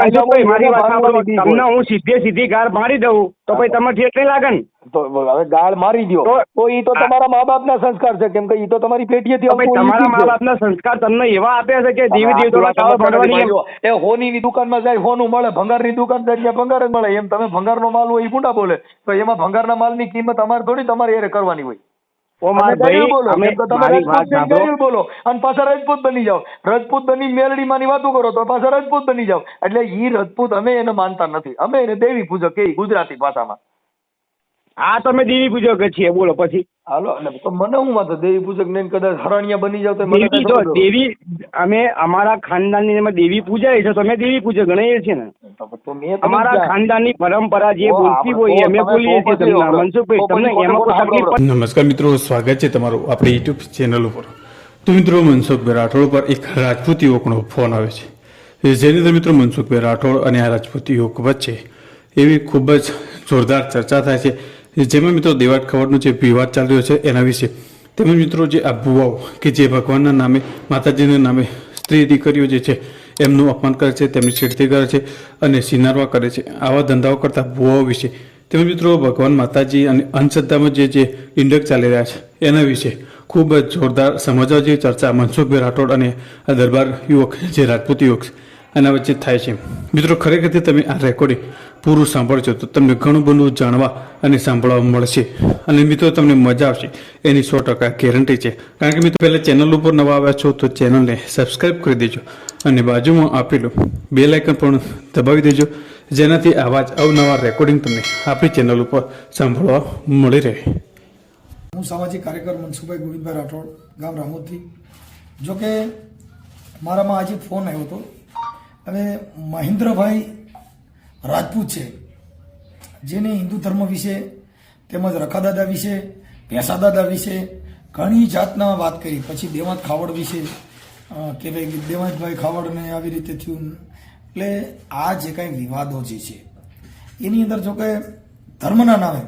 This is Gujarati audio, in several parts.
મનસુખભાઈ મારી વાત સાંભળો. તમને હું સીધી ગાળ મારી દઉં તો પછી તમને ઠેઠ નહીં લાગે ને? તો હવે ગાળ મારી દો તો ઈ તો તમારા મા બાપ ના સંસ્કાર છે, કેમ કે ઈ તો તમારી પેઢીએથી તમારા મા બાપ ના સંસ્કાર તમને એવા આપ્યા છે કે દેવી દેવતાના કાળો ભણવાની. એ હોની ની દુકાનમાં જાય હોનું મળે, ભંગાર ની દુકાન જાય ત્યાં ભંગાર જ મળે. એમ તમે ભંગાર નો માલ હોય એ ગુંડા બોલે તો એમાં ભંગાર ના માલ ની કિંમત અમારે થોડી તમારે એ કરવાની હોય. બોલો અને પાછા રાજપૂત બની જાઓ, રાજપૂત બની મેલડી માની વાતો કરો તો પાછા રાજપૂત બની જાઓ. એટલે ઈ રાજપૂત અમે એને માનતા નથી, અમે એને દેવી પૂજક કે ગુજરાતી ભાષામાં. હા તમે દેવી પૂજક છીએ બોલો પછી. હાલો તો મને હું વાત દેવી પૂજક ને કદાચ હરાણિયા બની જાવ તો દેવી અમે અમારા ખાનદાન ની દેવી પૂજાય છે તો અમે દેવી પૂજક ગણાય છે ને. અમારા ખાનદાન ની પરંપરા જે બોલતી હોય અમે બોલીએ છીએ. મનસુખભાઈ તમને એમાં કોઈ તકલીફ? નમસ્કાર મિત્રો, સ્વાગત છે તમારું આપણી યુટ્યુબ ચેનલ ઉપર. તો મિત્રો મનસુખભાઈ રાઠોડ પર એક રાજપૂત યુવકનો ફોન આવે છે, જેની અંદર મિત્રો મનસુખભાઈ રાઠોડ અને આ રાજપૂત યુવક વચ્ચે એવી ખૂબ જ જોરદાર ચર્ચા થાય છે, જેમાં મિત્રો દેવાટ ખવડનો જે વિવાદ ચાલી રહ્યો છે એના વિશે. તેમજ મિત્રો જે આ ભુવાઓ કે જે ભગવાનના નામે માતાજીના નામે સ્ત્રી દીકરીઓ જે છે એમનું અપમાન કરે છે, તેમની છેડતી કરે છે અને સિનારવા કરે છે, આવા ધંધાઓ કરતા ભુવાઓ વિશે. તેમજ મિત્રો ભગવાન માતાજી અને અંધશ્રદ્ધામાં જે ઇન્ડક ચાલી રહ્યા છે એના વિશે ખૂબ જ જોરદાર સમજવા જેવી ચર્ચા મનસુખભાઈ રાઠોડ અને આ દરબાર યુવક જે રાજપૂત યુવક એના વચ્ચે થાય છે. મિત્રો ખરેખર તમે આ રેકોર્ડિંગ પૂરું સાંભળજો તો તમને ઘણું બધું જાણવા અને સાંભળવા મળશે અને મિત્રો તમને મજા આવશે એની 100% ગેરંટી છે. કારણ કે મિત્રો પહેલાં ચેનલ ઉપર નવા આવ્યા છો તો ચેનલને સબસ્ક્રાઈબ કરી દેજો અને બાજુમાં આપેલું બેલ આઇકન પણ દબાવી દેજો, જેનાથી આવા જ અવનવા રેકોર્ડિંગ તમને આપણી ચેનલ ઉપર સાંભળવા મળી રહે. હું સામાજિક કાર્યકર મનસુખભાઈ ગોવિંદભાઈ રાઠોડ, ગામ રામોદથી. જોકે મારામાં આજે ફોન આવ્યો હતો. હવે મહેન્દ્રભાઈ રાજપૂત છે, જેને હિન્દુ ધર્મ વિશે તેમજ રખાદાદા વિશે, ભેંસાદાદા વિશે ઘણી જાતના વાત કરી. પછી દેવાંત ખાવડ વિશે કે ભાઈ દેવાંતભાઈ ખાવડને આવી રીતે થયું. એટલે આ જે કાંઈ વિવાદો જે છે એની અંદર જો કે ધર્મના નામે,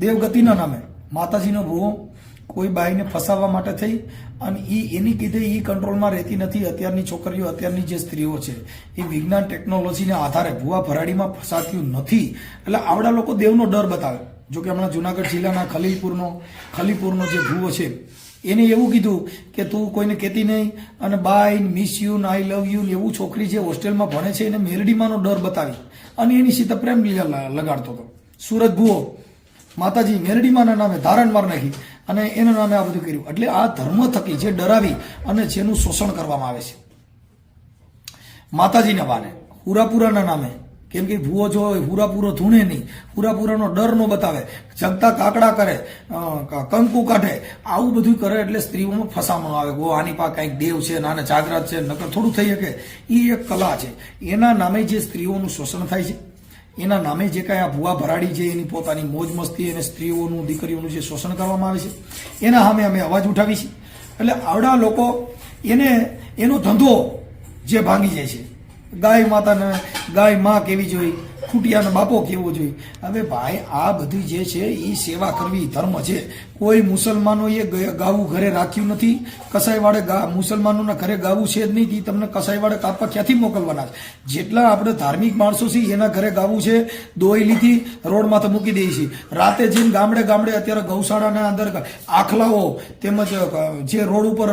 દેવગતિના નામે માતાજીનો ભૂવો કોઈ બાઈને ફસાવવા માટે થઈ અને એની કીધે એ કંટ્રોલમાં રહેતી નથી. અત્યારની છોકરીઓ, અત્યારની જે સ્ત્રીઓ છે એ વિજ્ઞાન ટેકનોલોજીના આધારે ભૂવા ભરાડીમાં ફસાતી નથી. એટલે આવડા લોકો દેવનો ડર બતાવે. જોકે હમણાં જુનાગઢ જિલ્લાના ખલીપુરનો જે ભૂવો છે એને એવું કીધું કે તું કોઈને કહેતી નહીં અને બાય મિસ યુ ને આઈ લવ યુ ને એવું છોકરી જે હોસ્ટેલમાં ભણે છે એને મેલડીમાંનો ડર બતાવી અને એની સીધા પ્રેમ લગાડતો હતો. સુરત ભૂવો માતાજી મેલડીમાના નામે ધારણ માર નાખી અને એના નામે આ બધું કર્યું. એટલે આ ધર્મ થકી જે ડરાવી અને જેનું શોષણ કરવામાં આવે છે માતાજીના બાને, હુરાપુરાના નામે. કેમ કે ભૂવો જો હુરાપુરો ધૂણે નહીં, હુરાપુરાનો ડર નો બતાવે, જગતા કાકડા કરે, કંકુ કાઢે, આવું બધું કરે એટલે સ્ત્રીઓમાં ફસામણો આવે. ગો આની પાસે કંઈક દેવ છે, નાને જાગૃત છે, નકર થોડું થઈ શકે. એ એક કલા છે. એના નામે જે સ્ત્રીઓનું શોષણ થાય છે, એના નામે જે કાંઈ આ ભૂવા ભરાડી છે એની પોતાની મોજ મસ્તી અને સ્ત્રીઓનું, દીકરીઓનું જે શોષણ કરવામાં આવે છે એના સામે અમે અવાજ ઉઠાવી છે. એટલે આવડા લોકો એનો ધંધો જે ભાંગી જાય છે. ગાય માતાને ગાય માં કેવી જોઈએ, ખૂટિયાનો બાપો કેવો જોઈએ. હવે ભાઈ આ બધી જે છે એ સેવા કરવી ધર્મ છે. કોઈ મુસલમાનોએ ગાવું ઘરે રાખ્યું નથી. કસાઈવાડે મુસલમાનોના ઘરે ગાવું છે જ નહીં. તમને કસાઈવાડે કાપવા ક્યાંથી મોકલવાના છે? જેટલા આપણે ધાર્મિક માણસો છીએ એના ઘરે ગાવું છે, દોઈ લીધી રોડમાં તો મૂકી દઈએ છીએ. રાતે જઈને ગામડે અત્યારે ગૌશાળાના અંદર આખલાઓ તેમજ જે રોડ ઉપર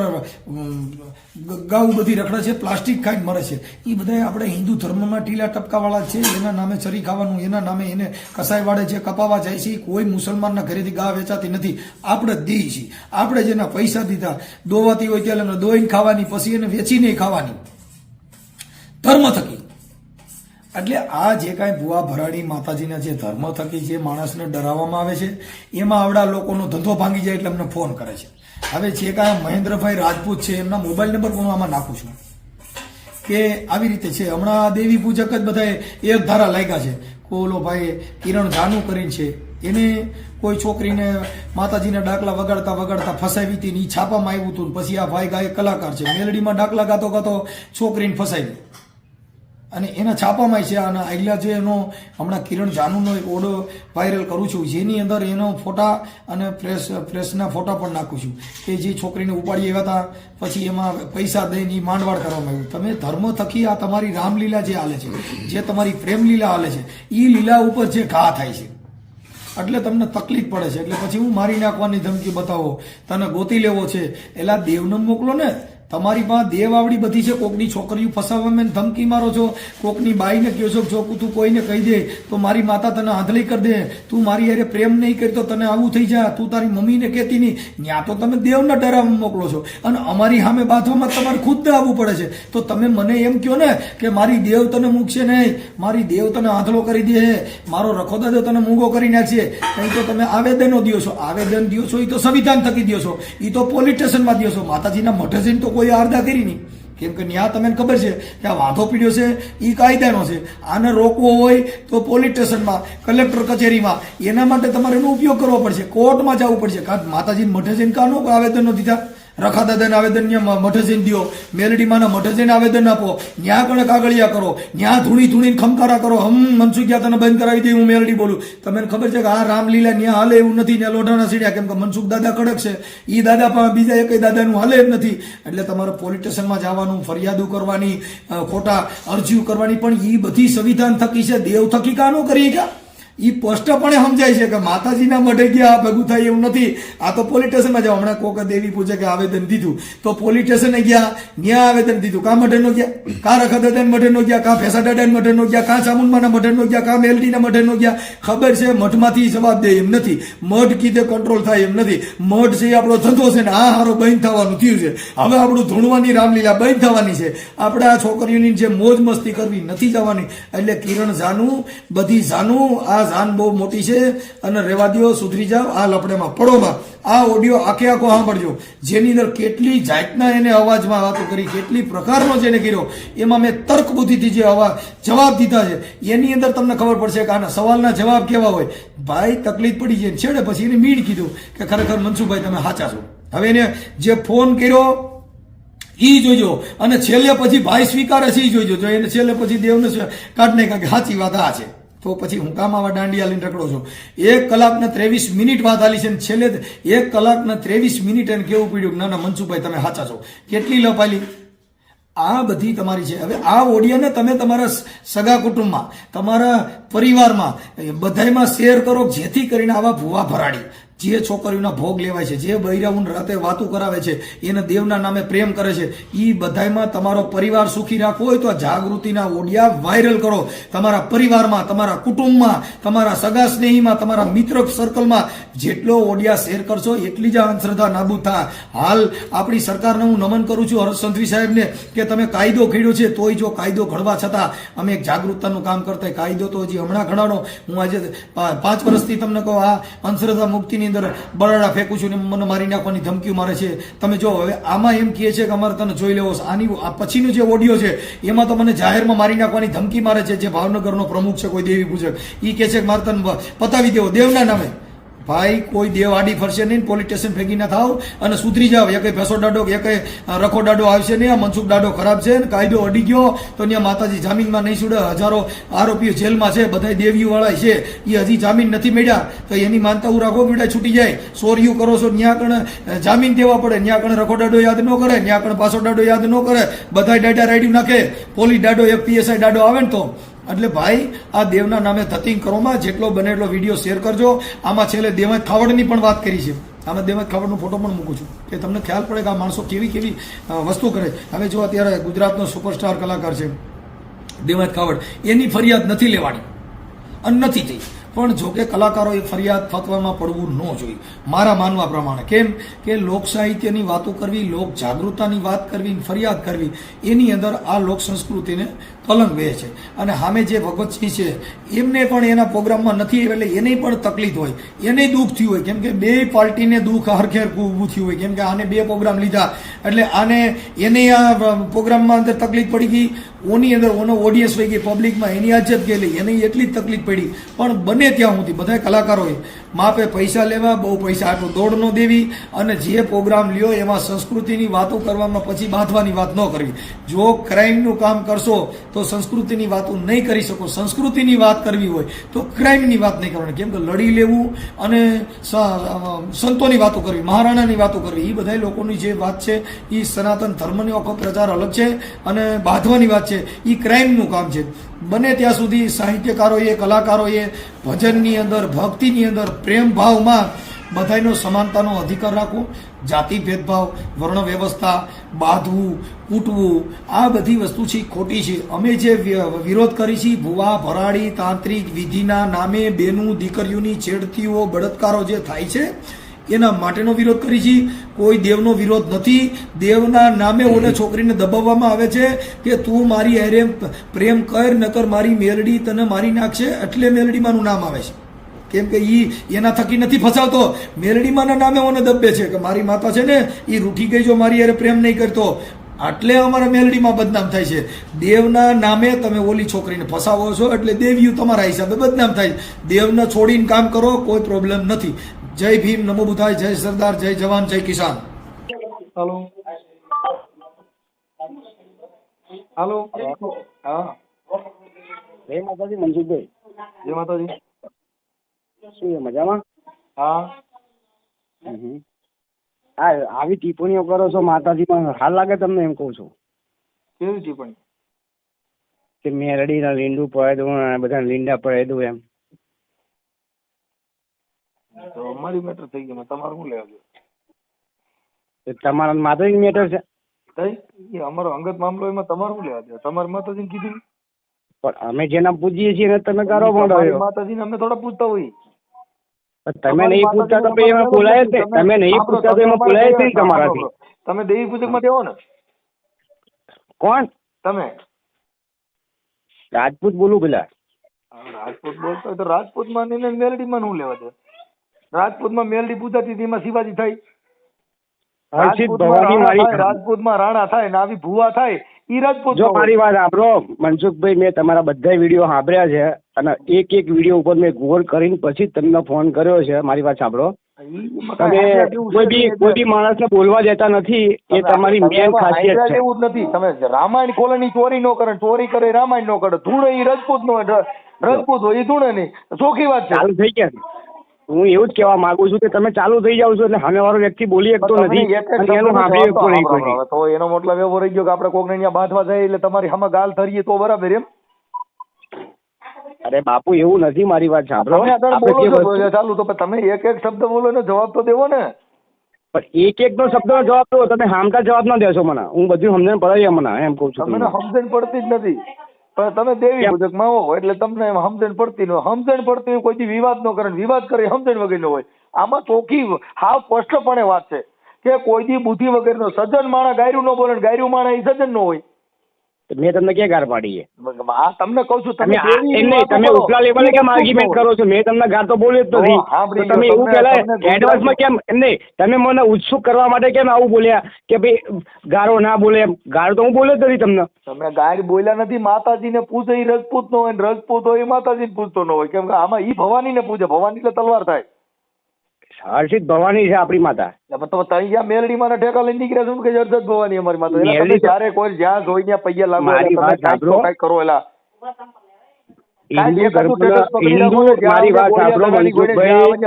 ગાવું બધી રખડે છે, પ્લાસ્ટિક ખાઈને મરે છે. એ બધા આપણે હિન્દુ ધર્મમાં ટીલા ટપકાવાળા છે. એના નામે ચરી ખાવાનું, એના નામે એને કસાઈવાડે જે કપાવા જાય છે કોઈ મુસલમાનના ઘરેથી ગા વેચાતી નથી. આપણે જ દઈએ છીએ. આપણે જેના પૈસા દીધા દોવાતી હોય ત્યારે દોઈને ખાવાની, પછી એને વેચીને ખાવાની ધર્મ થકી. એટલે આ જે કાંઈ ભૂવા ભરાડી માતાજીના જે ધર્મ થકી જે માણસને ડરાવવામાં આવે છે એમાં આવડા લોકોનો ધંધો ભાંગી જાય એટલે અમને ફોન કરે છે. હવે જે કાંઈ મહેન્દ્રભાઈ રાજપૂત છે એમના મોબાઈલ નંબર પણ આમાં નાખું છું કે આવી રીતે છે. હમણાં દેવી પૂજક જ બધા એક ધારા લાગ્યા છે. ઓલો ભાઈ કિરણ જાનુ કરીને છે, એને કોઈ છોકરીને માતાજીના ડાકલા વગાડતા ફસાવી હતી ને છાપામાં આવ્યું હતું. પછી આ ભાઈ ગાય કલાકાર છે, મેલડીમાં ડાકલા ગાતો છોકરીને ફસાવી. અને એના છાપામાં છે. અને આગલા જે એનો હમણાં કિરણ જાનુનો એક ઓડિયો વાયરલ કરું છું, જેની અંદર એનો ફોટા અને પ્રેસના ફોટા પણ નાખું છું કે જે છોકરીને ઉપાડી આવ્યા હતા, પછી એમાં પૈસા દઈને માંડવાળ કરવામાં આવ્યું. તમે ધર્મ થકી આ તમારી રામલીલા જે હાલે છે, જે તમારી પ્રેમ લીલા હાલે છે, એ લીલા ઉપર જે ઘા થાય છે એટલે તમને તકલીફ પડે છે. એટલે પછી હું મારી નાખવાની ધમકી બતાવો, તને ગોતી લેવો છે, એલા દેવને મોકલો ને. તમારી પાસે દેવ આવડી બધી છે, કોકની છોકરીઓ ફસાવવામાં ધમકી મારો છો, કોકની બાઈને કહો છો જો તું કોઈને કહી દે તો મારી માતા તને આંધળી કરી દે, તું મારી હારે પ્રેમ નહીં કરી તો તને આવું થઈ જાય, તું તારી મમ્મીને કહેતી નહીં. ત્યાં તો તમે દેવને ડરાવવા મોકલો છો અને અમારી સામે બાંધવામાં તમારે ખુદ આવવું પડે છે. તો તમે મને એમ કહો ને કે મારી દેવ તને મૂકશે નહીં, મારી દેવ તને આંધળો કરી દે, મારો રખો દાદો તને મૂંગો કરી નાખશે, કંઈ તો તમે આવેદનો દો છો. આવેદન દો છો એ તો સંવિધાન થકી દો છો, એ તો પોલીસ સ્ટેશનમાં દો છો. માતાજીના મઠે જઈને તો કોઈ આરદા કરી નહીં, કેમ કે ત્યાં તમને ખબર છે કે આ વાંધો પીડ્યો છે એ કાયદાનો છે. આને રોકવો હોય તો પોલીસ સ્ટેશનમાં, કલેક્ટર કચેરીમાં, એના માટે તમારે એનો ઉપયોગ કરવો પડશે, કોર્ટમાં જવું પડશે. કારણ માતાજીને મઠે જઈને કાનો આવેદનો દીધા, રખા દાદાને આવેદન મઠે જઈને દો, મેલડીમાંના મઠે જઈને આવેદન આપો, ન્યા કણે કાગળિયા કરો, ન્યા ધૂણીને ખમકારા કરો, મનસુખિયા તને બંધ કરાવી દે, હું મેલડી બોલું. તમને ખબર છે કે આ રામલીલા ન્યા હાલે એવું નથી, ને લોઢાના સીડ્યા, કેમ કે મનસુખ દાદા કડક છે, એ દાદા પણ બીજા એક દાદાનું હાલે એમ નથી. એટલે તમારે પોલીસ સ્ટેશનમાં જવાનું, ફરિયાદો કરવાની, ખોટા અરજીઓ કરવાની, પણ એ બધી સંવિધાન થકી છે, દેવ થકી કાનો કરીએ ક્યાં? એ સ્પષ્ટપણે સમજાય છે કે માતાજીના મઢે ગયા ભેગું થાય એવું નથી. આ તો પોલીસ સ્ટેશનમાં જાઓ. હમણાં કોક દેવી પૂજે કે આવેદન દીધું તો પોલીસ સ્ટેશને ગયા, ન્યા આવેદન દીધું, કા મઢે નો ગયા, કા રખા દાદાને મઢે નો ગયા, કા ભેસા દાદાને મઢે નો ગયા, કા ચામુંડમાના મઢે નો ગયા, કા મેલડીના મઢે નો ગયા. ખબર છે મઠમાંથી જવાબ દે એમ નથી, મઢ કીધે કંટ્રોલ થાય એમ નથી. મઢ છે આપણો ધંધો છે ને આ હારો બંધ થવાનું થયું છે. હવે આપણું ધૂણવાની રામલીલા બંધ થવાની છે. આપણે આ છોકરીઓની જે મોજ મસ્તી કરવી નથી જવાની. એટલે કિરણ જાનું, બધી જાનું, આ જાન બહુ મોટી છે અને રેવા દો, સુધરી જાવ, આ લપડેમાં પડોમાં. આ ઓડિયો આખે આખો સાંભળજો, જેની અંદર કેટલી જાતના એને અવાજમાં વાતો કરી, કેટલી પ્રકારનો જેને કર્યો, એમાં મેં તર્ક બુદ્ધિથી જે જવાબ દીધા છે એની અંદર તમને ખબર પડશે કે આના સવાલના જવાબ કેવા હોય. ભાઈ તકલીફ પડી જાય, છેડે પછી એને મીડ કીધું કે ખરેખર મનસુખભાઈ તમે સાચા છો. હવે એને જે ફોન કર્યો ઈ જોજો, અને છેલ્લે પછી ભાઈ સ્વીકારે છે ઈ જોજો. જો એને છેલ્લે પછી દેવને કાઢ નાખ્યા કે સાચી વાત આ છે, તો પછી હું કામ આવા દાંડિયા લઈને રખડો છું. 1 કલાક ને 23 મિનિટ વાત આલી છે, છેલ્લે 1 કલાક ને 23 મિનિટ એને કેવું પડ્યું ના ના મનસુખભાઈ તમે સાચા છો. કેટલી લપાલી આ બધી તમારી છે. હવે આ ઓડિયોને તમે તમારા સગા કુટુંબમાં, તમારા પરિવારમાં બધામાં શેર કરો, જેથી કરીને આવા ભૂવા ભરાડી જે છોકરીઓના ભોગ લેવાય છે, જે બૈરાઉન રાતે વાતું કરાવે છે, એને દેવના નામે પ્રેમ કરે છે, એ બધામાં તમારો પરિવાર સુખી રાખવો હોય તો જાગૃતિના ઓડિયા વાયરલ કરો. તમારા પરિવારમાં, તમારા કુટુંબમાં, તમારા સગા સ્નેહીમાં, તમારા મિત્ર સર્કલમાં જેટલો ઓડિયા શેર કરશો એટલી જ અંધશ્રદ્ધા નાબૂદ થાય. હાલ આપણી સરકારને હું નમન કરું છું, હર્ષ સંઘવી સાહેબને, કે તમે કાયદો ઘડ્યો છે, તોય જો કાયદો ઘડવા છતાં અમે એક જાગૃતતાનું કામ કરતા. કાયદો તો હજી હમણાં ઘડાડો, હું આજે 5 વર્ષથી તમને કહું આ અંધશ્રદ્ધા મુક્તિની અંદર બરાડા ફેંકું છું ને મને મારી નાખવાની ધમકીઓ મારે છે. તમે જો હવે આમાં એમ કહે છે કે અમારે તને જોઈ લેવો. આની પછીનો જે ઓડિયો છે એમાં તો મને જાહેરમાં મારી નાખવાની ધમકી મારે છે. જે ભાવનગરનો પ્રમુખ છે કોઈ દેવી પૂજક, એ કહે છે કે મારે તને પતાવી દેવો દેવના નામે. ભાઈ કોઈ દેવ આડી ફરશે નહીં, પોલીસ સ્ટેશન ભેગી ના થાવ અને સુધરી જાવ. એ કઈ ભેસો દાડો, એ કઈ રખો દાડો આવશે નહીં. આ મનસુખ દાડો ખરાબ છે, કાયદો અડી ગયો તો ત્યાં માતાજી જામીનમાં નહીં છોડે. હજારો આરોપીઓ જેલમાં છે, બધા દેવીઓ વાળા છે, એ હજી જામીન નથી મળ્યા તો એની માનતા હું રાખો બેટા છૂટી જાય. ચોરીઓ કરો છો ત્યાં કણે જામીન દેવા પડે, ત્યાં કણે રખો દાડો યાદ ન કરે, ત્યાં કણે પાછો દાડો યાદ ન કરે, બધા ડાટા રાઈડિંગ નાખે. પોલીસ દાડો, એક PSI દાડો આવે ને તો. એટલે ભાઈ આ દેવના નામે ધતિંગ કરોમાં જેટલો બને એટલો વિડીયો શેર કરજો. આમાં છેલ્લે દેવાજ ખાવડની પણ વાત કરી છે. આમાં દેવાજ ખાવડનો ફોટો પણ મૂકું છું કે તમને ખ્યાલ પડે કે આ માણસો કેવી કેવી વસ્તુ કરે. હવે જો અત્યારે ગુજરાતનો સુપરસ્ટાર કલાકાર છે દેવાજ ખાવડ, એની ફરિયાદ નથી લેવાની અને નથી થઈ. પણ જો કે કલાકારોએ ફરિયાદ ફતવામાં પડવું ન જોઈએ મારા માનવા પ્રમાણે. કેમ કે લોક સાહિત્યની વાતો કરવી, લોક જાગૃતતાની વાત કરવી, ફરિયાદ કરવી, એની અંદર આ લોક સંસ્કૃતિને કલંક બે છે. અને સામે જે ભગવતસિંહ છે એમને પણ એના પ્રોગ્રામમાં નથી, એટલે એને પણ તકલીફ હોય, એને દુઃખ થયું હોય. કેમ કે બે પાર્ટીને દુઃખ હરખેર ઊભું થયું હોય. કેમ કે આને 2 પ્રોગ્રામ લીધા એટલે આને એને આ પ્રોગ્રામમાં અંદર તકલીફ પડી ગઈ, ઓની અંદર ઓનો ઓડિયન્સ વહી ગઈ પબ્લિકમાં, એની આજત ગયેલી, એને એટલી જ તકલીફ પડી. પણ બને ત્યાં સુધી બધા કલાકારોએ માપે પૈસા લેવા, બહુ પૈસા આટલું દોડ ન દેવી, અને જે પ્રોગ્રામ લ્યો એમાં સંસ્કૃતિની વાતો કરવામાં પછી બાંધવાની વાત ન કરવી. જો ક્રાઇમનું કામ કરશો તો સંસ્કૃતિની વાતો નહીં કરી શકો. સંસ્કૃતિની વાત કરવી હોય તો ક્રાઇમની વાત નહીં કરવાની, કેમ કે લડી લેવું અને સંતોની વાતો કરવી, મહારાણાની વાતો કરવી, એ બધા લોકોની જે વાત છે એ સનાતન ધર્મની આખો પ્રચાર અલગ છે, અને બાંધવાની વાત છે એ ક્રાઇમનું કામ છે. બને ત્યાં સુધી સાહિત્યકારોએ, કલાકારોએ ભજનની અંદર, ભક્તિની અંદર, પ્રેમ ભાવમાં બધાનો સમાનતાનો અધિકાર રાખવો. જાતિ ભેદભાવ, વર્ણ વ્યવસ્થા, બાંધવું, કૂટવું, આ બધી વસ્તુ છે ખોટી છે. અમે જે વિરોધ કરી છે ભુવા, ભરાડી, તાંત્રિક વિધિના નામે બેનું દીકરીઓની છેડતીઓ, બળાત્કારો જે થાય છે એના માટેનો વિરોધ કરી છે. કોઈ દેવનો વિરોધ નથી. દેવના નામે ઓને છોકરીને દબાવવામાં આવે છે કે તું મારી હારે પ્રેમ કર, નકર મારી મેલડી તને મારી નાખશે, એટલે મેલડીમાંનું નામ આવે છે. કેમ કે એના થકી નથી ફસાવતો, મેલડીમાંના નામે ઓને દબે છે કે મારી માતા છે ને એ રૂઠી ગઈ, જો મારી હારે પ્રેમ નહીં કરતો, એટલે અમારા મેલડીમાં બદનામ થાય છે. દેવના નામે તમે ઓલી છોકરીને ફસાવો છો એટલે દેવીઓ તમારા હિસાબે બદનામ થાય. દેવને છોડીને કામ કરો, કોઈ પ્રોબ્લેમ નથી. જય ભીમ, નમો બુદ્ધાય, જય સરદાર, જય જવાન, જય કિસાન. હાલો હાલો, હા, જય માતાજી મનસુખભાઈ. જય માતાજી. શું છે, મજામાં? હા, હા, આવી ટિપ્પણીઓ કરો છો માતાજીમાં, હાલ લાગે તમને? એમ કહું છું. કેવી ટિપ્પણી? કે મેરડીના લીંડું પડે દઉં, બધા લીંડા પડે દઉં, એમ. તો અમારી મેટર થઈ ગઈ, તમારું શું લેવા જોઈએ? તમારા માતાજી મેટર છે? એ અમારો અંગત મામલો, એમાં તમારું શું લેવા જોઈએ? તમારી માતાજીને કીધું, પણ અમે જેના પૂજીએ છીએ ને તમે કરો તમારી પણ માતાજીને અમે થોડા પૂછતા હોઈએ. તમે નહીં પૂછતા તો પછી એમાં બોલાય જ નહીં. તમે નહીં પૂછતા તો એમાં બોલાય જ નહીં તમારાથી. તમે દેવી પૂજક માં દેવો ને? કોણ? તમે રાજપૂત બોલું પેલા. રાજપૂત બોલતો હોય તો રાજપૂતમાં ને મેલડીમાં શું લેવા દે? રાજપૂતમાં મેલડી પૂજાતી હતી, એમાં શિવાજી થાય. રાજપૂતમાં રાણા થાય ને આવી ભુવા થાય, ઈ રાજપૂત. જો મારી વાત સાંભળો મનસુખભાઈ, મેં તમારા બધા વિડીયો સાંભળ્યા છે અને એક એક વિડીયો ઉપર મેં ગોળ કરીને પછી જ તમને ફોન કર્યો છે. મારી વાત સાંભળો, તમે કોઈ બી માણસને બોલવા દેતા નથી, એ તમારી મેન ખાસિયત છે. એવું જ નથી. તમે રામાયણ ખોલની ચોરી નો કરે, ચોરી કરે રામાયણ નો કરે, ધૂણે ઈ રાજપૂત નો, રાજપૂત હોય ઈ ધૂણે નહીં. ચોખ્ખી વાત છે. ચાલુ થઈ ગયા. હું એવું જ કહેવા માંગુ છું કે તમે ચાલુ થઈ જાવ છો એટલે સામેવાળો વ્યક્તિ બોલી શકતો નથી, એનું સાંભળી શકતો નહીં કોઈ. તો એનો મતલબ એવો રહી ગયો કે આપણે કોકને અહીંયા બાંધવા જાય એટલે તમારી સામે ગાલ ધરીએ તો બરાબર એમ? અરે બાપુ, એવું નથી. મારી વાત સાંભળો. ચાલુ તો તમે એક એક શબ્દ બોલો ને જવાબ તો દેવો ને. પણ એક એક નો શબ્દ નો જવાબ દો, તમે હામકા જવાબ ના દેશો મને. હું બધું સમજણ પડાવી મને, એમ કહું છું. તમને સમજણ પડતી જ નથી, પણ તમે દેવી પૂજક માં હો એટલે તમને સમજણ પડતી ન હોય. સમજણ પડતી હોય કોઈ વિવાદ ન કરે, વિવાદ કરે સમજણ વગર નો હોય. આમાં ચોખ્ખી હાવ સ્પષ્ટપણે વાત છે કે કોઈ દી બુદ્ધિ વગર નો સજ્જન માણસ ગાયરું ન બોલે, ગાયરું માણસ એ સજ્જન નો હોય. મેં તમને ક્યાં ગાર પાડી છે? આ તમને કહું છું, તમે ઉપલા લેવલે કેમ આર્ગ્યુમેન્ટ કરો છો? મેં તમને ગાર તો બોલ્યો જ નથી. તમે એવું કહેવાય એડવાન્સમાં કેમ? એમ નહીં, તમે મને ઉત્સુક કરવા માટે કેમ આવું બોલ્યા કે ભાઈ ગારો ના બોલે? ગારો તો હું બોલ્યો જ નથી તમને. તમે ગાય બોલ્યા નથી. માતાજીને પૂજે એ રજપૂત નો હોય, રજપૂત હોય એ માતાજીને પૂજતો ન હોય. કેમ કે આમાં ઈ ભવાનીને પૂજે, ભવાની એટલે તલવાર થાય. હર્ષિત ભવાની છે આપણી માતા. તો ત્યાં મેલડીમાં ઠેકા લઈને નીકળ્યા છો કે હર્ષિત ભવાની અમારી માતા? જયારે કોઈ જ્યાં જોઈ ત્યાં પૈયા લાગો કરો એલા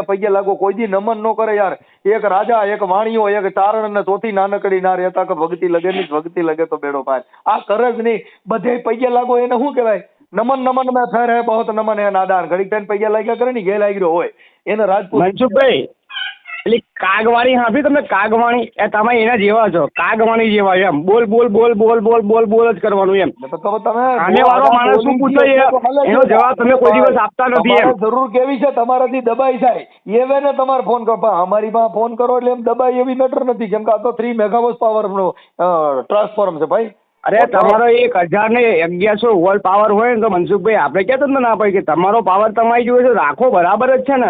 પૈયા લાગો. કોઈ દી નમન નો કરે યાર. એક રાજા, એક વાણીઓ, એક ચારણ અને ચોથી નાનકડી ના રહેતા કે ભક્તિ લગે ની ભક્તિ લગે તો બેડો પાર. આ કરે જ નહીં. બધે પૈયા લાગો એને શું કહેવાય? નમન નમન મેં થર હે બહોત નમન હે નાદાન. ઘડીક ટાઈમ પૈયા લાગ્યા કરે ને, ઘે લાગ્યો હોય એને રાજપૂત. મનસુખભાઈ, એટલે કાગવાણી હાંભી તમે? કાગવાણી એ તમે એના જેવા છો, કાગવાણી જેવા એમ. બોલ બોલ બોલ બોલ બોલ બોલ બોલ જ કરવાનું એમ. તમે સામેવાળો માણસ શું પૂછે એનો જવાબ તમે કોઈ દિવસ આપતા નથી એમ. જરૂર કેવી છે તમારાથી દબાઈ જાય એવે ને તમારે ફોન કરો. અમારી પાસે ફોન કરો એટલે એમ દબાઈ એવી મેટર નથી. કેમ કે આ તો 3 મેગાવોટ પાવર નો ટ્રાન્સફોર્મ છે ભાઈ. અરે તમારો 1011 વોલ્ટ પાવર હોય ને તો મનસુખભાઈ આપણે ક્યાં તમને ના પાડીએ કે તમારો પાવર તમારી જોડે છે, રાખો, બરાબર જ છે ને.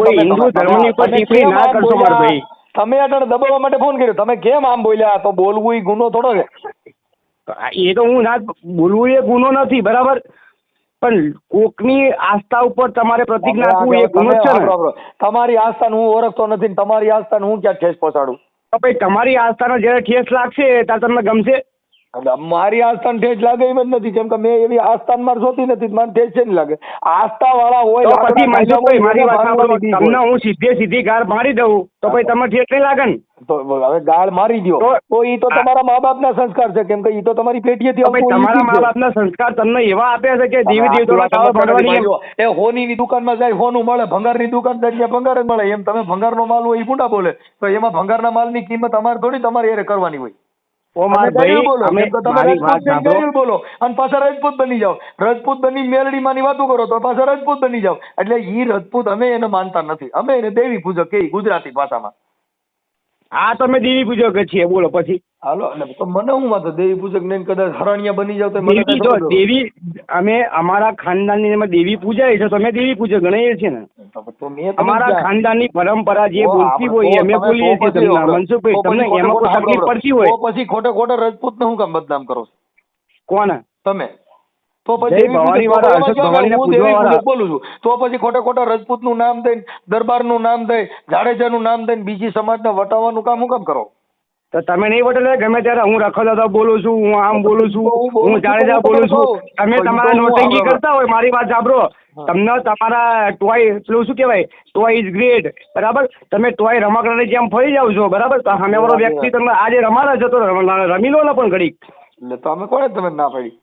કોઈ હિન્દુ ધર્મની ઉપર ટિપ્પણી ના કરશો મારા ભાઈ. તમે આગળ દબાવવા માટે ફોન કર્યો. તમે કેમ આમ બોલ્યા? તો બોલવું એ ગુનો થોડો છે. એ તો હું ના બોલવું એ ગુનો નથી, બરાબર. પણ કોકની આસ્થા ઉપર તમારે પ્રતિક નાખવું એ ગુનો જ છે ને. તમારી આસ્થાને હું ઓળખતો નથી ને તમારી આસ્થાને હું ક્યાં ઠેસ પહોંચાડું? તો ભાઈ તમારી આસ્થાનો જ્યારે ઠેસ લાગશે ત્યારે તમને ગમશે. મારી આસ્થાને ઠેસ લાગે એમ જ નથી, કેમ કે મેં એવી આસ્થાન માર જોતી નથી, મને ઠેસ છે લાગે. આસ્થા વાળા હોય તો પછી મનસુખભાઈ મારી વાત સાંભળો, તમને હું સીધી ગાળ મારી દઉં તો પછી તમને ઠેસ નહીં લાગે ને. તો હવે ગાળ મારી દો તો ઈ તો તમારા મા બાપના સંસ્કાર છે, કેમ કે ઈ તો તમારી પેઢીએથી તો ભાઈ તમારા મા બાપના સંસ્કાર તમને એવા આપ્યા છે કે દેવી દેવતાના કાળો ભરવાની. એ હોનીની દુકાનમાં જાય હોનું મળે, ભંગારની દુકાન જાય ત્યાં ભંગાર જ મળે. એમ તમે ભંગારનો માલ હોય એ પૂંડા બોલે તો એમાં ભંગારના માલની કિંમત અમારે થોડી તમારે એને કરવાની હોય. બોલો અને પાછા રાજપૂત બની જાઓ, રાજપૂત બની મેલડીમાંની વાતો કરો તો પાછા રાજપૂત બની જાઓ. એટલે ઈ રાજપૂત અમે એને માનતા નથી, અમે એને દેવી પૂજક કહીએ ગુજરાતી ભાષામાં. આ તમે દેવી પૂજક છીએ બોલો પછી. હાલો તો મને હું વાંધો, દેવી પૂજક ને કદાચ હરણિયા બની જાવ તો દેવી અમે અમારા ખાનદાનની એમાં દેવી પૂજાય છે તો અમે દેવી પૂજક ગણાઈએ છીએ ને. અમારા ખાનદાનની પરંપરા જે બોલતી હોય અમે બોલીએ છીએ. તમને મનસુખભાઈ તમને એમાં કોઈ તકલીફ પડતી હોય તો પછી ખોટે રજપૂત ને હું કામ બદનામ કરો છો? કોને? તમે. તો પછી બોલું છું તો પછી ખોટા રજપૂત નું નામ દઈને, દરબાર નું નામ દઈ, જાડેજા નું નામ દઈને બીજી સમાજને વટાવવાનું કામ હું કામ કરો? તો તમે નહીં વટે ગમે ત્યારે હું રખોદાદા બોલું છું, હું આમ બોલું છું, હું જાડેજા બોલું છું. તમે તમારા નોટંકી કરતા હોય, મારી વાત સાંભળો, તમને તમારા ટોય પેલું શું કહેવાય, ટોય ઇઝ ગ્રેટ, બરાબર? તમે ટોય રમકડાની જેમ ફરી જાવ છો, બરાબર? તો સામેવાળો વ્યક્તિ તમે આજે રમાડે છે તો રમી લો ને પણ ઘડીક. એટલે તમે કોને તમે ના પડી?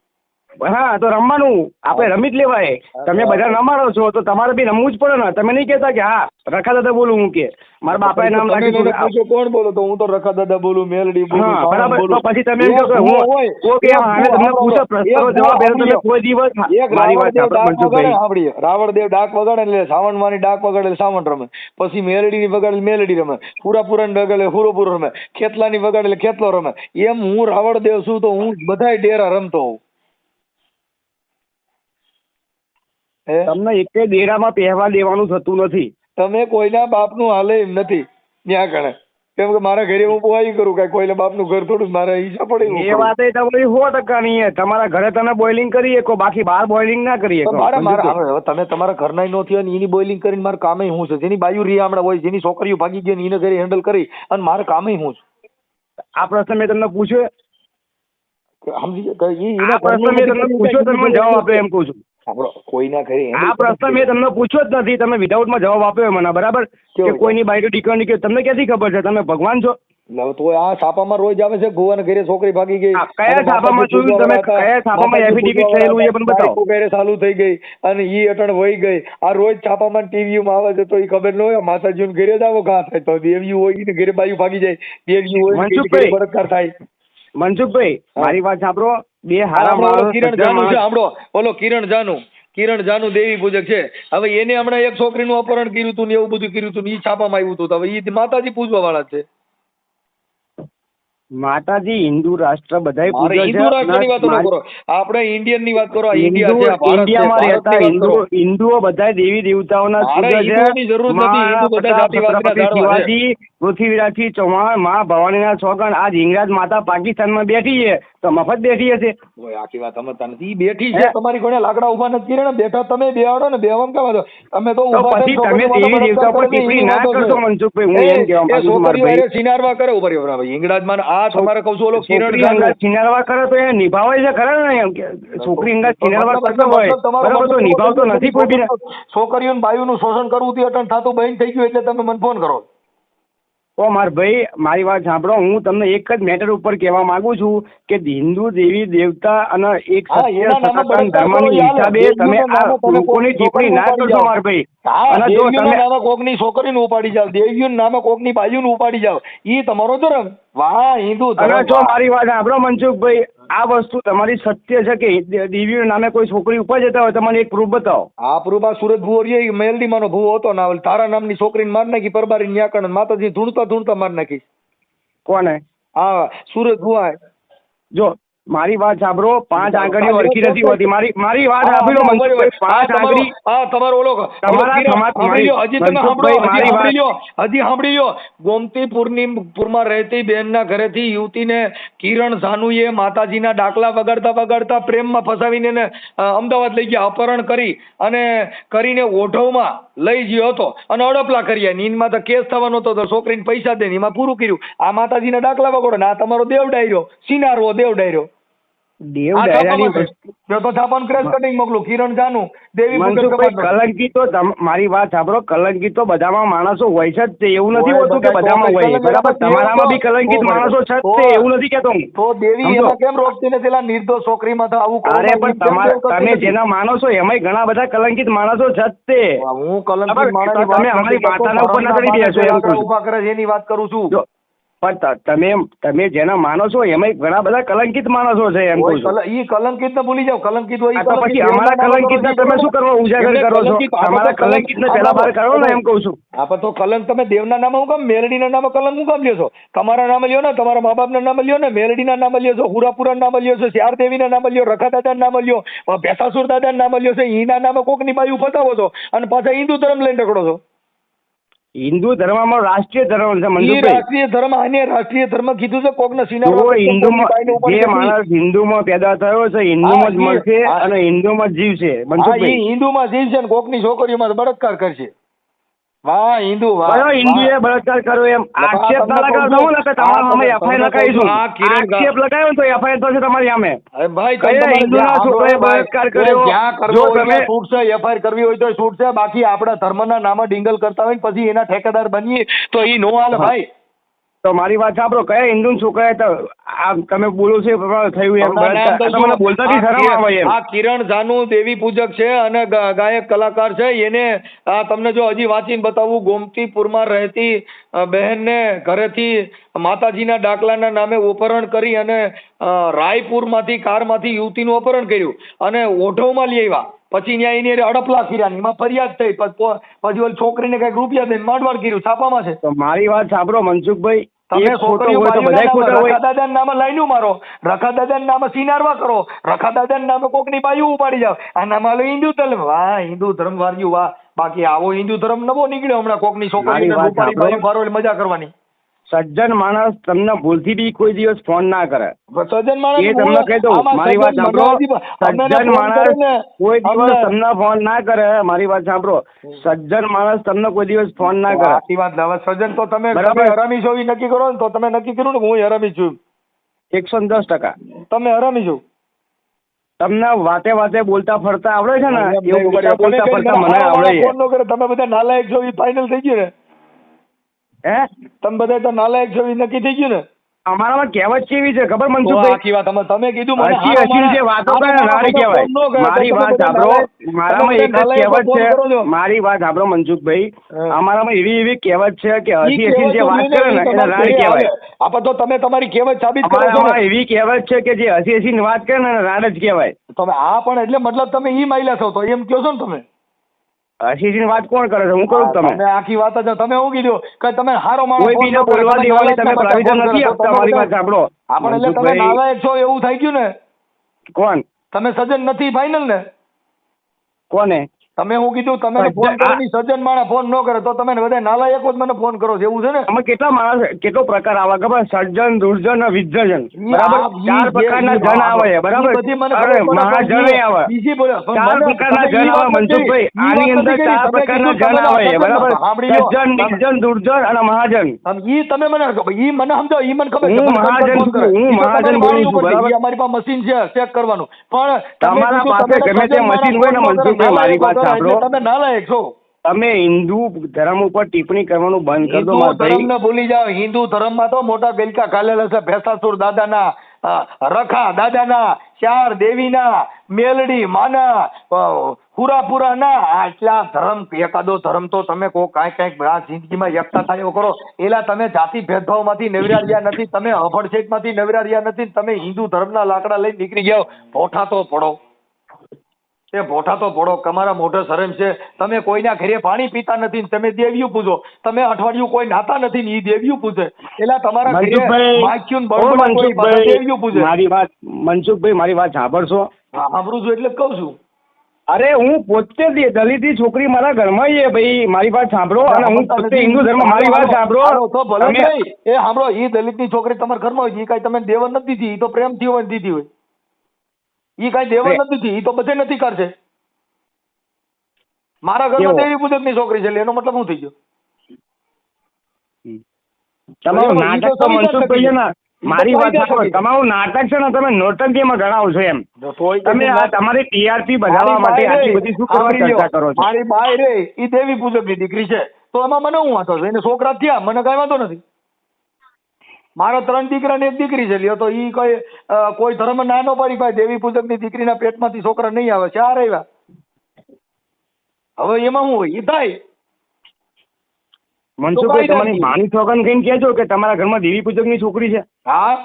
હા તો રમવાનું આપણે રમી જ લેવાય. તમે બધા રમાડો છો તો તમારે બી રમવું જ પડે ને. તમે નહીં કહેતા કે હા રખા દાદા બોલું, હું કે મારા બાપાએ નામ રાખ્યું. કોણ બોલો તો હું તો રખા દાદા બોલું, મેલડી બોલું, બરાબર. તો પછી તમે એમ કહો કે હું કે તમને પૂછો પ્રશ્નનો જવાબ તમે કોઈ દિવસ મારી વાત સાંભળીએ. રાવણદેવ ડાક વગાડે એટલે સાવણ માની ડાક વગાડે એટલે સાવણ રમે, પછી મેલડી ની વગાડે મેલડી રમે, પૂરા ની વગાડે પૂરો રમે, ખેતલાની વગાડે એટલે ખેતલો રમે. એમ હું રાવણદેવ છું તો હું બધાય ડેરા રમતો હોઉં. તમને એક ડેરામાં પહેવા દેવાનું થતું નથી. તમે કોઈના બાપનું હાલે એમ નથી ત્યાં કણે, કેમ કે મારા ઘરે હું બોઈ કરું કે કોઈના બાપનું ઘર થોડું મારા હિસાબ પડે. એ વાત તમારી 100% નહીં. તમારા ઘરે તમે બોઇલિંગ કરી શકો, બાકી બહાર બોઇલિંગ ના કરી શકો. તમે તમારા ઘરના નો થયો એની બોઇલિંગ કરીને મારે કામે હું છે, જેની બાયુ રિયા હમણાં હોય, જેની છોકરીઓ ભાગી ગઈ એને ઘરે હેન્ડલ કરી અને મારે કામે હું છું. આ પ્રશ્ન મેં તમને પૂછ્યો, આ પ્રશ્ન મેં તમને પૂછ્યો, તમે જવાબ આપ્યો એમ કહું છું. કોઈના ઘરે આ પ્રશ્ન મેં તમને પૂછ્યો જ નથી, તમે વિધાઉટમાં જવાબ આપ્યો મને, બરાબર? કે કોઈની બાયુ દીકરાની કે તમને ક્યાંથી ખબર છે? તમે ભગવાન છો? તો આ છાપામાં રોજ આવે છે ગોવાના ઘરે છોકરી ભાગી ગઈ. કયા છાપામાં જોયું તમે? કયા છાપામાં એફિડેવિટ થયેલું એ પણ બતાવો. ઘરે ચાલુ થઈ ગઈ અને ઈ અટણ વહી ગઈ. આ રોજ છાપામાં ટીવીમાં આવે છે તો એ ખબર ન હોય. માતાજીને ઘરે જ આવો ઘા થાય તો દેવ્યું હોય ને ઘરે બાયુ ભાગી જાય, દેવ્યું હોય બળાત્કાર થાય. મનસુખભાઈ મારી વાત સાંભળો, બે હારા કિરણ જાનુ છે, સાંભળો, બોલો કિરણ જાનુ દેવી પૂજક છે. હવે એને હમણાં એક છોકરીનું અપહરણ કર્યું હતું ને એવું બધું કર્યું હતું ને ઈ છાપામાં આવ્યું હતું. હવે ઈ માતાજી પૂજવા વાળા છે. માતાજી હિન્દુ રાષ્ટ્ર બધાય પૂજે છે. હિન્દુ રાષ્ટ્રની વાત ન કરો, આપણે ઇન્ડિયન ની વાત કરો. ઇન્ડિયામાં રહેતા હિન્દુઓ બધા દેવી દેવતાઓના પૂજે છે. જરૂર નથી, હિન્દુ બધા જાતિવાદીના શિવાજી, પૃથ્વીરાજથી ચૌહાણ, મા ભવાનીના છોકણ, આજ હિંગરાજ માતા પાકિસ્તાનમાં બેઠી છે તો મફત બેઠી હશે? આખી વાત સમજતા નથી. ઈ બેઠી છે, તમારી કોને લાકડા ઉભા નથી કર્યા ને? બેઠા તમે બેહાડો ને, બેહવામ કેવા દો તમે તો પછી તમે દેવી દેવતા પર ટિપ્પણી ના કરશો મનસુખભાઈ. હું એમ કહેવા માંગુ છું મારા ભાઈ, સિનારવા કરે ઉપર હિંગરાજમાં આ તમારે કહું છું, ઓલો કિરણ સિનારવા કરે તો એ નિભાવે છે ખરા ને? એમ છોકરી અંગાત સિનારવા કરતો હોય બરાબર, તો નિભાવતો નથી કોઈ બી. છોકરીઓ બાયુનું શોષણ કરવું તે અટણ થતું બંધ થઈ ગયું એટલે તમે મને ફોન કરો. ઓ માર ભાઈ મારી વાત સાંભળો, હું તમને એક જ મેટર ઉપર કહેવા માંગુ છું કે હિન્દુ દેવી દેવતા અને એક સત્ય સનાતન ધર્મની હિસાબે તમે આ લોકોની ટિપ્પણી ના કરશો માર ભાઈ. અને જો તમે નામે કોકની છોકરીને ઉપાડી જાવ, દેવીઓના નામે કોકની બાયુને ઉપાડી જાવ, ઈ તમારો ધર્મ. વાહ હિન્દુ અને જો મારી વાત સાંભળો મનસુખભાઈ, આ વસ્તુ તમારી સત્ય છે કે દેવીઓના નામે કોઈ છોકરી ઉપર જતા હોય, તમને એક પ્રૂફ બતાવો. આ પ્રૂફ આ સુરત ભુવો રહ્યો, મેલડી માનો ભુવો હતો ના, તારા નામની છોકરીને માર નાખી, પરબારી ન્યાકણ માતાજી ધૂણતા માર નાખી. કોને? હા સુરત ભુવા. જો મારી વાત સાંભળો, 5 આંગળીઓ હરખી નથી હોતી. મારી વાત સાંભળો મનસુખભાઈ, 5 આંગળી તમારો ઓલો તમારા સાંભળી લ્યો, હજી તમે મનસુખભાઈ, મારી વાત હજી સાંભળી લ્યો. ગોમતીપુરમાં રહેતી બહેનના ઘરેથી યુવતીને કિરણ સાનુએ માતાજીના ડાકલા વગાડતા પ્રેમમાં ફસાવીને એને અમદાવાદ લઈ ગયા, અપહરણ કરીને ઓઢવમાં લઈ ગયો હતો અને અડપલા કર્યા. નીંદમાં તો કેસ થવાનો હતો, તો છોકરીને પૈસા દે એમાં પૂરું કર્યું. આ માતાજીના ડાકલા વગાડો ને આ તમારો દેવ ડાયરો, સિનારવો દેવ ડાયરો. દેવ ડાયરાની તો છાપાનું ક્રેશ કટિંગ મોકલું. કિરણ જાનુ દેવી મનસુખભાઈ, કલંકી તો મારી વાત સાંભળો, કલંકી તો બધામાં માણસો હોય છે જ તે, એવું નથી હોતું કે બધામાં હોય. બરાબર, તમારામાં બી કલંકિત માણસો છે જ તે, એવું નથી કેતો હું. તો દેવી એમાં કેમ રોકતી નથી? પેલા નિર્દોષ છોકરીમાં તો આવું અરે પણ તમે જેના માનો છો એમાંય ઘણા બધા કલંકિત માણસો છે જ તે. હું કલંકિત માણસ તમે અમારી માતાના ઉપર ના કરી દેશો એમ કહું છું. ઉભા કરે છે એની વાત કરું છું. પણ તમે જેના માનો છો એમાંય ઘણા બધા કલંકિત માણસો છે એમ કહું છું. ઈ કલંકિત ને ભૂલી જાવ. કલંકિત હોય તો પછી અમારા કલંકિત ને તમે શું કરવા ઉજાગર કરો છો? અમારા કલંકિત ને પહેલા બહાર કરો ને એમ કહું છું. પણ તો કલંક તમે દેવના નામે હું કામ, મેલડીના નામે કલંક હું કામ લ્યો છો? તમારા નામે લ્યો ને, તમારા મા બાપના નામે લ્યો ને, મેલડીના નામે લ્યો છો, હુરાપુરા નામે લ્યો છો, શ્યાર દેવીના નામે લ્યો, રખા દાદાના નામે લ્યો, ભેસાસુર દાદાના નામે લ્યો છો, ઈના નામે કોકની બાયું ફસાવો છો અને પાછા હિન્દુ ધર્મ લઈને ટકડો છો. હિન્દુ ધર્મમાં રાષ્ટ્રીય ધર્મ છે મનસુખભાઈ. રાષ્ટ્રીય ધર્મ આને રાષ્ટ્રીય ધર્મ કીધું છે. કોકના સિનારા જે માણસ હિન્દુમાં પેદા થયો છે, હિન્દુમાં જ મળશે અને હિન્દુમાં જ જીવશે મનસુખભાઈ. હિન્દુમાં જીવશે ને કોકની છોકરીઓમાં બળાત્કાર કરશે. વાહ હિન્દુ, વાહ. કયો હિન્દુએ બળાત્કાર કર્યો એમ આક્ષેપ ના લગાવતો હું ને તમારા સામે એફઆઈઆર લગાવીશું. આક્ષેપ લગાવ્યો ને તો એફઆઈઆર થશે તમારી સામે. ભાઈ કયા હિન્દુના છોકરાએ બળાત્કાર કર્યો? જો તમે છૂટશે, એફઆઈઆર કરવી હોય તો છૂટશે. બાકી આપણા ધર્મના નામે ડિંગલ કરતા હોય પછી એના ઠેકેદાર બનીએ તો ઈ નો હાલે ભાઈ. તો મારી વાત સાંભળો, કયા હિન્દુ છોકરાએ તમે બોલો છો થયું એમ તમને બોલતાથી શરમ આવે એમ. આ કિરણ જાનુ દેવી પૂજક છે અને ગાયક કલાકાર છે. એને તમને જો હજી વાંચીને બતાવું, ગોમતીપુરમાં રહેતી બહેનને ઘરેથી માતાજીના ડાકલાના નામે અપહરણ કરી અને રાયપુરમાંથી કારમાંથી યુવતીનું અપહરણ કર્યું અને ઓઢવમાં લઈ આવ્યા. પછી ત્યાં એની અડપલા કર્યા, એમાં ફરિયાદ થઈ. પછી ઓલી છોકરીને કઈક રૂપિયા દઈને માંડવાડ કર્યું, છાપામાં છે. તો મારી વાત સાંભળો મનસુખભાઈ, તમે રખા દાદાના નામે લાઈનું મારો, રખા દાદાના નામે સિનારવા કરો, રખા દાદાના નામે કોકની બાયું ઉપાડી જાવ. આના માલો હિન્દુ ધર્મ, વાહ હિન્દુ ધર્મ વાળ્યું, વાહ. બાકી આવો હિન્દુ ધર્મ નવો નીકળ્યો હમણાં. કોકની છોકરીને ઉપાડી બાયું ફારો એટલે મજા કરવાની. સજ્જન માણસ તમને ભૂલથી બી કોઈ દિવસ ફોન ના કરે. સજ્જન માણસ એ તમને કહી દઉં, મારી વાત સાંભળો, સજ્જન માણસ કોઈ દિવસ તમને ફોન ના કરે. મારી વાત સાંભળો, સજ્જન માણસ તમને કોઈ દિવસ ફોન ના કરે. સાચી વાત. હવે સજ્જન તો તમે હરામી છો એ નક્કી કરો ને, તો તમે નક્કી કર્યું ને હું હરામી છું. 110%. તમે હરામી છો. તમને વાતે વાતે બોલતા ફરતા આવડે છે ને, એવું બોલતા ફરતા મને આવડે. ફોન ન કરે, તમે બધા નાલાયક છો એ ફાઇનલ થઈ ગયું ને. હે, તમે બધા તો નાલાયક છો એ નક્કી થઈ ગયું ને. અમારામાં કહેવત કેવી છે ખબર મનસુખભાઈ? આખી વાત તમે કીધું મને હસી હસી જે વાતો કરે નારી કહેવાય. મારી વાત સાંભળો, મારામાં એક જ કહેવત છે. મારી વાત સાંભળો મનસુખભાઈ, અમારામાં એવી કહેવત છે કે હસી હસી જે વાત કરે ને એને નારી કહેવાય. આપા તો તમે તમારી કહેવત સાબિત કરો છો. અમારામાં એવી કહેવત છે કે જે હસી હસી વાત કરે ને એને રાડ જ કહેવાય. તમે આ પણ એટલે મતલબ તમે ઈ માયલા છો તો એમ કહો છો ને તમે. હસી હસી વાત કોણ કરે છે? હું કરું તમે આખી વાત જ તમે હું કીધું કે તમે હારો માણસ કોઈ બીજો બોલવા દેવાની તમે પ્રાવિધાન નથી આપતા. મારી વાત સાંભળો, આપણે એટલે તમે નાલાયક છો એવું થઈ ગયું ને. કોણ? તમે સજ્જન નથી ફાઇનલ ને. કોને? તમે હું કીધું તમે ફોન કરી સજ્જન માણસ ફોન ન કરે તો તમે બધા નાલાયકો જ મને ફોન કરો છો એવું છે ને. અમે કેટલા માણસ કેટલો પ્રકાર આવે ખબર? સજ્જન, દુર્જન, વિજ્જન. બરાબર, 4 પ્રકારના જન આવે. બરાબર, મહાજન આવે. 4 પ્રકારના જન આવે મનસુખભાઈ. આની અંદર 4 પ્રકારના જન આવે. બરાબર, સજ્જન, નિર્જન, દુર્જન અને મહાજન. ઈ તમે મને સમજો, ઈ મને ખબર. હું મહાજન બોલું છું. બરાબર, અમારી પાસે મશીન છે ચેક કરવાનું. પણ તમારા પાસે ગમે તે મશીન હોય ને મનસુખભાઈ, મારી વાત તમે નાલાયક છો. તમે હિન્દુ ધર્મ ઉપર ટિપ્પણી કરવાનું બંધ કરી દો. ધર્મ ને ભૂલી જાઓ. હિન્દુ ધર્મમાં તો મોટા ગલકા ખાલેલા છે. ભેસાસુર દાદાના, રખા દાદાના, ચાર દેવીના, મેલડી માના, હુરાપુરાના, આટલા ધર્મ. એકાદો ધર્મ તો તમે કહો કાંઈક આ જિંદગીમાં એકતા થાય એવો કરો. એલા તમે જાતિ ભેદભાવમાંથી નવરાર્યા નથી, તમે અભડછેટમાંથી નવરાર્યા નથી. તમે હિન્દુ ધર્મના લાકડા લઈને નીકળી જાઓ, પોઠા તો પડો. એ ભોઠા તો ભોળો, તમારા મોઢે શરમ છે. તમે કોઈના ઘરે પાણી પીતા નથી ને તમે દેવ્યું પૂજો. તમે અઠવાડિયું કોઈ નાતા નથી ને ઈ દેવ્યું પૂજે. એટલે તમારા ઘરે મનસુખભાઈ, માખ્યું ને ઓ બળબડા કોઈ મનસુખભાઈ, દેવ્યું પૂજે. મનસુખભાઈ મારી વાત સાંભળશો? હા, સાંભળું છું એટલે જ કહું છું. અરે હું પોતે દલિતની છોકરી મારા ઘરમાં છે ભાઈ, મારી વાત સાંભળો. અને હું પોતે હિન્દુ ધર્મ, મારી વાત સાંભળો. તો ભલે તમે- નહીં. એ સાંભળો, ઈ દલિતની છોકરી તમારા ઘરમાં હોય, ઈ કાંઈ તમે દેવર નથી દીધી, ઈ તો પ્રેમથી હોય ને દીધી હોય. ઈ કાંઈ દેવર નથી દીધી, ઈ તો બધે નથી કરશે. મારા ઘરમાં કેવો? દેવી પૂજકની છોકરી છે એટલે એનો મતલબ શું થઈ ગયો? તમારું ઈ તો નાટક તો સમજી મનસુખભાઈ છે ને, ઈ તો મારી વાત સમજી સાંભળો. શકે. તમારું નાટક છે ને, તમે નોટંકીમાં ગણાવો છો એમ. તોય તમે આ તમારી ટીઆરપી બનાવવા માટે આટલી બધી શું કરવા ચર્ચા કરો છો? મારી બાઈ રે ઈ દેવી પૂજકની દીકરી છે, તો એમાં મને શું વાંધો છે? એને છોકરા થયા, મને કઈ વાંધો નથી. મારા 3 દીકરા ને 1 દીકરી છે, લ્યો તો ઈ કોઈ ધર્મ ના નો પાડી ભાઈ દેવી પૂજકની દીકરીના પેટમાંથી છોકરા નહીં આવે, 4 આવ્યા. હવે એમાં શું હોય? ઈ થાય. મનસુખભાઈ, તો કાંઈ તમારી નથી. માની સોગન કહીને કહેજો કે તમારા ઘરમાં દેવી પૂજકની છોકરી છે. હા,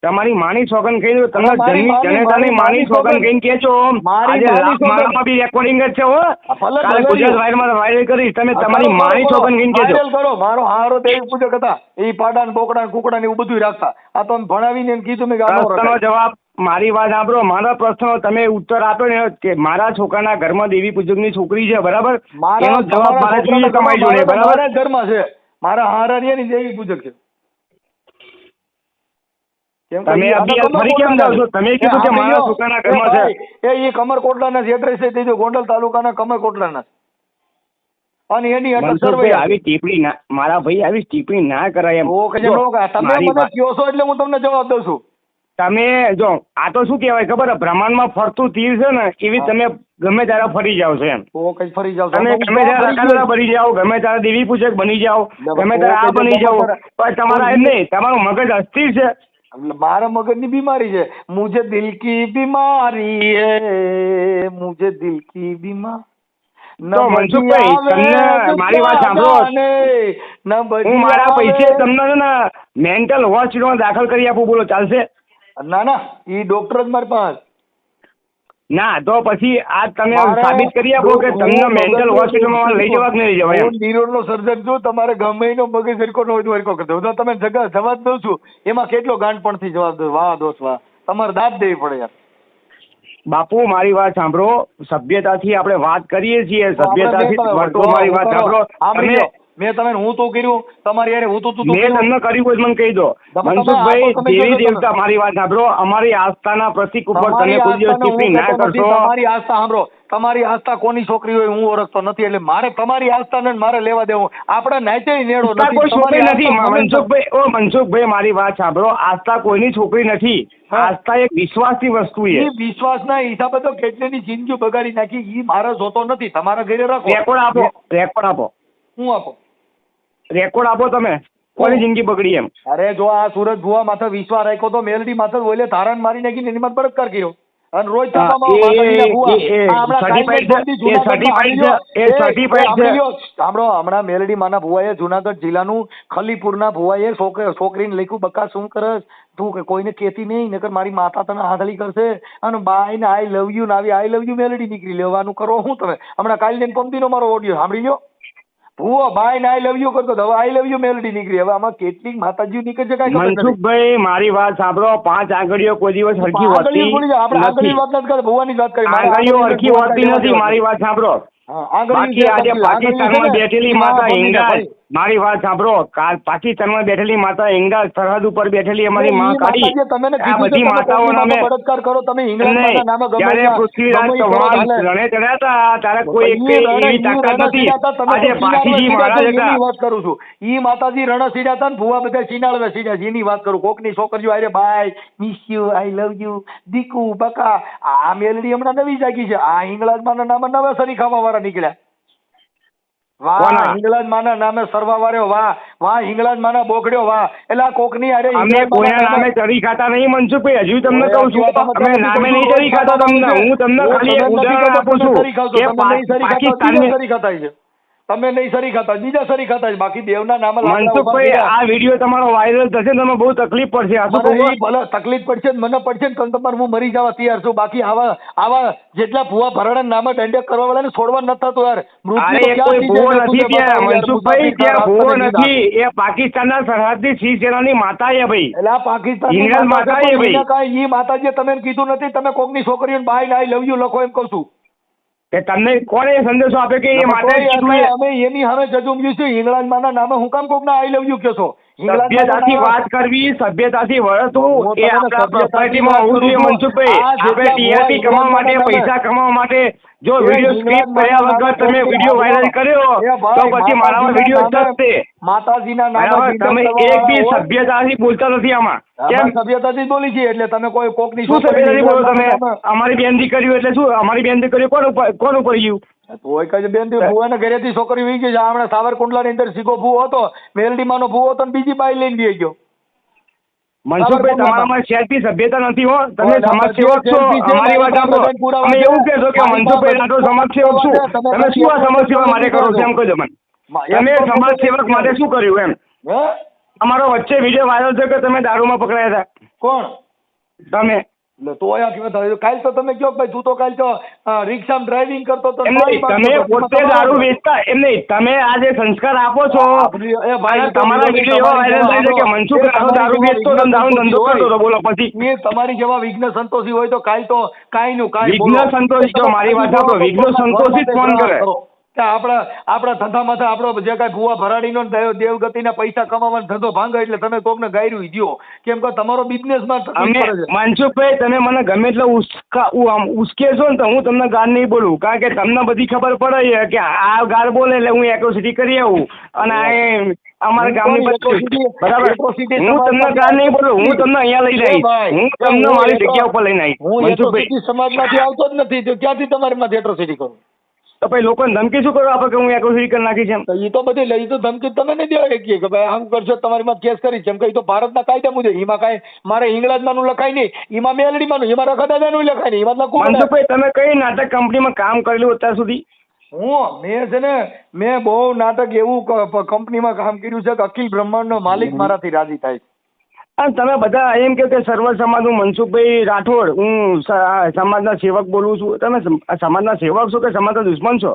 તમારી માની સોગન કહી દો. તમે મારી જનેતાની માની સોગન સોગંદ. કહીને કહેજો. મારી આજે માની લાખ સોગંદ. મારામાં બી રેકોર્ડિંગ જ છે હો. ભલે કાલે ભલે ગુજરાત લ્યો. વાયરમાં વાયરલ કરીશ. તમે તમારી કરો, માની કરો, સોગન કહીને કહેજો. વાયરલ કરો. મારો હારો દેવી પૂજક હતા, એ પાડા ને બોકડા ને કુકડા ને એવું બધું રાખતા. આ તો અમે ભણાવીને એને કીધું મેં કે આનો પ્રશ્નનો રખાય. જવાબ, મારી વાત સાંભળો. મારા પ્રશ્નનો તમે ઉત્તર આપ્યો ને કે મારા છોકરાના ઘરમાં દેવી પૂજકની છોકરી છે, બરાબર? એનો જવાબ મારે જોઈએ તમારી જોડે, બરાબર? મારા જ ઘરમાં છે. મારા હારાની દેવી પૂજક છે. કેમ કે તમે ઈ અભી આના ફરી કેમ જાઓ છો? તમે કીધું કે મારા છોકરાના ઘરમાં છે. એ કમરકોટલાના જ એડ્રેસ છે, તે જો ગોંડલ તાલુકાના કમરકોટલાના છે. અને એની અટક મનસુખભાઈ, સર્વે આવી ટિપ્પણી ના, મારા ભાઈ આવી ટિપ્પણી ના કરાય એમ. ઓ કે જે જો, નો કહે. તમે મારી મને વાત- કહો છો એટલે હું તમને જવાબ દઉં છું. તમે જો, આ તો શું કહેવાય ખબર છે? બ્રહ્માંડમાં ફરતું તીર છે ને, એવી તમે ગમે ત્યારે ફરી જાવ છો એમ. ઓ કઈ ફરી જાવ તમે ગમે ત્યારે અકાદરા બની જાઓ, ગમે ત્યારે દેવી પૂજક બની જાઓ, ગમે ત્યારે આ બની જાઓ, પણ તમારા એમ નહીં, તમારું મગજ અસ્થિર છે. મારા મગજની બીમારી છે. મુझे दिल की बीमारी है, मुझे दिल की बीमारी. તો મનસુખભાઈ, તમને મારી વાત સાંભળો. હું મારા પૈસે તમને છે ને મેન્ટલ હોસ્પિટલમાં દાખલ કરી આપું, બોલો ચાલશે? ના ના, ઈ ડોક્ટર જ મારી પાસે. ના તો પછી આ તમે સાબિત કરી આપો કે તમને મેન્ટલ હોસ્પિટલમાં લઈ જવા કે નહીં લઈ જવા એમ. હું નિરોડનો સર્જન છું. તમારે ગમે એનો મગજ હરકો ન હોય તો હરકો કરી દઉં. તો તમે જવાબ દઉં છું, એમાં કેટલો ગાંડપણથી જવાબ દઉં. વાહ દોસ્ત વાહ, તમારે દાદ દેવી પડે યાર. બાપુ મારી વાત સાંભળો. સભ્યતાથી આપણે વાત કરીએ છીએ, સભ્યતાથી વર્તો. મારી વાત સાંભળો. તમે મેં તમે હું તો કર્યું, તમારી યાર હું તો મેં તમને કર્યું હોય મને કહી દો. મનસુખભાઈ, દેવી દેવતા, મારી વાત સાંભળો. અમારી આસ્થાના પ્રતીક ઉપર તમે કોઈ દિવસ ટિપ્પણી ના કરશો. તમારી આસ્થા સાંભળો. તમારી આસ્થા કોની છોકરી હોય હું ઓળખતો નથી, એટલે મારે તમારી આસ્થાને મારે લેવા દેવું. આપણે નાચે નેડો આસ્થા કોઈ છોકરી નથી મનસુખભાઈ. ઓ મનસુખભાઈ, મારી વાત સાંભળો. આસ્થા કોઈની છોકરી નથી. આસ્થા એક વિશ્વાસની વસ્તુ છે. વિશ્વાસના હિસાબે તો કેટલીની જિંદગી બગાડી નાખી. ઈ મારે જોતો નથી. તમારા ઘરે રાખો. રેકોર્ડ આપો, રેકોર્ડ આપો, હું આપો રેકોર્ડ આપો. તમે કોની જિંદગી બગડી એમ? અરે જો આ સુરજ ભુવા માથે વિશ્વાસ રાખ્યો તો મેલડી માથે ઓલે તારણ મારી નાખીને એની માથે બળાત્કાર કર્યો. અને રોજ હમણાં મેલડી માના ભુવાએ જુનાગઢ જિલ્લાનું ખલીપુરના ભુવાએ છોકરીને લખ્યું, બકા શું કરસ તું, કોઈને કેતી નહીં નકર મારી માતા તને હાથળી કરશે. અને બાઈ ને આઈ લવ યુ ને આવી આઈ લવ યુ મેલડી નીકળી લેવાનું કરો. હું તમે હમણાં કાલની પંક્તિનો મારો ઓડિયો સાંભળી લો. ભુવો બાઈ ને આઈ લવ યુ કરતો, હવે આઈ લવ યુ મેલડી નીકળી. હવે આમાં કેટલીક માતાજીઓ નીકળે છે કઈ મનસુખભાઈ, મારી વાત સાંભળો. 5 આંગળીઓ કોઈ દિવસ હરખી હોતી આપણે આગળની વાત નથી કરતા, ભુવાની વાત કરી. આંગળીઓ હરખી હોતી નથી. મારી વાત સાંભળો. બાકી આજે પાકિસ્તાનમાં બેઠેલી માતા હિંગળાજ, મારી વાત સાંભળો. પાકિસ્તાનમાં બેઠેલી માતા હિંગળાજ, સરહદ ઉપર બેઠેલી અમારી માં કાળી, આ બધી માતાઓ નામે જ્યારે પૃથ્વીરાજ ચૌહાણ રણે ચડ્યા હતા ત્યારે કોઈ એવી તાકાત નથી. આજે પાકીજી મહારાજ હતા. વાત કરું છું. ઈ માતાજી રણ સીડ્યા હતા ને ભુવા બધા સીનાળવા સીડ્યા છે. એની વાત કરું. કોકની છોકરીઓ આરે bye miss you, I love you, દીકુ બકા. આ મેલડી હમણાં નવી જાગી છે. આ હિંગળાજ માના નામે નવા સરી ખાવા વાળા નીકળ્યા. વાહ હિંગળાજ માના નામે સરવા વાળ્યો. વાહ વાહ હિંગળાજ માના બોકડ્યો. વાહ એટલે કોકની અરે અમે કોઈના નામે ચરી ખાતા નહીં મનસુખભાઈ. હજુ તમને કહું છું, અમે નામે નહીં ચરી ખાતા તમને. હું તમને ખાલી એક ઉદાહરણ આપું છું કે પાકિસ્તાનની તમે નહીં સરી ખાતા, બીજા સરી ખાતા છે. બાકી દેવના નામે મનસુખભાઈ આ વિડીયો તમારો વાયરલ થશે ને તમે બહુ તકલીફ પડશે. આ શું કહું? ભલે તકલીફ પડશે ને મને પડશે ને તમારે હું મરી જવા તૈયાર છું. બાકી આવા જેટલા ભૂવા ભરાડા નામે દંડક કરવા વાળાને છોડવા નથી થતું યાર. અરે એ કોઈ ભૂવો નથી ત્યાં મનસુખભાઈ, ત્યાં ભૂવો નથી. એ પાકિસ્તાનના સરહદની શિવસેનાની માતા છે ભાઈ. એટલે આ પાકિસ્તાન ઇંગ્લેન્ડ માતા છે ભાઈ. ઈ માતાજીએ તમે કીધું નથી, તમે કોકની છોકરીઓને બાય આઈ લવ યુ લખો એમ કહું છું. કે તમને કોણે સંદેશો આપ્યો કે એ માતા? અમે એની સામે જજુમ્યું છે. ઇંગ્લેન્ડમાંના નામે હું કામ કોકના આઈ લવ યુ કહો છો? સભ્યતાથી વાત કરવી, સભ્યતાથી વર્તવું એ આપણા સોસાયટીમાં હોવું જોઈએ મનસુખભાઈ. આપણે ટીઆરપી કમાવા માટે, પૈસા કમાવા માટે જો વિડીયો સ્ક્રિપ્ટ કર્યા વગર તમે વિડીયો વાયરલ કર્યો તો પછી મારા વિડીયો થશે. માતાજીના નામે તમે એક બી સભ્યતાથી બોલતા નથી આમાં. કેમ સભ્યતાથી બોલી છીએ? એટલે તમે કોઈ કોકની શું સભ્યતાથી બોલો તમે? અમારી બેનથી કર્યું એટલે શું? અમારી બેનથી કર્યું કોણ ઉપર ગયું? તોય કઈ બેન ભૂવાના ઘરેથી છોકરી વી ગઈ છે. હમણાં સાવરકુંડલાની અંદર સીગો ભૂવો હતો, મેલડીમાંનો ભૂવો હતો ને બીજી બાઈ લઈને ગઈ ગયો. મનસુખભાઈ તમારામાં શેરથી સભ્યતા નથી હો. તમે સમાજ સેવક છો. અમારી વાત આપો. તમે એવું કહેશો કે મનસુખભાઈ રાઠોડ સમાજ સેવક છું. તમે શું આ સમાજ સેવા માટે કરો છો એમ કહેજો મને. તમે સમાજ સેવક માટે શું કર્યું એમ? અમારો વચ્ચે વિડીયો વાયરલ થયો કે તમે દારૂમાં પકડાયા હતા. કોણ? તમે. કાલ તો તમે કહો ભાઈ તું તો કાલ તો રિક્ષામાં ડ્રાઇવિંગ કરતો તો. તમે પોતે દારૂ વેચતા એમ નહીં. તમે આ જે સંસ્કાર આપો છો તમારા વિડીયો એવા વાયરલ થાય છે કે મનસુખ રાઠોડ દારૂ વેચતો દારૂ ધંધો કરતો હતો. બોલો પછી તમારી જેવા વિઘ્ન સંતોષી હોય તો કાલ તો કાંઈ નું કાંઈ વિઘ્ન સંતોષી. જો મારી વાત આપો, વિઘ્ન સંતોષી જ ફોન કરે. આપણા ધંધામાં આપણો જે કઈ ભૂવા ભરાડીનો દેવગતિના પૈસા કમાવાનો ધંધો ભાંગે એટલે તમે કોકને ગાયરું દો. કેમ કે તમારો બિઝનેસમાં મનસુખભાઈ તમે મને ગમે એટલે ઉશ્કેશો ને તો હું તમને ગાળ નહીં બોલું. કારણ કે તમને બધી ખબર પડે કે આ ગાળ બોલે એટલે હું એટ્રોસિટી કરી આવું. અને અમારા ગામની બરાબર હું તમને ગાળ નહીં બોલું. હું તમને અહીંયા લઈ જઈશ. હું તમને મારી જગ્યા ઉપર લઈને આવીશ. મનસુખભાઈ સમાજમાંથી આવતો જ નથી તો ક્યાંથી તમારી માંથી એટ્રોસિટી કરું? તો પછી લોકોને ધમકી શું કરો આપે કે હું એટ્રોસિટી કરી નાખી છે? એ તો બધી લઈ તો ધમકી તમે નહીં દેવા કે ભાઈ આમ કરશો તમારી માં કેસ કરી છે એમ. કઈ તો ભારતના કાયદા મુજબ એમાં કાંઈ મારે ઇંગ્લેન્ડમાંનું લખાય નહીં, એમાં મેલડીમાંનું, એમાં રખાદાદાનું લખાય નહીં. એમાં લખું. મનસુખભાઈ તમે કઈ નાટક કંપનીમાં કામ કરેલું અત્યાર સુધી? મેં છે ને મેં બહુ નાટક એવું કંપનીમાં કામ કર્યું છે કે અખિલ બ્રહ્માંડનો માલિક મારાથી રાજી થાય છે. અને તમે બધા એમ કહો કે સર્વ સમાજનું મનસુખભાઈ રાઠોડ હું સમાજના સેવક બોલું છું. તમે સમાજના સેવક છો કે સમાજના દુશ્મન છો?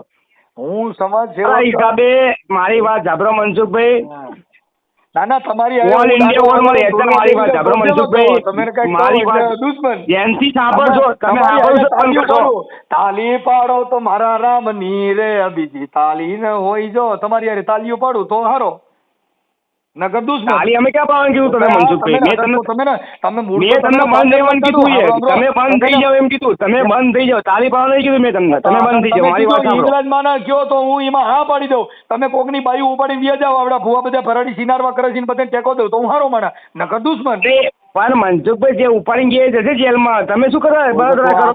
હું સમાજ સેવક. આ હિસાબે મારી વાત જાબરો મનસુખભાઈ. ના તમારી ઓલ ઇન્ડિયા ઓલ મારી હેઠળ મારી વાત જાબરો મનસુખભાઈ. મારી વાત દુશ્મન ધ્યાનથી સાંભળજો. તમે સાંભળજો. તાલી પાડો તો મારા રામની રે બીજી તાલી ન હોય જો તમારી યાર તાલીઓ પાડું તો હારો. નગર દુશ્મન તાલી અમે ક્યાં પાડવાનું કીધું તમે મનસુખભાઈ? મેં તમને બંધ રહેવાનું કીધું છે. તમે બંધ થઈ જાઓ એમ કીધું. તમે બંધ થઈ જાઓ. તાલી પાડવાનું નહીં કીધું મેં તમને. તમે બંધ થઈ જાઓ. મારી વાત સાંભળો. ઇંગ્લેન્ડમાં કયો તો હું એમાં હા પાડી દઉં. તમે કોકની બાયું ઉપાડી વ્યા જાવ. આવડા ભૂવા બધા ભરાડી સિનારવા કરે છે બધાને ટેકો દઉં તો હું હારો માણા. નગર દુશ્મન. પણ મનસુખભાઈ જે ઉપાડી ગયા જશે જેલમાં. તમે શું કરો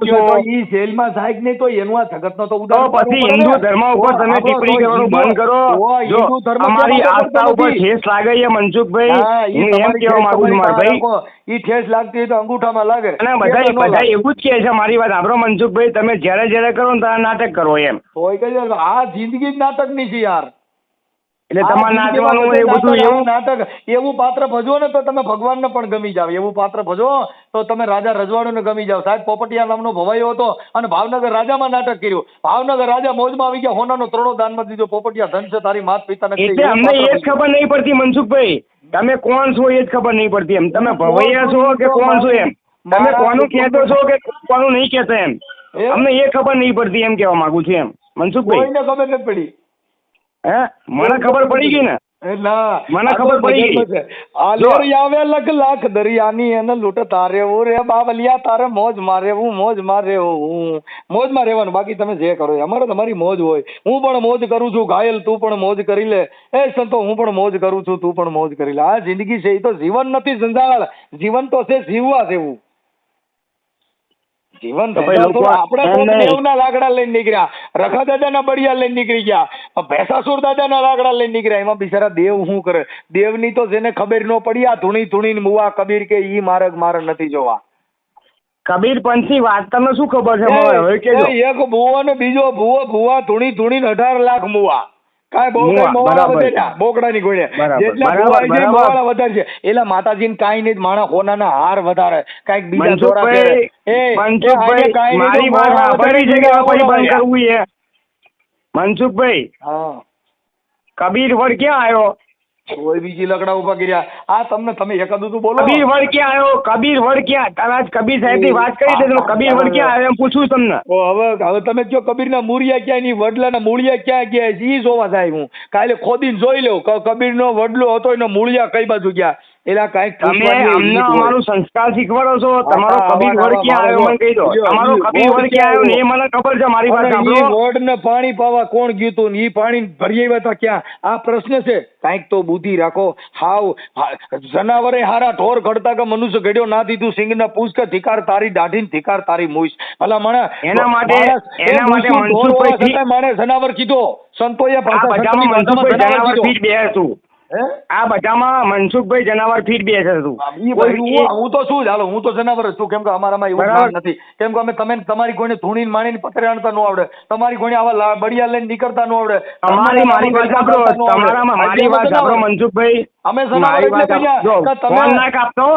છો? ઈ જેલમાં જાય નહીં તો એનું આ જગતનો તો તો પછી હિન્દુ ધર્મ ઉપર તમે ટિપ્પણી કરવાનું બંધ કરો. જો અમારી આસ્થા ઉપર ઠેસ લાગે છે મનસુખભાઈ. હું એમ કહેવા માંગુ છું મારા ભાઈ. ઈ ઠેસ લાગતી હોય તો અંગૂઠામાં લાગે. અને બધા એવું જ કહે છે. મારી વાત સાંભળો મનસુખભાઈ. તમે જ્યારે કરો ને ત્યારે નાટક કરો એમ. કોઈ કહે આ જિંદગી જ નાટકની છે યાર. એટલે તમારે નાચવાનું એ બધું એવું નાટક એવું પાત્ર ભજવો ને તો તમે ભગવાનને પણ ગમી જાવ. એવું પાત્ર ભજવો તો તમે રાજા રજવાડુને ગમી જાવ. સાહેબ પોપટિયા નામનો ભવાયો હતો અને ભાવનગર રાજામાં નાટક કર્યું. ભાવનગર રાજા મોજમાં આવી ગયા. હોનાનો ત્રણો દાનમાં દીધો. પોપટિયા ધન છે તારી માત પિતાને. એટલે અમને એ જ ખબર નહીં પડતી મનસુખભાઈ. તમે કોણ છો એ જ ખબર નહીં પડતી એમ. તમે ભવૈયા છો કે કોણ છો એમ. તમે કોનું કહેતો છો કે કોનું નહીં કહેતા એમ. અમને એ ખબર નહીં પડતી એમ કહેવા માંગુ છું એમ મનસુખભાઈ. કોઈને ખબર નથી પડી. હે મને ખબર પડી ગઈ ને. ના મને ખબર પડી ગઈ. આવે લખ લાખ દરિયાની એને લૂંટ તારે રે બાવલિયા તારે મોજ મારે હું મોજ મારે હું મોજમાં રહેવાનું. બાકી તમે જે કરો અમારે તમારી મોજ હોય. હું પણ મોજ કરું છું. ઘાયલ તું પણ મોજ કરી લે. એ સંતો હું પણ મોજ કરું છું તું પણ મોજ કરી લે. આ જિંદગી છે એ તો જીવન નથી સંજાળ. જીવન તો છે જીવવા જેવું. જીવન આપણે દેવના લાકડા લઈને નીકળ્યા. રખા દાદાના બળિયા લઈને નીકળી ગયા. ભેસાસુર દાદાના લાકડા લઈને નીકળ્યા. એમાં બિચારા દેવ શું કરે? દેવની તો જેને ખબર ન પડી આ ધૂણી ધૂણી મુવા કબીર કે ઈ માર્ગ મારે નથી જોવા. કબીર પંથની વાત તમને શું ખબર છે? એક ભૂવો ને બીજો ભૂવો ભૂવા ધૂણી ધૂણી 18 લાખ મુવા. કાંઈ બહુ કાંઈ મોવાળા બરાબર. વધાર્યા બોકડાની ગોળે બરાબર, જેટલા બરાબર, ભુવાઈ છે બરાબર. મોવાળા વધારે છે એટલે માતાજીને કાંઈ નહીં માણા હોનાના હાર વધારે કાંઈક બીજા દોરા પહેરે. મનસુખભાઈ કાંઈ નહીં, મારી વાત મોવાળા સાંભળવી છે કે વધારે પછી બંધ બોલાવ્યા. કરવું છે મનસુખભાઈ હા કબીર વડ ક્યાં આવ્યો કોઈ બીજી લકડા ઉભા કર્યા આ તમે એકાદું તો બોલો કબીર વડ ક્યાં આવ્યો કબીર વડ ક્યાં તમે આજ કબીર સાહેબ ની વાત કરી છે તો કબીર વડ ક્યાં આવ્યો એમ પૂછું તમને ઓ હવે તમે કયો કબીરના મૂળિયા ક્યાં ની વડલાના મૂળિયા ક્યાં ગયા છે ઈ જોવા જાય હું કાલે ખોદીને જોઈ લઉં કબીરનો વડલો હતો એનો મૂળિયા કઈ બાજુ ગયા એટલે કાંઈક તમે અમને અમારું સંસ્કાર શીખવાડો છો તમારો કબીર વડ ક્યાં આવ્યો મને કહી દો તમારો કબીર વડ ક્યાં આવ્યો ને એ મને ખબર છે મારી વાત સાંભળો વડ ને પાણી પાવા કોણ ગયું તું ને ઈ પાણી ભરી આવ્યા હતા ક્યાં આ પ્રશ્ન છે કાંઈક તો બુદ્ધિ રાખો હાવ જનાવરે હારા ઢોર ઘડતા કે મનુષ્ય ઘડ્યો ના દીધું સિંગ ને પૂછ કે ધિકાર તારી દાઢી ને ધિકાર તારી મૂછ ભલા માણસ એના માટે મનસુખભાઈ માણે જનાવર કીધો સંતોએ આ બધામાં મનસુખભાઈ જનાવર ફીટ બેસું હે આ બધામાં મનસુખભાઈ જનાવર ફીટ બેસે છું હું તો શું ચાલો હું તો જનાવર જ છું કેમ કે અમારામાં એવું બરાબર. જ્ઞાન નથી કેમ કે અમે તમે તમારી કોઈને ધૂણીને માણીને પથરે આણતા ન આવડે તમારી કોઈને આવા બળિયા લઈને નીકળતા ન આવડે મારી વાત સાંભળો તમારામાં મારી વાત સાંભળો મનસુખભાઈ અમે જનાવર મારી વાત એટલે સાંભળો. જો, કે તમે ફોન ના કાપતો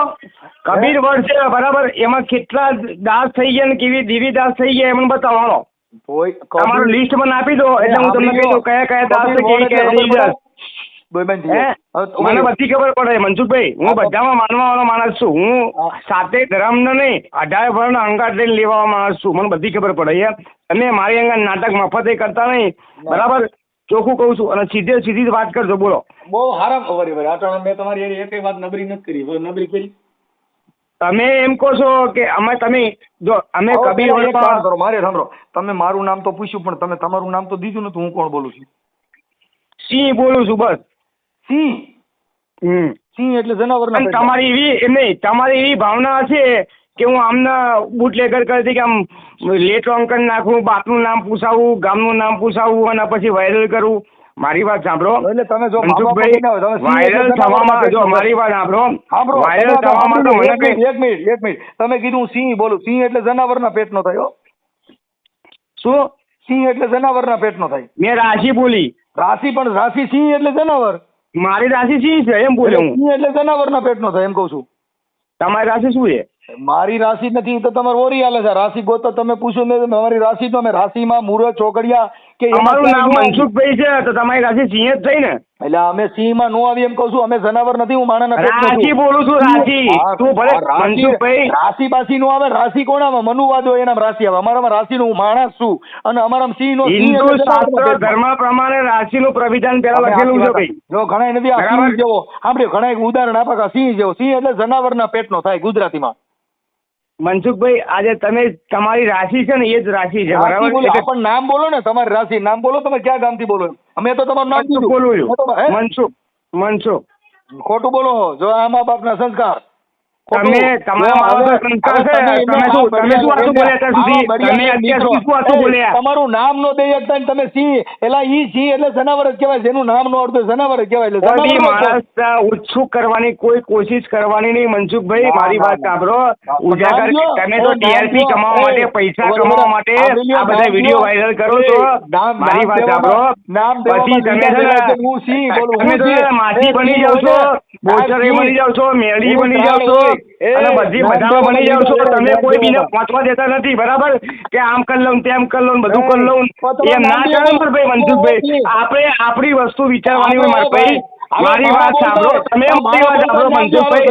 કબીર વડ છે બરાબર એમાં કેટલા દાસ થઈ ગયા ને કેવી દેવી દાસ થઈ ગયા એમને બતાવવાનો તમારું લિસ્ટ મને આપી દો એટલે હું તમને કહી દઉં કયા કયા દાસ છે કેવી કયા દેવી દાસ મને બધી ખબર પડે મનસુખભાઈ હું બધામાં માનવા વાળો માણસ છું હું સાતે ધર્મનો નહીં 18 વર્ણનો અંગાત લઈને લેવા માણસ છું મને બધી ખબર પડે યાર તમે મારી અંગા નાટક મફતે કરતા નહીં બરાબર ચોખ્ખું કહું છું અને સીધી જ વાત કરજો બોલો બહુ સારા ખબર મેં તમારી એક વાત નબળી નથી કરી નબળી કરી તમે એમ કહો છો કે અમે તમે જો અમે કબીર વડમાં કરો મારે સાંભળો તમે મારું નામ તો પૂછ્યું પણ તમે તમારું નામ તો દીધું નથી હું કોણ બોલું છું સિંહ બોલું છું બસ સિંહ સિંહ એટલે જનાવર અને તમારી એવી નહીં તમારી એવી ભાવના હશે કે હું આમના બુટલેગર કરતી કે આમ લેટ અંકન નાખવું બાપનું નામ પૂછાવું ગામનું નામ પૂછાવું અને પછી વાયરલ કરવું મારી વાત સાંભળો એટલે તમે જો મનસુખભાઈ વાયરલ થવામાં જો મારી વાત સાંભળો વાયરલ થવામાં તો મને કઈ એક મિનિટ તમે કીધું સિંહ બોલું સિંહ એટલે જનાવરના પેટનો થયો શું સિંહ એટલે જનાવરના પેટનો થાય મેં રાશિ બોલી રાશિ પણ રાશિ સિંહ એટલે જનાવર મારી રાશિ સિંહ છે એમ બોલ્યો હું સિંહ એટલે જનાવરના પેટનો થાય એમ કહું છું તમારી રાશિ શું છે મારી રાશિ નથી તો તમારે ઓરી હાલે છે રાશિ ગોતો તમે પૂછો ને મારી રાશિ તો અમે રાશિમાં મુહૂર્ત ચોકડિયા કે અમારું નામ મનસુખભાઈ છે તો તમારી રાશિ સિંહ જ થઈ ને એટલે અમે સિંહમાં નો આવી એમ કહું છું અમે જનાવર નથી હું માણસના પેટનો છું. રાશિ બોલું છું રાશિ તું ભલે મનસુખભાઈ રાશિ બાશી નો આવે રાશિ કોણ આવે મનુવાદ હોય એના રાશિ આવે અમારામાં રાશિ નું હું માણસ છું અને અમારામાં સિંહ નો હિન્દુ શાસ્ત્ર ધર્મ પ્રમાણે રાશિનું પ્રવિધાન પેલા લખેલું છે ભાઈ જો ઘણા નથી આ સિંહ જેવો સાંભળ્યો ઘણા એક ઉદાહરણ આપે કે સિંહ જેવો સિંહ એટલે જનાવરના પેટનો થાય ગુજરાતીમાં મનસુખભાઈ આજે તમે તમારી રાશિ છે ને એ જ રાશિ છે બરાબર એટલે પણ નામ બોલો ને તમારી રાશિ નામ બોલો તમે ક્યાં ગામથી બોલો અમે તો તમારું નામ મનસુખ બોલું છું મનસુખ ખોટું બોલો જો આ મા બાપના સંસ્કાર તમે તમારા મારા સંસ્કાર છે તમે શું વાતો બોલ્યા અત્યાર સુધી તમે અત્યાર સુધી શું વાતો બોલ્યા તમારું નામ નો દે એકદમ તમે સિંહ એલા ઈ સિંહ એટલે જનાવર જ કહેવાય જેનું નામ નો આવડતું જનાવર જ કહેવાય એટલે કોઈ માણસ ઉત્સુક કરવાની કોઈ કોશિશ કરવાની નહીં મનસુખભાઈ મારી વાત સાંભળો ઉજાગર તમે તો ટીઆરપી કમાવા માટે પૈસા કમાવા માટે આ બધા વિડીયો વાયરલ કરો છો મારી વાત સાંભળો પછી તમે તમે તો માછી બની જાવ છો બોચરે બની જાવ છો મેળી બની જાવ છો અને બધી બધામાં બની જાવ છો તમે કોઈ બીને પહોંચવા દેતા નથી બરાબર કે આમ કરી લઉં તેમ કરી લઉં બધું કરી લઉં એમ ના ચાલે ને ભાઈ મનસુખભાઈ આપણે આપણી વસ્તુ વિચારવાની હોય મારા ભાઈ મારી વાત સાંભળો તમે મારી વાત સાંભળો મનસુખભાઈ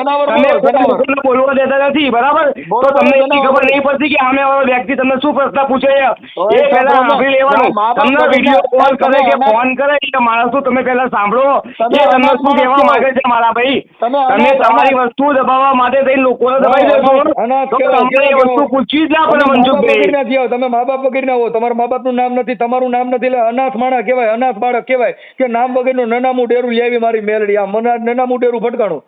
તમે કોઈ બોલવા દેતા નથી બરાબર તો તમને એટલી ખબર નહીં પડતી કે સામે વાળો વ્યક્તિ તમને શું પ્રશ્ન પૂછે એ પહેલા સાંભળી લેવાનું તમને વિડીયો કોલ કરે કે ફોન કરે કે માણસો તમે પહેલા સાંભળો એ તમને શું કહેવા માંગે છે મારા ભાઈ તમે તમારી વસ્તુ દબાવવા માટે થઈને લોકોને દબાઈ દેશો તો તમને એ વસ્તુ પૂછવી જ ના પડે મનસુખભાઈ તમે મા બાપ વગર ના હો તમારા મા બાપનું નામ નથી તમારું નામ નથી એટલે અનાથ માણસ કહેવાય અનાથ બાળક કહેવાય કે નામ વગરનું નનામું ડેરું લેવી મારી મેલડી આ મને નનામું ડેરું ફટકાણું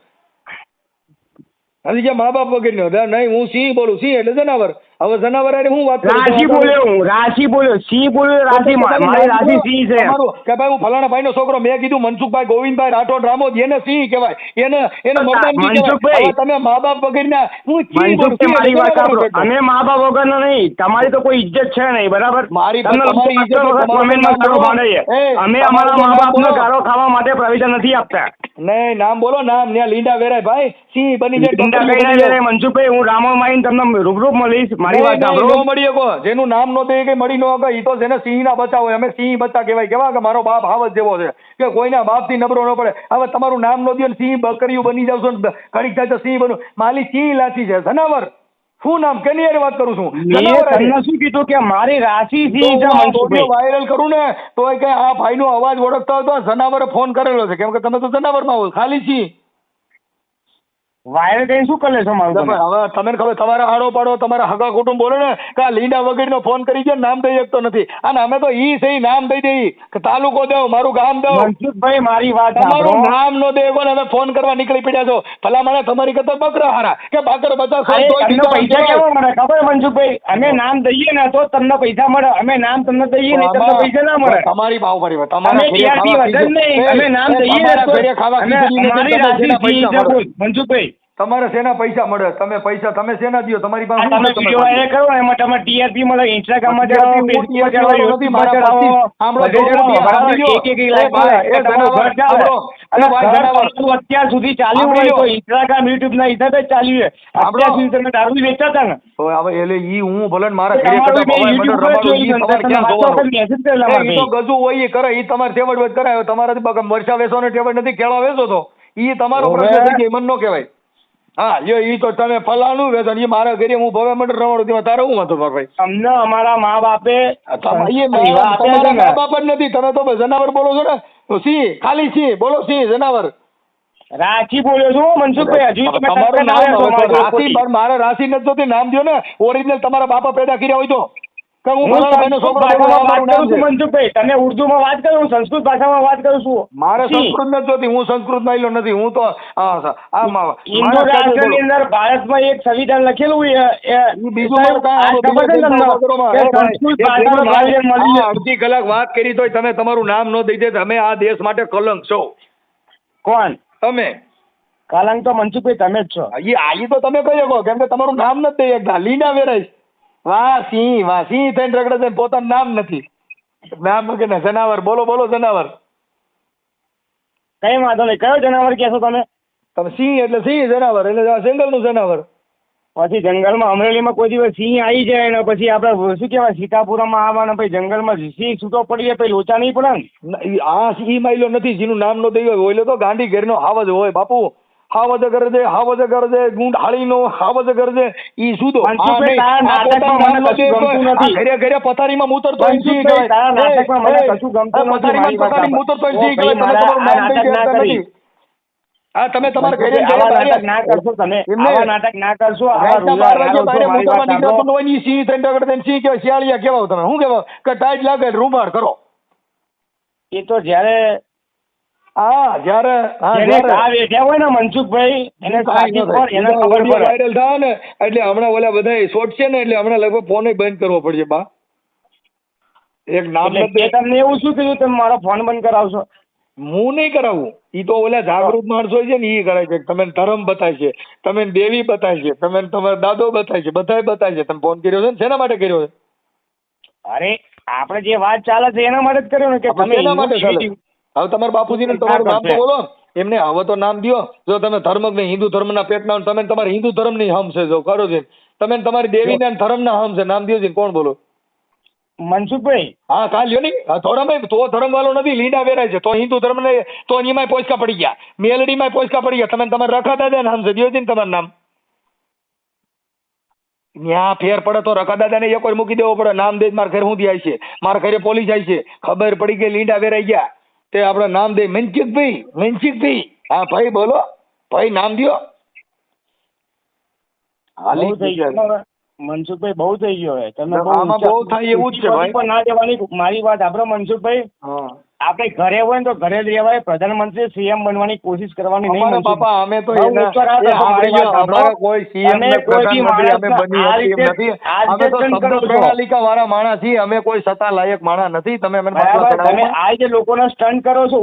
હજી જે મા બાપ વગર નહીં હું સિંહ બોલું સિંહ એટલે જનાવર હવે જનાવર હારે હું વાત કરું? રાશિ બોલ્યો હું, રાશિ બોલ્યો, સિંહ બોલ્યો, રાશિ મારી રાશિ સિંહ છે. તમારું કે ભાઈ હું ફલાણા ભાઈનો છોકરો, મેં કીધું મનસુખભાઈ ગોવિંદભાઈ રાઠોડ રામોદ, એને સિંહ કહેવાય, એને મરદાનગી કહેવાય. મનસુખભાઈ, હવે તમે મા બાપ વગરના હું સિંહ બોલું, મનસુખભાઈ મારી વાત સાંભળો, સિંહ અમે મા બાપ વગરના નહીં, તમારી તો કોઈ ઇજ્જત છે નહીં, બરાબર? મારી તમને તમારી લોકો ઇજ્જત વખત તમારું comment નામ કરો બોલો. માંડીએ. એ, અમે તમારું અમારા મા નામ બાપને બોલો. ગાળો ખાવા માટે પ્રવિધા નથી આપતા. નહીં, નામ બોલો, નામ. ત્યાં લીંડા વેરાય ભાઈ, સિંહ બની જાય, ચિંતા ટપરી કઈ ના બની જાય. કરે મનસુખભાઈ, હું રામો માઈને તમને રૂબરૂ મળીશ. મારી વાત નહીં, સાંભળો. ન મળી શકો. જેનું નામ નો દે કે મળી ન શકે, ઈ તો જેને સિંહના બચ્ચા હોય, અમે સિંહ બચ્ચા કહેવાય. કેવા કે મારો બાપ હાવજ જેવો છે, કે કોઈના બાપથી નબળો ન પડે. હવે તમારું નામ નો દો ને સિંહ બકરીયું બની જાવ છો ને ઘડીક થાય તો સિંહ બનું. માલી સિંહ લાચી છે, જનાવર. શું નામ? કેની હારે વાત કરું છું? મેં તમને શું કીધું કે મારી રાશિ સિંહ છે મનસુખભાઈ. વાયરલ કરું ને તો કે આ ભાઈનો અવાજ ઓળખતા હોય તો જનાવરે ફોન કરેલો છે, કેમ કે તમે તો જનાવરમાં હોય, ખાલી સિંહ. વાયરલ કરીને શું કરી લેશો મારું તમે? હવે તમને ખબર, તમારા આડો પાડો, તમારા હગા કુટુંબ બોલે ને કે આ લીંડા વગેરેનો ફોન કરી દે, નામ દઈ શકતો નથી. અને અમે તો ઈ સહી નામ દઈ દઈ કે તાલુકો દો, મારું ગામ દો. મનસુખભાઈ મારી વાત તમારું સાંભળો. નામ નો દે કોને અમે ફોન કરવા નીકળી પડ્યા છો. ભલા મને તમારી કરતા બકરા હારા કે બાકર બચા અરે, તમને પૈસા કેવા મળે ખબર મનસુખભાઈ? અમે નામ દઈએ ને તો તમને પૈસા મળે, અમે નામ તમને દઈએ ને તમને પૈસા ના મળે. તમારી ભાવ પડી હોય. અમે TRP વગર નહીં, અમે નામ દઈએ ને તો અમે અમારી રાશિ સિંહ છે. બોલ મનસુખભાઈ, તમારે શેના પૈસા મળે? તમે પૈસા તમે શેના દો? તમારી પાસે આ તમે વિડીયો વાયરલ કરો ને એમાં તમે TRP મળે, ઇન્સ્ટાગ્રામમાં ચડાવો, ફેસબુકમાં ચડાવો, યુટ્યુબમાં ચડાવો, બધે ચડાવો, બરાબર? એક લાઈક મળે એટલે તમારું ઘર ચાલે. અને ઘર તમારું અત્યાર સુધી ચાલ્યું હોય તો ઇન્સ્ટાગ્રામ યુટ્યુબ ના હિસાબે જ ચાલ્યું છે. અત્યાર સુધી તમે દારૂ વેચાતા ને હવે એટલે ઈ હું ભલે મારા તમારું મેં YouTube પર જોયું છે, તમે વાંચો વખત message કરેલા મારા ઈ તો ભાઈ. ગજુ હોય ઈ કરે, ઈ તમારે તેવડ વધ કરાય. તમારાથી મરચા વેચવાનો તેવડ નથી, કેળા વેચો તો ઈ તમારો હવે પ્રશ્ન થઈ ગયો, મન નો કહેવાય. હા લ્યો, ઈ તો તમે ફલાણું વેચો, ઈ મારા ઘરે હું ભવે મંડળ રમાડું, તેમાં તારે હું વાંધો મારા ભાઈ? અમને અમારા મા બાપે તમારા મા બાપ જ નથી, તમે તો જનાવર બોલો છો ને. તો સિંહ, ખાલી સિંહ બોલો, સિંહ જનાવર. રાશિ બોલ્યો છો મનસુખભાઈ, હજુ તમે તમારું ટક્કર નામ આવ્યા છો મારી રાશિ, ખોટી. પણ મારે રાશિ નથી જોતી, નામ દો ને. ઓરિજિનલ તમારા બાપા પેદા કર્યા હોય તો કે હું હું ફલાણા ભાઈનો સંસ્કૃત છોકરો ભાષામાં બોલું, આ વાત મારું નામ કરું છું છે. મનસુખભાઈ, તમે ઉર્દુમાં વાત કરો, હું સંસ્કૃત ભાષામાં વાત કરું છું. મારે સિંહ. સંસ્કૃત નથી જોતી, હું સંસ્કૃત માયલો નથી. હું તો હિન્દુ રાષ્ટ્રની અંદર ભારતમાં એક સંવિધાન લખેલું બીજું મારે કાંઈ ખબર છે તમને? કે સંસ્કૃત ભાષાનો ભાષા મળી જાય. અડધી કલાક વાત કરી તોય તમે તમારું નામ ન દઈ દે. તમે આ દેશ માટે કલંક છો કોણ તમે. કલંક તો મનસુખભાઈ તમે જ છો. ઈ તો તમે કહી શકો, કેમ કે તમારું નામ નથી દઈ શકતા. લીના વેરાય વાહ સિંહ થઈને રગડે છે, પોતાનું નામ નથી. નામ વગર ને જનાવર બોલો, બોલો જનાવર. કઈ વાંધો નહીં, કયો જનાવર કહેશો તમે? તમે સિંહ એટલે સિંહ, જનાવર એટલે જંગલ નું જનાવર. પછી જંગલમાં અમરેલીમાં કોઈ દિવસ સિંહ આવી જાય ને પછી આપણે શું કહેવાય સીતાપુરામાં આવવાના પછી જંગલમાં સિંહ છૂટો પડી જાય પછી લોચા નહીં પડે ને? આ સિંહ માયલો નથી, જેનું નામ નો દઈ હોય. ઓયલો તો ગાંડી ઘેરનો હાવજ હોય બાપુ. હાવજ ગરજે ગુંડ હાળીનો હાવજ ગરજે. ઈ શું તો મનસુખભાઈ, તારા નાટકમાં મને કશું ગમતું નથી. ઘરે ઘરે પથારીમાં મૂતરતો હોય સિંહ મનસુખભાઈ, કહેવાય. તારા નાટકમાં મને કશું ગમતું નથી. મારી વાત પથારીમાં મૂતરતો હોય સિંહ સાંભળ. કહેવાય. તમે તમારું આ નામ દઈ નાટક ના શકતા કરી. નથી. હા તમે તમારા ઘરે આવા નાટક ના કરશો તમે. આવા નાટક ના કરશો. આવા રાતના રૂલા 12 વાગે રાડો છો. મારી વાત નીકળતું સાંભળો. હોય ને સિંહ થઈને રગડે ને સિંહ કહેવાય. શિયાળિયા કેવા તમે શું કહેવાય કે ટાઈટ લાગે રૂમાડ કરો. એ તો જ્યારે જ્યારે જેને ઘા વેઠ્યા હોય ને મનસુખભાઈ એને સાચી ખબર એને ખબર પડે. વાયરલ થાય ને એટલે હમણાં ઓલા બધા શોર્ટ છે ને એટલે હમણાં લગભગ ફોન બંધ કરવો પડશે બા. એક નામ એટલે તે તમને એવું શું કીધું તમે મારો ફોન બંધ કરાવશો? હું નહીં કરાવું. ઈ તો ઓલા જાગૃત માણસો છે ને ઈ કરે છે. તમે ધર્મ બતાય છે, તમે દેવી બતાય છે, તમે તમારા દાદો બતાય છે, બધાય બતાય છે. તમે ફોન કર્યો છે ને શેના માટે કર્યો છે? અરે આપણે જે વાત ચાલે છે એના માટે જ કર્યો ને કે તમે શેના માટે ચાલે? હવે તમારા બાપુજીને તમારું નામ તો બોલો. એમને હવે તો નામ દો. જો તમે ધર્મ ને હિન્દુ ધર્મના પેટના તમે તમારા હિન્દુ ધર્મની હમ છે જો કરો છે, તમે તમારી દેવીના ધર્મના હમ છે, નામ દો છે. કોણ બોલો? મનસુખભાઈ, હા કાલ લ્યો નહીં. ધોરાભાઈ તો ધર્મ વાળો નથી, લીંડા વેરાય છે તો હિન્દુ ધર્મ ને તો એમાંય પોચકા પડી ગયા, મેલડીમાં પોચકા પડી ગયા. તમે તમારે રખા દાદા નામ છે દો છે ને તમારું નામ. ત્યાં ફેર પડે તો રખા દાદા ને એક વાર મૂકી દેવો પડે. નામ દે મારા ઘરે હું જાય છે, મારા ઘરે પોલીસ આવી છે, ખબર પડી ગઈ લીંડા વેરાઈ ગયા તે આપડે નામ દે મનસુખભાઈ. હા ભાઈ બોલો ભાઈ, નામ દો. બહુ થઈ ગયું હવે. મનસુખભાઈ બહુ થઈ ગયો હવે. તમે આમાં બહુ થાય એવું જ છે ભાઈ. ના જવાની મારી વાત આપણે મનસુખભાઈ. હા આપણે ઘરે હોય ને તો ઘરે જ રહેવાય. પ્રધાનમંત્રી CM બનવાની કોશિશ કરવાની નહીં. અમારા બાપા અમે તો બહુ એના- ઊંચો રાહ એ તો સાંભળી લો, તમારી વાત અમારા સાંભળો. કોઈ CM ને તમે કોઈ બી પ્રધાનમંત્રી અમે માણસને બની આ હતી એમ રીતે નથી. આ અમે તો રીતે શબ્દ કરો છો. પ્રણાલિકા વાળા માણસ છીએ. અમે કોઈ સત્તા લાયક માણસ નથી. તમે મને બરાબર. મતલબ તમે જણાવો. આ જે લોકોને સ્ટન્ટ કરો છો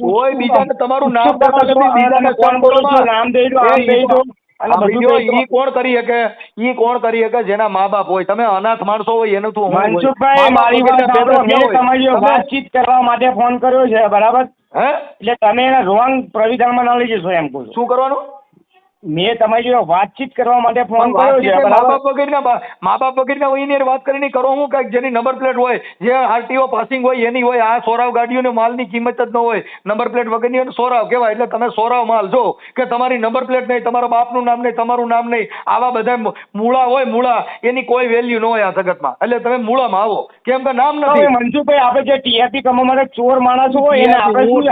કોઈ બીજાને તમારું નામ ઉચ્ચ કરો દેતા છો, નથી. બીજાને અને કોણ બોલો છો, નામ દઈ દો, આમ દઈ દો અને બધું દઈ દો. ઈ કોણ કરી શકે? ઈ કોણ કરી શકે જેના મા બાપ હોય? તમે અનાથ માણસો હોય એનું તો હું હોય. મનસુખભાઈ, મા બાપ મારી વગરના વાત સાંભળો. પેદા મેં થયા હોય. તમારી જોડે તમે- વાતચીત કરવા માટે ફોન કર્યો છે, બરાબર? હે એટલે તમે એને રોંગ પ્રવિધાનમાં ના લઈ જશો એમ કહું છું. શું કરવાનું? મેં તમારી જોડે વાતચીત કરવા માટે ફોન કર્યો વાતચીત છે, એ મા બરાબર? બાપ વગરના હોય એની વાત કરીને કરો. હું કઈક જેની નંબર પ્લેટ હોય, જે આરટીઓ પાસિંગ હોય એની હોય. આ સોરાવ ગાડીઓને માલની કિંમત જ ન હોય, નંબર પ્લેટ વગરની એને સોરાવ કહેવાય. એટલે તમે સોરાવ માલ જો કે તમારી નંબર પ્લેટ નહીં, તમારા બાપનું નામ નહીં, તમારું નામ નહીં, આવા બધા મૂળા હોય, મૂળા એની કોઈ વેલ્યુ ન હોય આ જગતમાં. એટલે તમે મૂળામાં આવો, કેમ કે નામ હવે નથી. મનસુખભાઈ, આપણે જે TRP કમાવા માટે ચોર માણસો હોય એને આપણે શું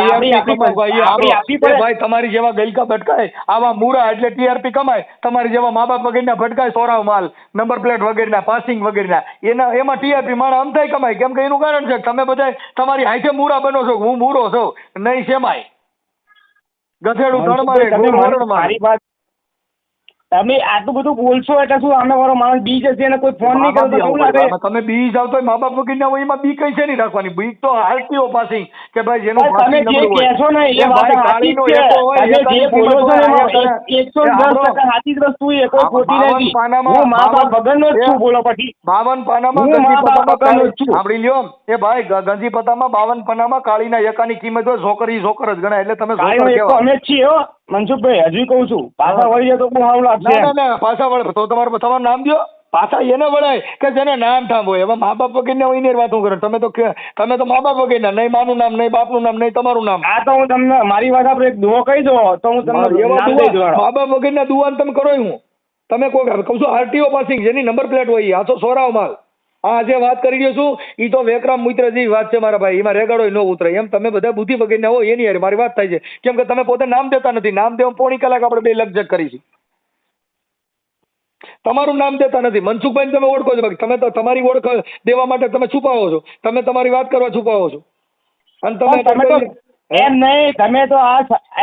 આપી પડે? ભાઈ તમારી જેવા ગલકા ભટકાય, આવા મૂળા એટલે TRP કમાય. તમારી જેવા મા બાપ વગેરેના ભટકાય, સોરાવ માલ, નંબર પ્લેટ વગેરેના, પાસિંગ વગેરેના, એમાં TRP માણસ અમથાય કમાય. કેમ કે એનું કારણ છે કે તમે બધા તમારી હાથે મૂરા બનો છો. હું મૂરો છું નહીં સેમાય. ગધેડું તણમાં તમે ઘોડો મારી વાત, તમે આટલું બધું બોલશો એટલે શું સામે વાળો માણસ બી જશે અને કોઈ ફોન નહીં કરે તો કેવું લાગે? તમે બી જાવ તો મા બાપ વગેરેના હોય એમાં બી કઈ છે નહીં રાખવાની. બી તો આરટીઓ પાસિંગ કે ભાઈ જેનો તમે જે કહેશો ને એ વાત સાચી જ છે. તમે જે બોલો છો ને એમાં 110% સાચી જ વસ્તુ છે, કોઈ ખોટી નથી. હું મા બાપ વગરનો જ છું. બોલો પછી 52 પાનામાં હું મા બાપ ગંજી વગરનો જ છું. સાંભળી લ્યો એ ભાઈ ગંજી પતામાં 52 પાનામાં કાળીના એકાની કિંમત હોય. ઝોકર ઝોકર જ ગણાય. એટલે તમે કાંઈ ઝોકર એક તો કહેવાય. અમે જ છીએ હો મનસુખભાઈ, હજુ કહું છું. પાછા વળી જાય તો બહુ સારું લાગશે. ના પાછા વળે તો તમારું નામ દો. પાછા એને વળાય કે જેને નામ ઠામ હોય. હવે મા બાપ વગેરે હોય એની વાતો કરો. તમે તો મા બાપ વગેરે નહીં, માનું નામ નહીં, બાપનું નામ નહીં, તમારું નામ. આ તો હું તમને મારી વાત આપણે એક દુઓ કહી દો તો હું તમને નામ દઈ દઉં. મા બાપ વગેરેના દુવાન તમે કરો. હું તમે કહું છું આરટીઓ પાસિંગ જેની નંબર પ્લેટ હોય આ તો સોરાવ માલ. આ જે વાત કરી રહ્યો છું એ તો વેકરામ મિત્ર જેવી વાત છે મારા ભાઈ. એમાં રેગાડો ન ઉતરે. એમ તમે બધા બુદ્ધિ વગેરે હોય એની યાર મારી વાત થાય છે. કેમ કે તમે પોતે નામ દેતા નથી. નામ દેવા પોણી કલાક આપણે બે લગજગ કરી છે. તમારું નામ દેતા નથી. મનસુખભાઈ તમે ઓળખો છો, બાકી તમે તો તમારી ઓળખ દેવા માટે તમે છુપાવો છો. તમે તમારી વાત કરવા છુપાવો છો. અને તમે તો એમ નહીં, તમે તો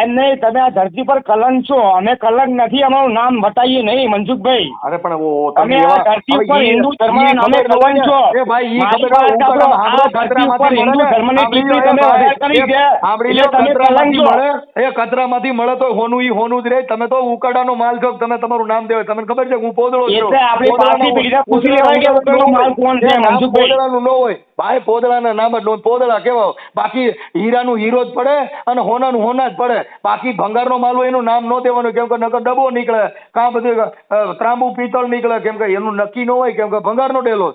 એમ નહીં, તમે આ ધરતી પર કલંક છો. અમે કલંક નથી, અમારું નામ બતાવીએ નહીં મનસુખભાઈ. અરે પણ તમે આ ધરતી ઉપર હિન્દુ ધર્મના નામે કલંક છો. એ ભાઈ ઈ મારી ખબર વાત સાંભળો, આ ધરતી ઉપર હિન્દુ ધર્મની ટીપી તમે વધારે કરી છે એટલે તમે કલંક છો. એ કચરામાંથી મળે તો હોનું ઈ હોનું જ રહે. તમે તો ઉકાડાનો માલ છો. તમે તમારું નામ દેવાય. તમને ખબર છે હું પોદળો છું. એટલે આપણી પાછી પેઢીને પૂછી લેવાય કે ઉકાળો માલ કોણ છે મનસુખભાઈ. પોદળાનું ન હોય ભાઈ. પોદળાના નામ જ ન પોદળા કેવા. બાકી હીરાનું હીરો જ પડે અને હોનાનું હોના જ પડે. બાકી ભંગારનો માલ હોય એનું નામ ન દેવાનું. કેમ કે નકર ડબ્બો નીકળે, કાં બધું ત્રાંબુ પિત્તળ નીકળે. કેમ કે એનું નક્કી ન હોય. કેમ કે ભંગારનો ડેલો.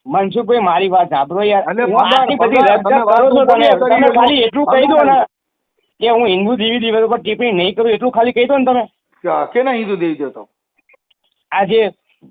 મનસુખભાઈ મારી વાત સાંભળો યાર. એટલે આટલી બધી રજૂઆત કરો છો તમે ખાલી એટલું કહી દો ને કે હું હિન્દુ દેવી દેવતા પર ટિપ્પણી નહીં કરું. એટલું ખાલી કહી દો ને તમે. કેના હિન્દુ દેવી દેવતા? આજે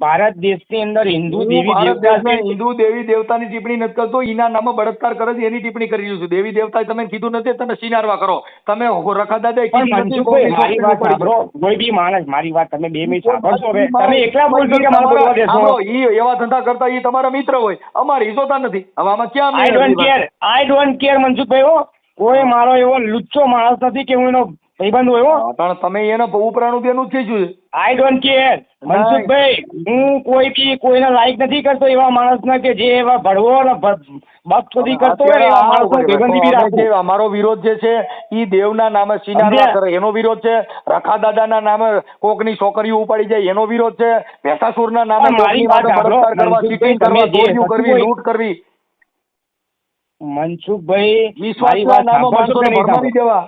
ભારત દેશની અંદર હિન્દુ દેવી દેવતા છે. હિન્દુ દેવી દેવતાની ટિપ્પણી નથી કરતો. એના નામે બળાત્કાર કરે છે એની ટિપ્પણી કરી રહ્યું છું. દેવી દેવતા તમે કીધું નથી. તમે સિનારવા કરો. તમે રખા દાદા પણ મનસુખભાઈ મારી વાત સાંભળો. કોઈ બી માણસ મારી વાત તમે 2 મિનિટ સાંભળશો હવે. તમે એકલા બોલશો કે મારે બોલવા દેશો? ઈ એવા ધંધા કરતા ઈ તમારા મિત્ર હોય. અમારે ઈજોતા નથી. હવે આમાં ક્યાં આઈ ડોન્ટ કેર મનસુખભાઈ હો. કોઈ મારો એવો લુચ્ચો માણસ નથી કે હું એનો ભાઈબંધ હોય હો. પણ તમે એને ઉપરાણું દેનું જ થઈ ગયું છે. I don't care Mansukhbhai. હું કોઈને લાઈક નથી કરતો એવા માણસને કે જે એવા ભડવો અને બકચોદી કરતો હોય એવા માણસને ભાઈબંધી બી રાખું. અમારો વિરોધ જે છે ઈ દેવના નામે સિનારવા કરે એનો વિરોધ છે. રખા દાદાના નામે કોકની છોકરીઓ ઉપાડી જાય એનો વિરોધ છે. ભેસાસુરના નામે મારી વાત બળાત્કાર કરવા, ચીટિંગ કરવા, ચોરીઓ કરવી, લૂંટ કરવી. મનસુખભાઈ વિશ્વાસના નામે માણસોને ભરમાવી દેવા.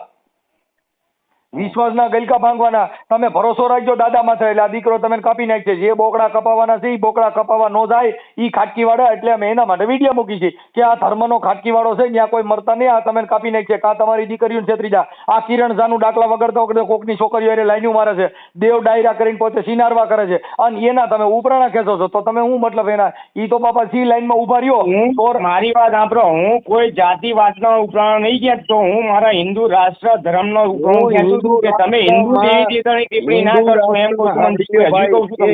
વિશ્વાસના ગલકા ભાંગવાના. તમે ભરોસો રાખજો દાદા માથે એટલે આ દીકરો તમે કાપી નાખશે. જે બોકડા કપાવાના છે એ બોકડા કપાવા ન જાય. એ ખાટકી વાળા એટલે અમે એના માટે વિડીયો મૂકી છે કે આ ધર્મનો ખાટકી વાળો છે ત્યાં કોઈ મરતા નહીં. આ તમે કાપી નાખશે. કાં તમારી દીકરીઓને છેતરી જા. આ કિરણ ઝાનું ડાકલા વગરતા વગર કોકની છોકરીઓ એને લાઈનો મારે છે. દેવ ડાયરા કરીને પોતે સિનારવા કરે છે અને એના તમે ઉપરાણા ખેંચો છો. તો તમે શું મતલબ એના? ઈ તો બાપા સી લાઈનમાં ઉભા રહ્યો. મારી વાત સાંભળો. હું કોઈ જાતિવાદનો ઉપરાણો નહીં ખેંચતો. હું મારા હિન્દુ રાષ્ટ્ર ધર્મનો ઉપરાણો ખેંચું છું કે તમે હિન્દુ દેવી દેવતાની ટિપ્પણી ના કરશો એમ કહું છું.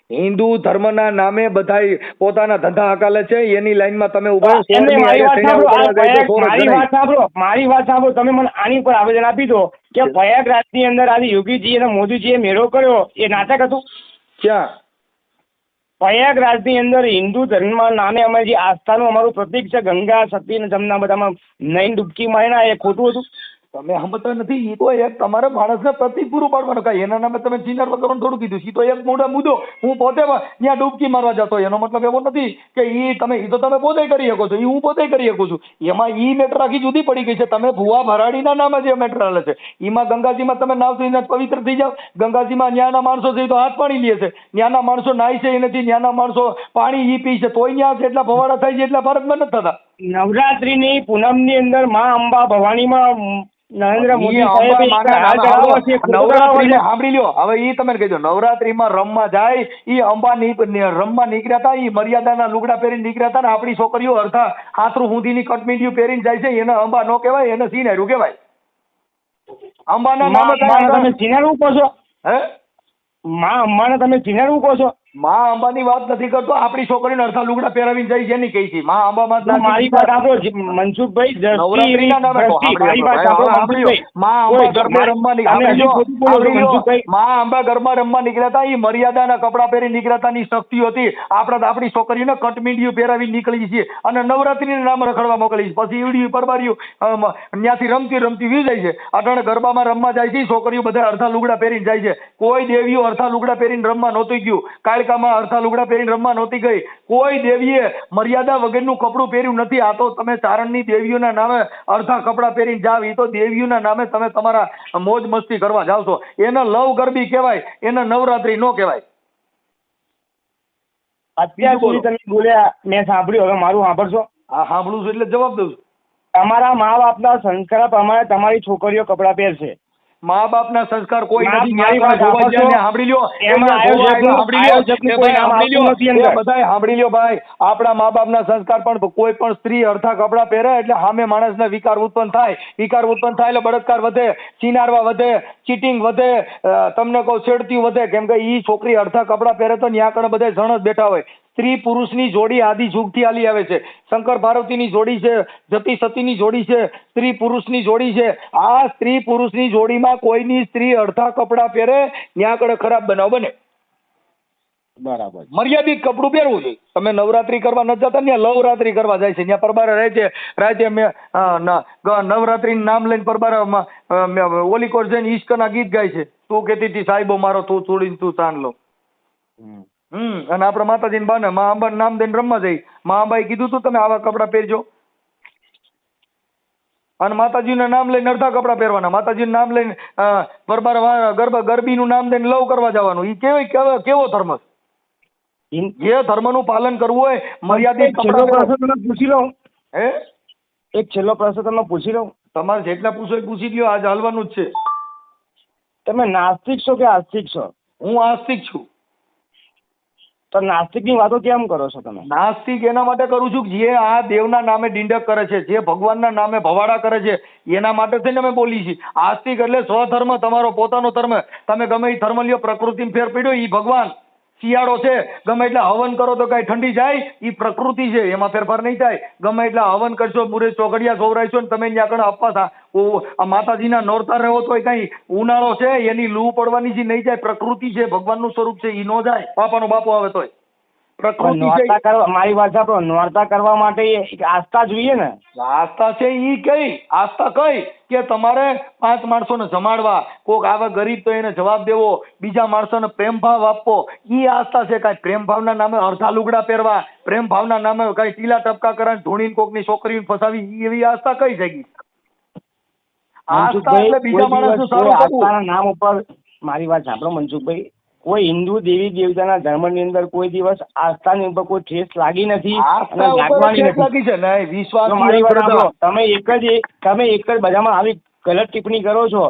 હિન્દુ ધર્મના નામે બધાય પોતાના ધંધા હકાલે છે, એની લાઈનમાં તમે ઉભા રહો. એમને મારી વાત સાંભળો, સોળમી મારી વાત સાંભળો, મારી વાત સાંભળો. તમે મને આની પર આવેદન આપી દો કે પ્રયાગરાજની અંદર આજે યોગીજી અને મોદીજીએ મેળો કર્યો, એ નાટક હતું. ક્યાં પ્રયાગરાજની અંદર હિન્દુ ધર્મના નામે અમે જે આસ્થાનું અમારું પ્રતીક છે ગંગા સતી ને જમના બધામાં નહીં ડૂબકી મારીને એ ખોટું હતું? તમે સમજતા નથી. એ તો એક તમારે માણસને પ્રતિક પૂરું પાડવાનું. કાંઈ એના નામે તમે ચીનર વગરનું થોડું કીધું. એ તો એક મોટા મુદ્દો. હું પોતે ત્યાં ડૂબકી મારવા જતો, એનો મતલબ એવો નથી કે એ તો તમે પોતે કરી શકો છો, એ હું પોતે કરી શકું છું. એમાં મેટર આખી જુદી પડી ગઈ છે. તમે ભુવા ભરાડીના નામે જે મેટર હાલે છે, એમાં ગંગાજીમાં તમે નાવ થઈને પવિત્ર થઈ જાઓ. ગંગાજીમાં ન્યાના માણસો છે એ તો હાથ પાણી લે છે, ન્યાના માણસો નાય છે એ નથી, ન્યાના માણસો પાણી ઈ પી છે, તોય ન્યા જેટલા ભવાડા થાય છે એટલા ભારતમાં નથી થતા. નવરાત્રીની પૂનમની અંદર માં અંબા ભવાનીમાં નરેન્દ્ર મોદી નવરાત્રીમાં સાંભળી લ્યો. હવે ઈ તમે કહી દો, નવરાત્રીમાં રમવા જાય, ઈ અંબા રમવા નીકળ્યા હતા, ઈ મર્યાદાના લુગડા પહેરીને નીકળ્યા હતા ને આપણી છોકરીઓ અડધા હાથરું હુંધીની કટમીડિયું પહેરીને જાય છે. એને અંબા નો કહેવાય, એને સિનાર્યું કહેવાય. અંબાના નામે તમે સિનારવું કહો છો? હે માં અંબાને તમે સિનારવું કહો છો? માં અંબાની વાત નથી કરતો, આપણી છોકરીને અડધા લુગડા પહેરાવીને જાય છે એની કહી છે. માં અંબામાં મારી વાત આપો મનસુખભાઈ, નવરાત્રીના નામે માં અંબા ઘરમાં રમવા નીકળ્યા હતા, એ મર્યાદાના કપડા પહેરી નીકળ્યા હતા, ની શક્તિ હતી. આપણી છોકરીઓને કટમીડિયું પહેરાવી નીકળી છે અને નવરાત્રીના નામ રખડવા મોકલી છે. પછી ઈવડી પરબારીઓ ત્યાંથી રમતી રમતી વી જાય છે. અટાણે ગરબામાં રમવા જાય છે, છોકરીઓ બધા અડધા લુગડા પહેરીને જાય છે. કોઈ દેવીઓ અડધા લુગડા પહેરીને રમવા નહોતું ગયું. કાળકામાં અડધા લુગડા પહેરીને રમવા નહોતી ગઈ. કોઈ દેવીએ મર્યાદા વગરનું કપડું પહેર્યું નથી. આ તો તમે ચારણની દેવીઓના નામે અડધા કપડા પહેરીને જાવ, એ તો દેવીઓના નામે તમે તમારા મોજ મસ્તી કરવા જાવ છો. એને લવ ગરબી કહેવાય, એને નવરાત્રી નો કહેવાય. અત્યાર સુધી તમે બોલ્યા મેં સાંભળ્યું, હવે મારું સાંભળશો? હા સાંભળું છું એટલે જવાબ દઉં છું. તમારા મા બાપના સંસ્કાર પ્રમાણે તમારી છોકરીઓ કપડાં પહેરશે. મા બાપના સંસ્કાર કોઈ નથી. સાંભળી લ્યો ભાઈ, આપણા મા બાપના સંસ્કાર પણ કોઈ પણ સ્ત્રી અડધા કપડા પહેરે એટલે સામે માણસને વિકાર ઉત્પન્ન થાય. વિકાર ઉત્પન્ન થાય એટલે બળાત્કાર વધે, ચીનારવા વધે, ચીટિંગ વધે, તમને કહું છેડતી વધે. કેમ કે ઈ છોકરી અડધા કપડા પહેરે તો ન્યા કણે બધા જણ જ બેઠા હોય. સ્ત્રી પુરુષની જોડી આદિ યુગથી હાલી આવે છે. શંકર પાર્વતીની જોડી છે, જતી સતીની જોડી છે, સ્ત્રી પુરુષની જોડી છે. આ સ્ત્રી પુરુષની જોડીમાં કોઈની સ્ત્રી અડધા કપડા પહેરે ત્યાં આગળ ખરાબ બનાવ બને. બરાબર. મર્યાદિત કપડું પહેરવું જોઈએ. તમે નવરાત્રી કરવા ન જતા, ત્યાં લવરાત્રી કરવા જાય છે. ત્યાં પરબાર રાતે નવરાત્રી નામ લઈને પરબાર ઓલી કોર જઈને ઈશ્કના ગીત ગાય છે. તું કહેતી હતી સાહેબો મારો તું છોડીને તું તાન લો. અને આપડે માતાજી ને બાને મા અંબા નામ દઈને રમવા જઈ. મા અંબાએ કીધું તું તમે આવા કપડા પહેરજો, અને માતાજીનું નામ લઈને અડધા કપડા પહેરવાના. માતાજીનું નામ લઈને પરબાર ગરબીનું નામ દઈને લવ કરવા જવાનું. એ કેવો ધર્મ? જે ધર્મનું પાલન કરવું હોય મર્યાદિત પૂછી લઉં. હે એક છેલ્લો પ્રશ્ન તમે પૂછી લઉં. તમારે જેટલા પૂછો એ પૂછી લ્યો. આજ હાલવાનું જ છે. તમે નાસ્તિક છો કે આસ્તિક છો? હું આસ્તિક છું. તો નાસ્તિકની વાતો કેમ કરો છો તમે? નાસ્તિક એના માટે કરું છું કે જે આ દેવના નામે ડિંડક કરે છે, જે ભગવાનના નામે ભવાડા કરે છે, એના માટે થઈને અમે બોલી છીએ. આસ્તિક એટલે સ્વધર્મ, તમારો પોતાનો ધર્મ. તમે ગમે એ ધર્મ લ્યો, પ્રકૃતિમાં ફેર પડ્યો એ ભગવાન. શિયાળો છે, ગમે એટલા હવન કરો તો કઈ ઠંડી જાય? એ પ્રકૃતિ છે, એમાં ફેરફાર નહીં થાય. ગમે એટલા હવન કરશો, બુરે ચોઘડિયા સોવરાઈશો ને તમે ત્યાં આગળ અપવા માતાજીના નોરતા રહો તો કઈ ઉનાળો છે, એની લૂ પડવાની છે નહીં જાય. પ્રકૃતિ છે, ભગવાનનું સ્વરૂપ છે, એ નો જાય. બાપાનો બાપો આવે તોય પ્રકૃતિ છે. મારી વાત સાંભળો, નોરતા કરવા માટે આસ્થા જોઈએ ને. આસ્થા છે ઈ કઈ આસ્થા કઈ કે તમારે 5 માણસોને જમાડવા, કોક આવે ગરીબ તો એને જવાબ દેવો, બીજા માણસોને પ્રેમ ભાવ આપવો, ઈ આસ્થા છે. કઈ પ્રેમ ભાવના નામે અડધા લુગડા પહેરવા, પ્રેમ ભાવના નામે કઈ ટીલા ટપકા કરવા, ધૂણીને કોકની છોકરીને ફસાવી, એવી આસ્થા કઈ જગી? આસ્થા એટલે બીજા માણસનું સારું કરવું. નામ ઉપર મારી વાત સાંભળો મનસુખભાઈ, કોઈ હિન્દુ દેવી દેવતાના ધર્મની અંદર કોઈ દિવસ આસ્થાની ઉપર કોઈ ઠેસ લાગી નથી. તમે એક જ બધામાં આવી ગલત ટિપ્પણી કરો છો,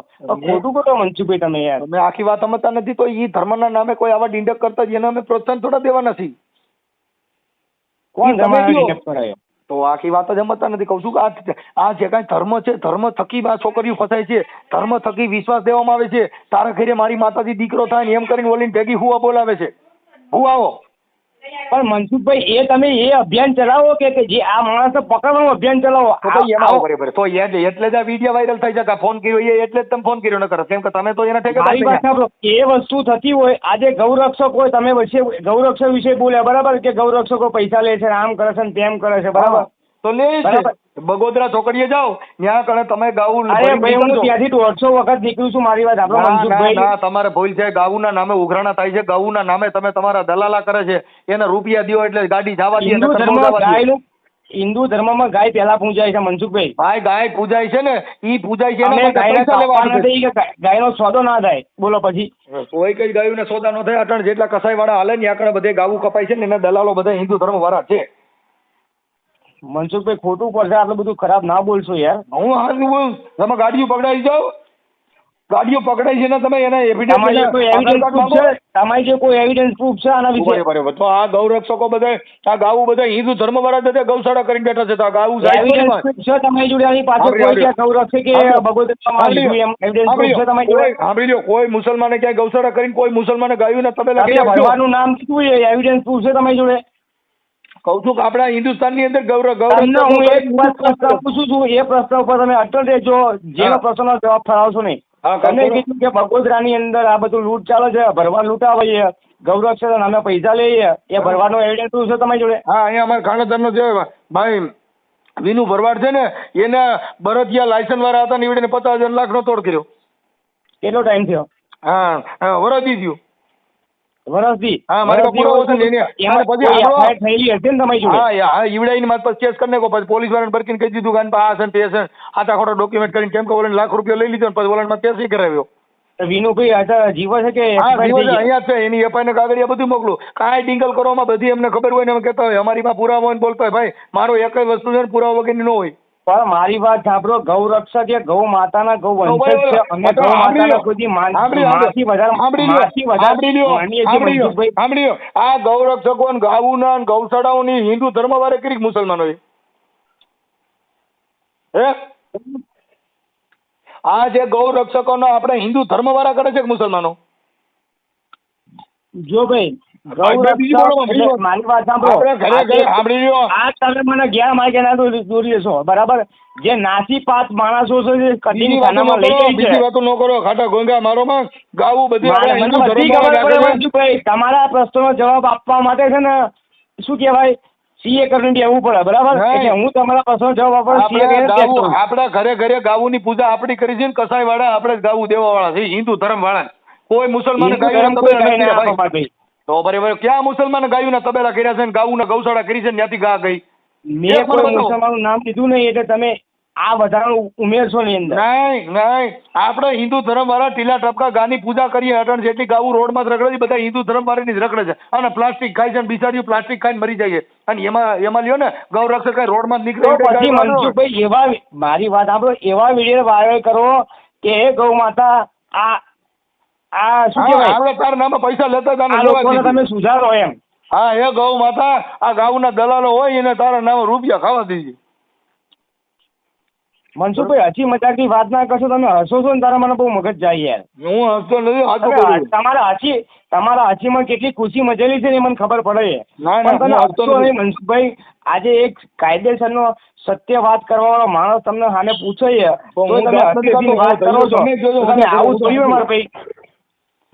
ખોટું કરો મનસુખભાઈ તમે યાર. તમે આખી વાત સમજતા નથી. તો એ ધર્મના નામે કોઈ આવા ડિંડક કરતા જ એને અમે પ્રોત્સાહન થોડા દેવા નથી. કોણ ડિંડક કરે? તો આખી વાત જ સમજતા નથી. કહું છું કે આ જે કાંઈ ધર્મ છે, ધર્મ થકી આ છોકરીઓ ફસાય છે, ધર્મ થકી વિશ્વાસ દેવામાં આવે છે. તારા ઘરે મારી માતાજી દીકરો થાય ને એમ કરીને ઓલીને ભેગી હુવા બોલાવે છે. હું આવો પણ મનસુખભાઈ એ તમે એ અભિયાન ચલાવો કે જે આ માણસ પકડવાનું અભિયાન ચલાવો. તો ભાઈ એમાં બરાબર તો એટલે જ આ વિડીયો વાયરલ થઈ જાય ફોન કર્યો એટલે જ તમે ફોન કર્યો ન કરો કેમ કે તમે તો એના મારી વાત સાંભળો, એ વસ્તુ થતી હોય, આજે ગૌરક્ષક હોય, તમે વચ્ચે ગૌરક્ષક વિશે બોલ્યા બરાબર કે ગૌરક્ષકો પૈસા લે છે, આમ કરે છે ને તેમ કરે છે બરાબર, તો લે બગોદરા ચોકડીએ જાઓ ત્યાં કણે તમે ગાવું. અરે ભાઈ હું ત્યાંથી 150 વખત નીકળું છું. મારી વાત આપણો મનસુખભાઈ, ના તમારે ભૂલ છે. ગાવુંના નામે ઉઘરાણા થાય છે, ગાવુંના નામે તમે તમારા દલાલા કરે છે, એને રૂપિયા દો એટલે ગાડી જવા દે. હિન્દુ ધર્મમાં ગાય પહેલા પૂજાય છે મનસુખભાઈ. ભાઈ ગાય પૂજાય છે ને ઈ પૂજાય છે ગાયનો સોદો ના થાય. બોલો પછી કોઈ કઈ ગાયું ને સોદા ન થાય. અટણ જેટલા કસાઈ વાળા હાલે ને આકડે બધે ગાવું કપાય છે ને એના દલાલો બધા હિન્દુ ધર્મ વાળા છે. મનસુખભાઈ ખોટું પડશે, આટલું બધું ખરાબ ના બોલશો યાર. હું હાથું બોલ. તમે ગાડીઓ પકડાઈ જાઓ, ગાડીઓ પકડાઈ છે ને તમે એને તમારી જે કોઈ એવિડન્સ પ્રૂફ છે આના વિશે? બરાબર. તો આ ગૌરક્ષકો બધા આ ગાવું બધા હિન્દુ ધર્મ વાળા બધા ગૌશાળા કરીને બેઠા છે. તો આ ગાવું એવિડન્સ પ્રૂફ છે તમારી જોડે? આની પાછળ કોઈ ક્યાં ગૌરક્ષક કે બગોદરામાં એવિડન્સ પ્રૂફ છે તમારી જોડે? સાંભળી લો, કોઈ મુસલમાને ક્યાંય ગૌશાળા કરીને કોઈ મુસલમાને ગાયું ને તમે ભરવાનું નામ શું છે? એવિડન્સ પ્રૂફ છે તમારી જોડે? કહું છું કે આપણા હિન્દુસ્તાનની અંદર ગૌરવ હું એક પ્રશ્ન પૂછું છું, એ પ્રશ્ન ઉપર તમે અટલ રહેજો. જેનો પ્રશ્નનો જવાબ ફરાવશો નહીં. તમે કીધું કે બગોદરાની અંદર આ બધું લૂંટ ચાલે છે, ભરવા લૂંટાવીએ, ગૌરક્ષક નામે પૈસા લઈએ, એ ભરવાનો એવિડન્સ શું છે તમારી જોડે? હા, અહીંયા અમારા ખાણેદારનો છે ભાઈ વિનુ ભરવાડ છે ને, એને બરતિયા લાયસન્સ વાળા હતા ને એવડે 50,000 લાખનો તોડ કર્યો. કેટલો ટાઈમ થયો? હા, વરદી થયું. વરસથી? હા, મારી પાસે પુરાવો છે ને થયેલી હશે ને તમારી જોડે? હા, ઈવડાઈને મારી પાસે કેસ કરીને પછી પોલીસ વાળાને બરકીને કહી દીધું કે આ છે ને તે છે, આટા ખોટો ડોક્યુમેન્ટ કરીને કેમ કે ઓલાને લાખ રૂપિયા લઈ લીધો ને પછી ઓલાને કેસ કરાવ્યો. વિનુભાઈ અચ્છા જીવો છે કે અહીંયા છે? એની એફઆઈ ને કાગળિયા બધું મોકલું. કાંઈ ડિંગલ કરવામાં બધી એમને ખબર હોય ને એમ કહેતા હોય અમારી માં પુરાવો હોય ને બોલતા હોય ભાઈ મારો એક વસ્તુ છે ને પુરાવા વગરની ન હોય. પણ મારી વાત સાંભળો, ગૌ રક્ષક એ ગૌ માતાના ગૌ વંશજ છે. અમે ગૌ માતાના કોઈ સાંભળ્યો આ ગૌ રક્ષકો ગાવુના ગૌશાળાઓની હિન્દુ ધર્મ વાળે કરી મુસલમાનો હે આ જે ગૌ રક્ષકોનો આપણે હિન્દુ ધર્મ વાળા કરે છે કે મુસલમાનો? જો ભાઈ મારી વાત સાંભળો, આ તમે મને ગયા માર્ગે ના દોરી દેશો બરાબર. જે નાસી પાત માણસો છે કદીની ખાનામાં લઈ ગઈ છે. બીજી વાતો ન કરો, ખાટા ગોંગા મારો માં ગાવું બધી. તમારા પ્રશ્નનો જવાબ આપવા માટે છે ને શું કહેવાય, સીએ કરીને બેવું પડે બરાબર. એટલે હું તમારા પ્રશ્નનો જવાબ આપવા આપણા ઘરે ઘરે ગાવુંની પૂજા આપણી કરી છે ને કસાઈ વાળા આપણે ગાવું દેવા વાળા છે, હિન્દુ ધર્મ વાળા. કોઈ મુસલમાન તો બરાબર ક્યાં મુસલમાન ગાયું ના તબેલા કર્યા છે ને ગાવું ના ગૌશાળા કરી છે ત્યાંથી ગા ગઈ? મેં કોઈ મુસલમાનનું નામ લીધું નહીં એટલે તમે આ વધારાનું ઉમેરશો ની અંદર. નહીં આપણે હિન્દુ ધર્મ વાળા ટીલા ટપકા ગાની પૂજા કરીએ અટણ જેટલી ગાવું રોડમાં જ રખડે છે બધા હિન્દુ ધર્મ વાળાની જ રખડે છે અને પ્લાસ્ટિક ખાય છે અને બિચારીઓ પ્લાસ્ટિક ખાઈને મરી જાય અને એમાં લ્યો ને ગૌ રક્ષક રોડમાં જ નીકળે. પછી મનસુખભાઈ એવા મારી વાત આપણો એવા વિડીયો વાયરલ કરો કે હે ગૌ માતા આ શું કહેવાય તારા નામે પૈસા લેતા તમે સુધારો એમ. હા, એ ગૌ માતા આ ગાઉના દલાલો હોય એને તારા નામે રૂપિયા ખાવા દીધી. મનસુખભાઈ હસી મજાકની વાત ના કરશો, તમે હસો છો ને તારા મને બહુ મગજ જાય યાર. હું હસતો નથી. તમારા હસીમાં કેટલી ખુશી મચેલી છે ને મને ખબર પડે. મનસુખભાઈ આજે એક કાયદેસરનો સત્ય વાત કરવા વાળો માણસ તમને સામે પૂછે તો તમે વાત કરો છો. તમે આવું જોયું મારા ભાઈ?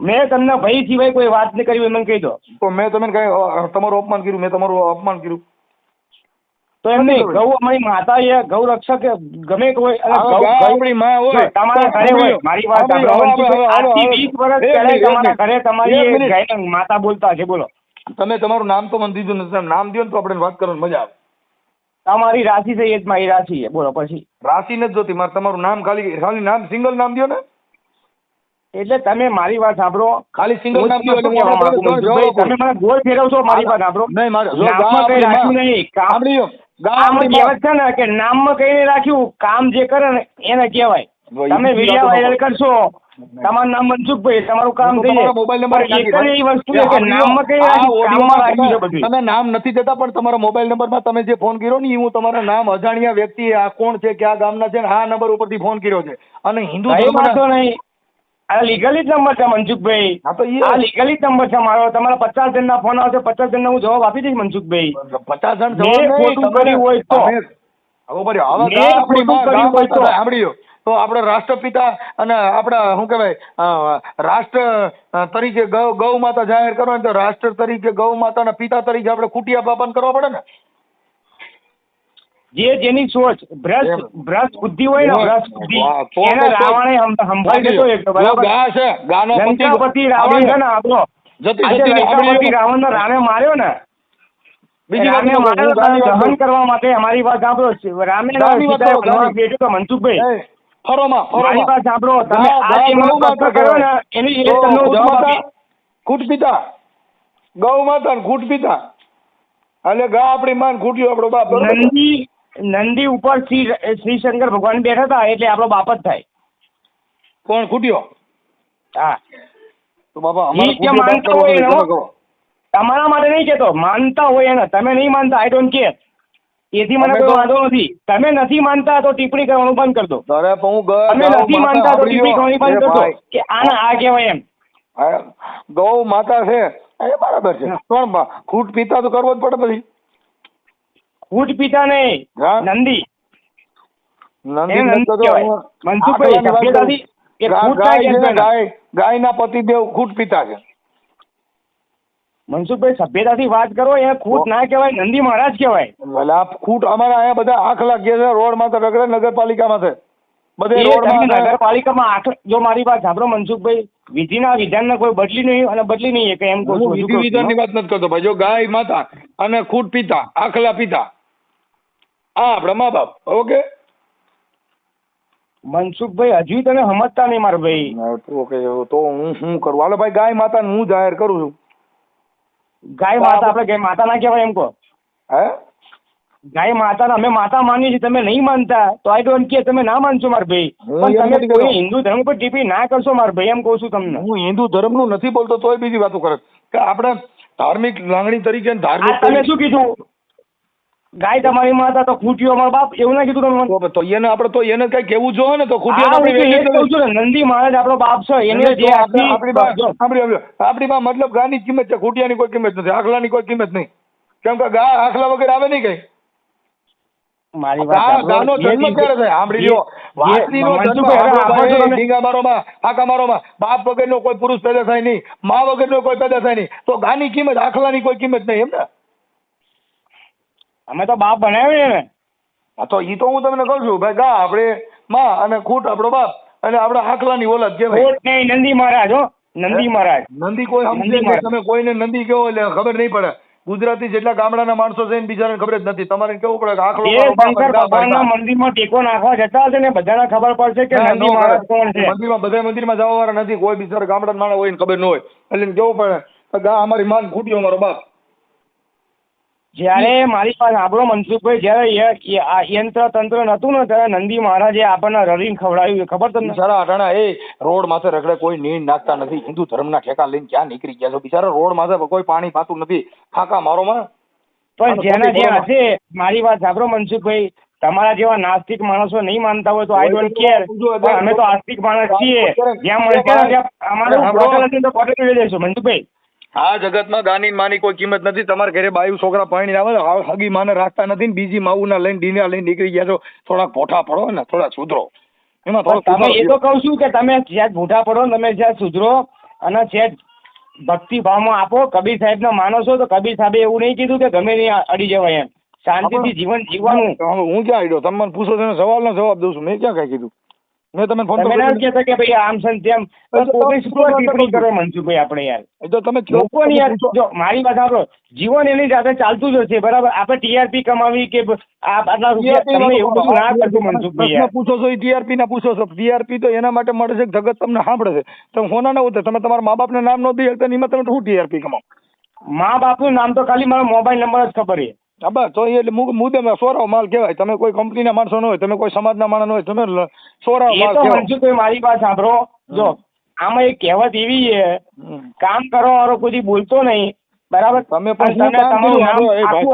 મેં તમને ભાઈ સિવાય કોઈ વાત નહીં કરી મને કહી દો. તો મેં તમને કઈ તમારું અપમાન કર્યું? મેં તમારું અપમાન કર્યું તો એમ નહીં. ગૌ અમારી માતા એ ગૌ રક્ષક ગમે કોઈ આપણી માં હોય તમારા ઘરે હોય. મારી વાત 20 વર્ષ પહેલા તમારા ઘરે તમારી ગાયના માતા બોલતા છે. બોલો તમે તમારું નામ તો મને દીધું નથી. નામ દો ને તો આપણે વાત કરવાની મજા આવે. તમારી રાશિ છે એ જ મારી રાશિ છે. બોલો પછી રાશિ નથી જોતી મારે, તમારું નામ ખાલી નામ સિંગલ નામ દો ને. એટલે તમે મારી વાત સાંભળો, ખાલી સિંગલ નામ દો. તમે મને ગોળ ફેરવશો. મારી વાત સાંભળો, નામમાં કઈ રાખ્યું નહીં. કહેવત છે ને કે નામમાં કઈ નહીં રાખ્યું, કામ જે કરે ને એને કહેવાય. તમે વિડીયો વાયરલ કરશો, તમારું નામ મનસુખભાઈ, તમારું કામ થઈ જાય. મોબાઈલ નંબર એવી વસ્તુ છે કે નામમાં કઈ રાખ્યું છે બધું. તમે નામ નથી દેતા પણ તમારા મોબાઈલ નંબરમાં તમે જે ફોન કર્યો ને હું તમારા નામ અજાણ્યા વ્યક્તિ આ કોણ છે, કયા ગામના છે, આ નંબર ઉપરથી ફોન કર્યો છે અને હિન્દુ નહીં આ લીગલી જ નંબર છે મનસુખભાઈ. હા તો આ લીગલી જ નંબર છે મારો. તમારા 50 જણના ફોન આવશે, 50 જણને હું જવાબ આપી દઈશ મનસુખભાઈ. 50 જણ મેં જવાબ નહીં, ખોટું કર્યું હોય તો. હવે બરાબર, હવે મેં ગા આપણી ખોટું માં કર્યું ગા હોય તો. માતા સાંભળી લો. તો આપણે રાષ્ટ્રપિતા અને આપણા શું કહેવાય રાષ્ટ્ર તરીકે ગૌ માતા જાહેર કરવા તો રાષ્ટ્ર તરીકે ગૌ માતાના પિતા તરીકે આપણે ખૂટિયા બાપાને કરવા પડે ને. જેની સોચ ભ્રષ્ટ બુદ્ધિ હોય ને, ભ્રષ્ટ બુદ્ધિ, વાહ, તો એને રાવણે સંભાળી લીધો એક તો, જો બરાબર. ગા છે, ગાનો પતિ લંકાપતિ રાવણ છે ને આપણો, જતી આજે જતી લંકાપતિ રાવણનો રામે માર્યો ને, બીજી વાત રામે નહીં, માર્યો હું ગાની વાત દહન કરું. કરવા માટે. અમારી વાત સાંભળો, રામે ગાની વાત કરો, સીતાએ ગાની. બેઠો તો મનસુખભાઈ, એ, ફરોમાં મારી વાત સાંભળો. તમે આ જે મને પ્રશ્ન કર્યો ને એની એ તમને હું જવાબ આપીશ. ખૂટ પિતા ગૌ માતા ને ખૂટ પિતા એટલે ગા આપણી માન ખૂટ્યો આપણો બાપ બરોબર? નંદી ઉપર શ્રી શંકર ભગવાન બેઠા હતા એટલે આપણો બાપ જ થાય. કોણ ખૂટ્યો? હા, તો બાપા ઈ અમારે જે ખૂટ્યો બાપ માનતા કરવો હોય તો એનો, તમે કરો. તમારા માટે નહીં કેતો, માનતા હોય એને. તમે નહીં માનતા, આઈ ડોન્ટ કેર. એથી મને અમે કોઈ તો- વાંધો નથી. તમે નથી માનતા તો ટિપ્પણી કરવાનું બંધ કરી દો. અરે પણ હું તમે ગૌ નથી માતા માનતા તો સાંભળી ટિપ્પણી લ્યો. કરવાની બંધ એ કરશો ભાઈ, કે આને આ કહેવાય એમ. હા, ગૌ માતા છે એ બરાબર છે પણ ખૂટ પિતા તો કરવો જ પડે પછી. ફૂટ પીતા નહીં, હા? નંદી. નંદી એને નંદ નંદી તો કહેવાય. હું મનસુખભાઈ, આખલાની વાત સભ્યતાથી કરું. એ ફૂટ ના ગાય છે કહેતો ને, એને. ગાયના પતિદેવ ખૂટ પિતા છે. મનસુખભાઈ, સભ્યતાથી વાત કરો. એ ખૂટ ના કહેવાય, નંદી મહારાજ કહેવાય. એટલે આ ખૂટ અમારા અહીંયા બધા આખલા કે છે રોડ માં તો રગડે નગરપાલિકામાં છે બધે એ રોડ તમે માં નગરપાલિકામાં જો મારી વાત સાંભળો મનસુખભાઈ, વિધિના વિધાનને કોઈ બદલી નહીં અને બદલી નહીં કે એમ કહું છું. હું શું વિધિ કહું વિધાનની છું? વાત નથી કરતો ભાઈ. જો ગાય માતા અને ખૂટ પિતા આખલા પિતા આ આપણા મા બાપ. ઓકે મનસુખભાઈ, હજુ તમે સમજતા નહીં મારા ભાઈ. ઓકે તો હું શું કરું? હાલો ભાઈ, ગાય માતાને હું જાહેર કરું છું. ગાય માતા આપણે ગાય માતા ના કહેવાય એમ કહો. હે ગાય માતા અમે માતા માનીએ છીએ, તમે નહીં માનતા તો આઈ ડોન્ટ કેર. તમે ના માનશો મારા ભાઈ, હું પણ એમ તમે નથી કહેતો. કોઈ હિન્દુ ધર્મ પર ટિપ્પણી ના કરશો મારા ભાઈ, એમ કહું છું તમને. હું હિન્દુ ધર્મનું નથી બોલતો તોય બીજી વાતો કરે કે આપણે ધાર્મિક લાગણી તરીકે આ ધાર્મિક તમે શું કીધું? ગાય તમારી માતા તો ખૂટ્યો અમારો બાપ, એવું ના કીધું તમે? તો એને આપણે તો એને કઈ કેવું જોઈએ ને તો ખૂટ્યો હા, હું આપણે તો એ જ વેચી કહું છું ને, નંદી મહારાજ આપણો બાપ છે. એને એને જે તો આખી- આપણી માં મતલબ ગાની જ કિંમત છે, ખૂટિયાની કોઈ કિંમત નથી, આખલાની કોઈ કિંમત નહીં. કેમ કે ગા આખલા વગર આવે નહીં કઈ. મારી વાત સાંભળો. ગાનો જન્મ ક્યારે થાય સાંભળી લ્યો. વાસળીનો જન્મ મનસુખભાઈ, હવે આવો છો તમે. ઢીંગા મારોમાં ફાંકા મારોમાં બાપ વગરનો કોઈ પુરુષ પેદા થાય નહીં, મા વગરનો કોઈ પેદા થાય નહીં. તો ગાની કિંમત આખલાની કોઈ કિંમત નહીં એમ ને. અમે તો બાપ બનાવ્યો ને. હા તો ઈ તો હું તમને કહું છું ભાઈ, ગા આપણે માં અને ખૂટ આપણો બાપ અને આપણે આખલાની ઓલાદ કહેવાય. ખોટ નહીં, નંદી મહારાજ હો, નંદી મહારાજ. નંદી કોઈ સમજે નંદી નહીં. મહારાજ. તમે કોઈને નંદી કહો એટલે ખબર નહીં પડે. ગુજરાતી જેટલા ગામડાના માણસો છે એને બિચારાને ખબર જ નથી. તમારે કેવું પડે કે આખલો એ મારો બાપ શંકર અને ગા ભગવાનના મારી મંદિરમાં ટેકો નાખવા જતા હશે ને બધાને ખબર પડશે કે ના, નંદી નો મહારાજ ખબર. કોણ છે. મંદિરમાં બધા મંદિરમાં જવા વાળા નથી. કોઈ બિચારા ગામડાના માણસ હોય ને ખબર ન હોય એટલે એને કેવું પડે કે ગા અમારી માન ખૂટ્યો મારો બાપ. જ્યારે મારી પાસે આપણો મનસુખભાઈ, જ્યારે આ યંત્ર તંત્ર નતું ને ત્યારે નંદી મહારાજે આપણને રડીને ખવડાવ્યું, ખબર તમને? બિચારા અટાણા એ રોડ માથે રખડે, કોઈ નીણ નાખતા નથી. હિન્દુ ધર્મના ઠેકા લઈને ક્યાં નીકળી ગયા છો? બિચારા રોડ માથે કોઈ પાણી પાતું નથી. ફાંકા મારોમાં પણ જેના જે હશે, મારી વાત સાંભળો મનસુખભાઈ, તમારા જેવા નાસ્તિક માણસો નહીં માનતા હોય તો આઈ ડોન્ટ કેર. અમે તો આસ્તિક માણસ છીએ. જ્યાં મળશે ને ત્યાં અમારે હોટલ હશે તો હોટલ લઈ જઈશું મનસુખભાઈ. આ જગતમાં ગાની માની કોઈ કિંમત નથી. તમારા ઘરે બાયું છોકરા પરણી આવે ને હગી માને રાખતા નથી ને બીજી માવુના લઈને ડીના લઈને નીકળી ગયા છો. થોડાક પોઠા પડો ને થોડા સુધરો. એમાં થોડો તમે એ તો કહું છું કે તમે જ્યાં ભૂઠા પડો, તમે જ્યાં સુધરો અને જ્યાં ભક્તિ ભાવમાં આપો. કબીર સાહેબને માનો છો તો કબીર સાહેબે એવું નહીં કીધું કે ગમે નહીં અડી જવાય એમ. શાંતિથી જીવન જીવવાનું. હું ક્યાં આડ્યો? તમે મને પૂછો છો સવાલનો જવાબ દઉં છું. મેં ક્યાં કઈ કીધું? મેં તમને ફોન તમે ના કહેતા કે ભાઈ આમ છે ને તેમ. પોલીસ ઉપર ટિપ્પણી કરો મનસુખભાઈ આપણે યાર. એ તો તમે લોકોની યાર, જો મારી વાત સાંભળો, જીવન એની જાતે ચાલતું જ હશે, બરાબર. આપણે ટીઆરપી કમાવી કે આટલા રૂપિયા, તમને એવું બધું ના કરતું મનસુખભાઈ યાર. પૂછો છો ટીઆરપી ના પૂછો છો. ટીઆરપી તો એના માટે મળે છે કે જગત તમને સાંભળે છે. તમે હોના ના ઉતરે. તમે તમારા મા બાપને નામ ન દઈ શકતા એમાં તમે શું ટીઆરપી કમાવો? મા બાપનું નામ તો ખાલી મારો મોબાઈલ નંબર જ ખબર છે. હા બસ તો એટલે મુદ્દે સોરાવ માલ કહેવાય. તમે કોઈ કંપનીના માણસો ન હોય, તમે કોઈ સમાજના માણસ હોય, તમે સોરાવ એ માલ તો કહેવાય. મનસુખભાઈ મારી વાત સાંભળો, જો આમાં એક કહેવત એવી છે, કામ કરવા વાળો કોઈ બોલતો નહીં, બરાબર. તમે પણ અને તમે તમારું નામ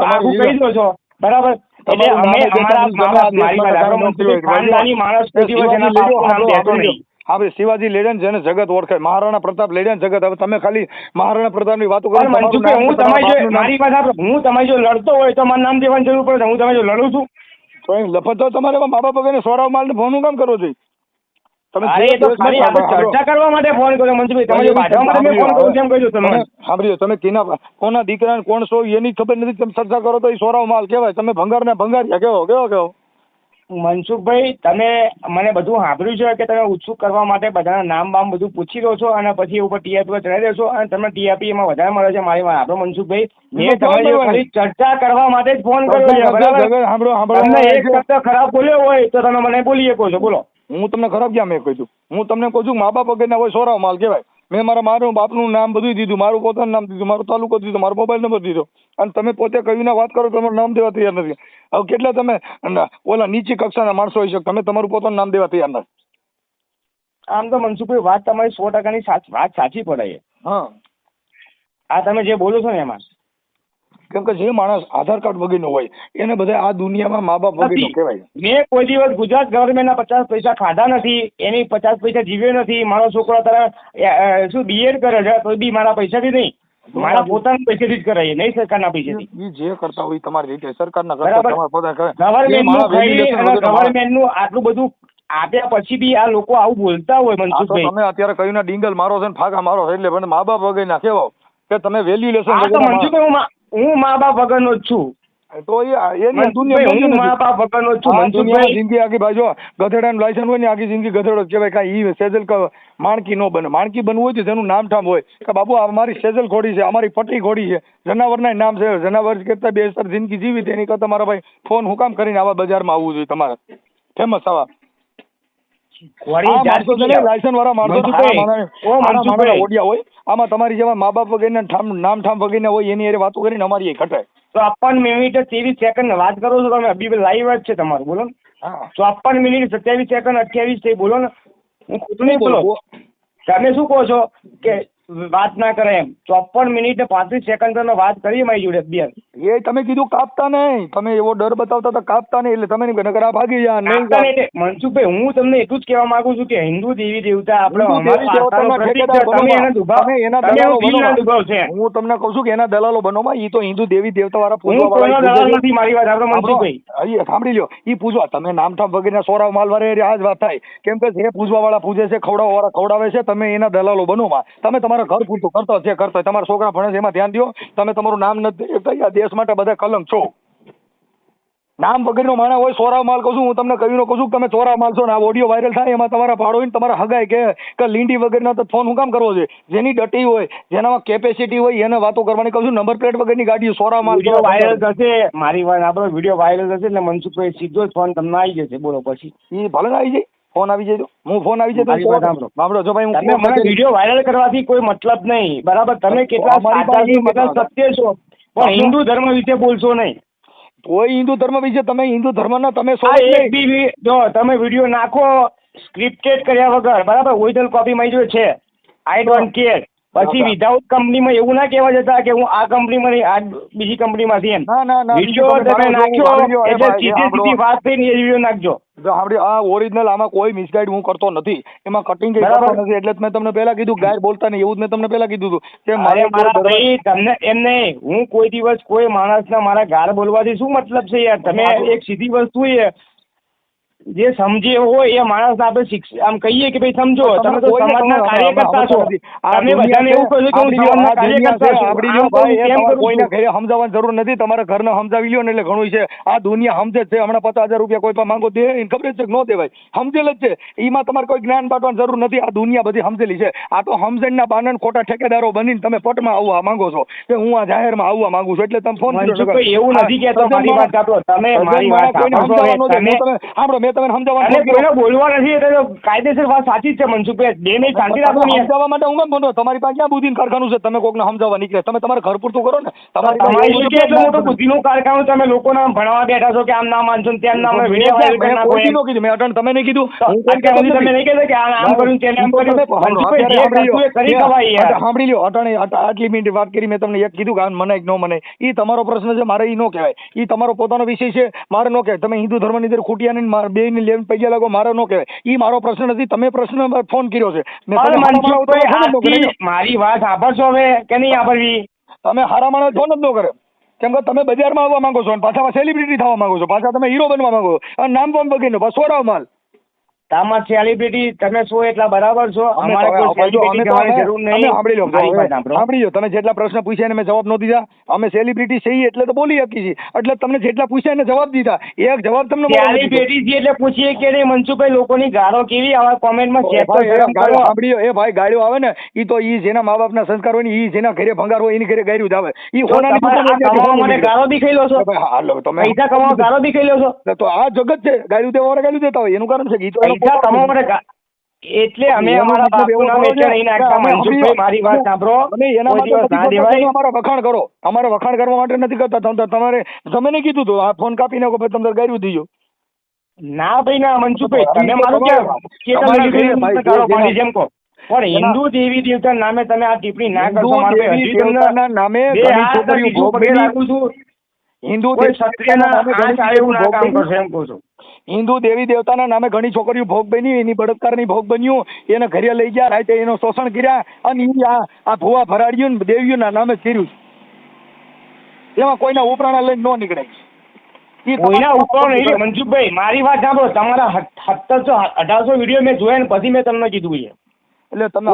આખું કહી દો છો, બરાબર. એટલે અમે અમારા મા બાપ, મારી વાત સાંભળો મનસુખભાઈ, ખાનદાની માણસ કોઈ દિવસ એના બાપનું નામ લેતો નહીં. હા ભાઈ, શિવાજી લડ્યા ને જેને જગત ઓળખે, મહારાણા પ્રતાપ લડ્યા ને જગત. હવે તમે ખાલી મહારાણા પ્રતાપની વાતો કરો. પણ મનસુખભાઈ, હું તમારી જો મારી પાસે હું તમારી જો લડતો હોય તો મારું નામ દેવાની જરૂર પડે. હું તમારી જો લડું છું તો એ લફત તો તમારે મા બાપ વગેરે સોરાવ માલ ને ફોન કામ કરવો જોઈએ? તમે અરે એ તો ખાલી આપણે ચર્ચા કરવા માટે ફોન કર્યો મનસુખભાઈ. તમે બાંધવા માટે મેં ફોન કર્યો તેમ કહ્યું તમને. સાંભળ્યો, તમે કોના દીકરા ને કોણ છો એની ખબર નથી, તમે ચર્ચા કરો તો એ સોરાવ માલ કહેવાય. તમે ભંગાર ને ભંગારિયા કેવો મનસુખભાઈ, તમે મને બધું સાંભળ્યું છે કે તમે ઉત્સુક કરવા માટે બધાના નામ બામ બધું પૂછી રહ્યો છો અને પછી ઉપર ટીઆરપી પર ચડાવી દેશો અને તમને ટીઆરપી એમાં વધારે મળે છે મારી વાત. આપણો મનસુખભાઈ, મેં તમારી ખાલી ચર્ચા કરવા માટે જ ફોન કર્યો છે, બરાબર? તમને એક શબ્દ ખરાબ બોલ્યો હોય તો તમે મને બોલી શકો છો, બોલો. હું તમને ખરાબ ક્યાં મેં કહ્યું? હું તમને કહું છું મા બાપ વગેરે હોય સોરાવ માલ કહેવાય. મેં મારું બાપનું નામ બધું દીધું, મારું પોતાનું નામ દીધું, મારો તાલુકો દીધો, મારો મોબાઈલ નંબર દીધો, અને તમે પોતે કહીને વાત કરો તમારું નામ દેવા તૈયાર નથી. હવે કેટલા તમે ઓલા નીચી કક્ષાના માણસો હોય છે, તમે તમારું પોતાનું નામ દેવા તૈયાર નથી. આમ તો મનસુખભાઈ વાત તમારી 100%ની વાત સાચી પડે છે. હા, આ તમે જે બોલો છો ને એમાં, કેમ કે જે માણસ આધાર કાર્ડ વગેરેનો હોય એને બધા આ દુનિયામાં મા બાપ વગેરે કહેવાય. મેં કોઈ દિવસ ગુજરાત ગવર્મેન્ટના 50 પૈસા ખાધા નથી, એની 50 પૈસા જીવ્યો નથી. મારો છોકરો અત્યારે શું બીએડ કરે છે તો બી મારા પૈસાથી નહીં, મારા પોતાના પૈસાથી જ કરાય, નહીં સરકારના પૈસાથી. જે કરતા હોય તમારી રીતે, સરકારના ગવર્મેન્ટનું આટલું બધું આપ્યા પછી બી આ લોકો આવું બોલતા હોય મનસુખભાઈ. તમે અત્યારે કયું ના ડિંગલ મારો છે ને ફાંકા મારો છે, એટલે મા બાપ વગેરે ના કહેવાય કે તમે વેલ્યુલેશન. હું મા બાપ વગરનો જ છું. તો હું મા બાપ વગરનો જ છું મનસુખભાઈ. જિંદગી આખી બાજુ ગધેડાનું લાયસન્સ હોય ને આખી જિંદગી ગધેડો જ કહેવાય. કાંઈ સેજલ માણકી ન બને. માણકી બનવું હોય તો જેનું નામ ઠામ હોય કે બાબુ અમારી સેજલ ઘોડી છે, અમારી પટ્ટી ઘોડી છે, જનાવરના નામ છે, જનાવર કરતા બેસ્ટર જિંદગી જીવી તેની કરતા મારા ભાઈ ફોન હું કામ કરીને આવા બજારમાં આવવું જોઈએ તમારે ફેમસ થવા. લાયસન્સ વાળા માણસો ઓડિયા હોય, આમાં તમારી જેવા મા બાપ વગેરે નામ ઠામ વગેરે હોય એની વાતો કરીને અમારી ઘટે. 54 મિનિટ 23 સેકન્ડ વાત કરો છો તમે, અભી લાઈવ જ છે તમારું, બોલો ને. 54 મિનિટ 27 સેકન્ડ 28 થઈ, બોલો ને. હું ખોટું નહીં બોલો. તમે શું કહો છો કે વાત ના કરે એમ? 54 મિનિટ ને 35 સેકન્ડ તમે વાત કરી મારી જોડે બે. એ તમે કીધું કાપતા નહીં, તમે એવો ડર બતાવતા હતા કાપતા નહીં, એટલે તમે નગર આ ભાગી જા. મનસુખભાઈ, હું તમને એટલું જ કહેવા માંગુ છું કે હિન્દુ દેવી દેવતા આપણે હું તમને કઉ છું કે એના દલાલો બનોમાં ઈ તો હિન્દુ દેવી દેવતા વાળા નથી. મારી વાત આપણે મનસુખભાઈ સાંભળી લો, ઈ પૂજવા તમે નામઠામ વગેરે સોરાવ માલ વાળા આ જ વાત થાય. કેમ કે જે પૂજવા વાળા પૂજે છે, ખવડાવવા વાળા ખવડાવે છે, તમે એના દલાલો બનોમાં. તમે તમારા ઘર પૂરતું કરતો છે, કરતો તમારા છોકરા ભણે છે એમાં ધ્યાન દો. તમે તમારું નામ નથી કયા દેશ માટે બધા કલંક છો. નામ વગેરેનો માણસ હોય સોરાવ માલ કહું છું, હું તમને કહ્યું કહું છું તમે ચોરાવ માલ છો ને. આ ઓડિયો વાયરલ થાય એમાં તમારા ભાડો હોય ને તમારા હગાય કે લીંડી વગેરેનો તો ફોન હું કામ કરવો છે? જેની ડટી હોય, જેનામાં કેપેસિટી હોય એને વાતો કરવાની કહું છું. નંબર પ્લેટ વગરની ગાડીઓ સોરાવ માલ વાયરલ થશે, મારી વાત આપણો વિડીયો વાયરલ થશે એટલે મનસુખભાઈ સીધો જ ફોન તમને આવી જશે. બોલો પછી એ ભલે ને આવી જાય, ફોન આવી જાય તો હું ફોન આવી જાય સાંભળો જો ભાઈ, તમે મને વિડીયો વાયરલ કરવાથી કોઈ મતલબ નહીં, બરાબર? તમે કેટલા સત્ય છો પણ હિન્દુ ધર્મ વિશે બોલશો નહીં. કોઈ હિન્દુ ધર્મ વિશે તમે હિન્દુ ધર્મના તમે જો તમે વિડીયો નાખો સ્ક્રિપ્ટેડ કર્યા વગર, બરાબર? ઓરિજિનલ કોપી મારી જોડે છે, આઈ ડોન્ટ કેર. પછી વિધાઉટ કંપનીમાં એવું ના કહેવા જતા કે હું આ કંપનીમાં નહીં, આ બીજી કંપનીમાંથી એમ. વિડીયો તમે નાખ્યો એટલે સીધી વાત થઈને એ વિડીયો નાખજો. આ ઓરિજિનલ, આમાં કોઈ મિસગાઈડ હું કરતો નથી, એમાં કટિંગ નથી. એટલે મેં તમને પેલા કીધું ગાઈડ બોલતા નહીં, એવું જ મેં તમને પેલા કીધું હતું કે તમને એમ નહીં. હું કોઈ દિવસ કોઈ માણસના મારા ગાળ બોલવાથી શું મતલબ છે યાર? તમે એક સીધી વસ્તુ એ જે સમજે હોય એ માણસ આપણે આમ કહીએ કે ભાઈ સમજો, તમે તો સમાજના કાર્યકર્તા છો. તમે બધાને એવું કહો છો કે હું સમાજના કાર્યકર્તા છું. કોઈને ઘરે સમજાવવાની જરૂર નથી, તમારા ઘરને સમજાવી લ્યો ને એટલે ઘણું છે. આ દુનિયા સમજે છે. હમણાં 50,000 રૂપિયા કોઈ પણ માંગો દે, એને ખબર છે કે ન દેવાય, સમજેલ જ છે. એમાં તમારે કોઈ જ્ઞાન બાંટવાની જરૂર નથી. આ દુનિયા બધી સમજેલી છે. આ તો સમજણના બાનન ખોટા ઠેકેદારો બનીને તમે પટમાં આવવા માંગો છો કે હું આ જાહેરમાં આવવા માંગુ છું એટલે તમે ફોન કર્યો. એવું નથી કહેતો, મારી વાત સાંભળો. તમે મારી વાત સાંભળો. તમને સમજાવવાનું બોલવા નથી એટલે કાયદેસર વાત સાચી જ છે મનસુખભાઈ. બે મિનિટ શાંતિ રાખો. સમજાવવા માટે હું કેમ બોલો? તમારી પાસે ક્યાં બુદ્ધિનું કારખાનું છે? તમે કોકને સમજાવવા નીકળે, તમે તમારા ઘર પૂરતું કરો ને. તમારી એટલું મોટું બુદ્ધિનું કારખાનું, તમે લોકોને ભણવા બેઠા છો કે આમ ના માનશો તેમ ના. મેં અટણ તમે નહીં કીધું, તમે નહીં કહેતા કે આમ કર્યું તેને આમ કર્યું. સાંભળી લો, અટાણે આટલી મિનિટ વાત કરી, મેં તમને એક કીધું કે મને ન મને, એ તમારો પ્રશ્ન છે, મારે એ ન કહેવાય. એ તમારો પોતાનો વિષય છે, મારે ન કહેવાય. તમે હિન્દુ ધર્મની અંદર ખૂટ્યા નહીં, બે દેવીને લઈને પૈસા લાગો મારો ન કહેવાય. ઈ મારો પ્રશ્ન નથી, તમે પ્રશ્ન ફોન કર્યો છે. મેં અરે તમે મનસુખભાઈ, ફોન જ ન કર્યો. આજથી મારી વાત સાંભળશો હવે કે નહીં સાંભળવી? તમે હારા માણસ ફોન જ ન કરે. કેમ કે તમે બજારમાં આવવા માંગો છો અને પાછા સેલિબ્રિટી થવા માંગો છો, પાછા તમે હીરો બનવા માંગો છો અને નામ પણ બગીનો બસ સોરાવ માલ. તામાં સેલિબ્રિટી તમે છો એટલા બરાબર છો, અમારે કોઈ સેલિબ્રિટી થવાની જરૂર નહીં. મારી વાત સાંભળો. સાંભળી લો, તમે જેટલા પ્રશ્ન પૂછ્યા એને મેં જવાબ ન દીધા. અમે સેલિબ્રિટી છીએ એટલે તો બોલી શકીએ છીએ, એટલે તમને જેટલા પૂછ્યા એને જવાબ દીધા. એક જવાબ તમને સેલિબ્રિટી છીએ એટલે પૂછીએ કે નહીં મનસુખભાઈ, લોકોની ગાળો કેવી આવે કોમેન્ટમાં ચેક તો શરમ કરો. સાંભળી લો, એ ભાઈ ગાળ્યો આવે ને ઈ તો ઈ જેના મા બાપના સંસ્કાર હોય ને ઈ જેના ઘરે ભંગાર હોય એની ઘરે ગાળ્યું જ આવે. ઈ કમાવા માટે ગાળો બી ખાઈ લો છો, હાલો તમે પૈસા કમાવા ગાળો બી ખાઈ લો છો. તો આ જગત છે, ગાળ્યું દેવા વાળા ગાળ્યું દેતા હોય એનું કારણ છે કે ઈ તો પૈસા કમાવા માટે એટલે અમે અમારા બાપુનું નામ એટલે નહીં નાખતા. મનસુખભાઈ મારી વાત સાંભળો, અમારા વખાણ કરો, અમારે વખાણ કરવા માટે નથી કરતા. તમારે તમે નહીં કીધું તું આ ફોન કાપી નાખો તમને ગાળ્યું દીજો. ના ભાઈ ના મનસુખભાઈ, તમે મારું કે જેમ કહો પણ હિન્દુ દેવી દેવતા નામે તમે આ ટિપ્પણી ના કરશો. નામે હિન્દુ હિન્દુ દેવી દેવતાના નામે ઘણી છોકરીઓ ભોગ બની, એની બળાત્કારની ભોગ બન્યું, એને ઘરે લઈ ગયા, રાતે એનું શોષણ કર્યા અને આ ભુવા ભરાડીઓ દેવીઓના નામે કર્યું. એમાં કોઈના ઉપરાણા લઈને ન નીકળે. કોઈના ઉપર નહીં મનસુખભાઈ, મારી વાત સાંભળો. તમારા 1700-1800 વિડીયો મેં જોયા ને પછી મેં તમને કીધું છે. એટલે તમે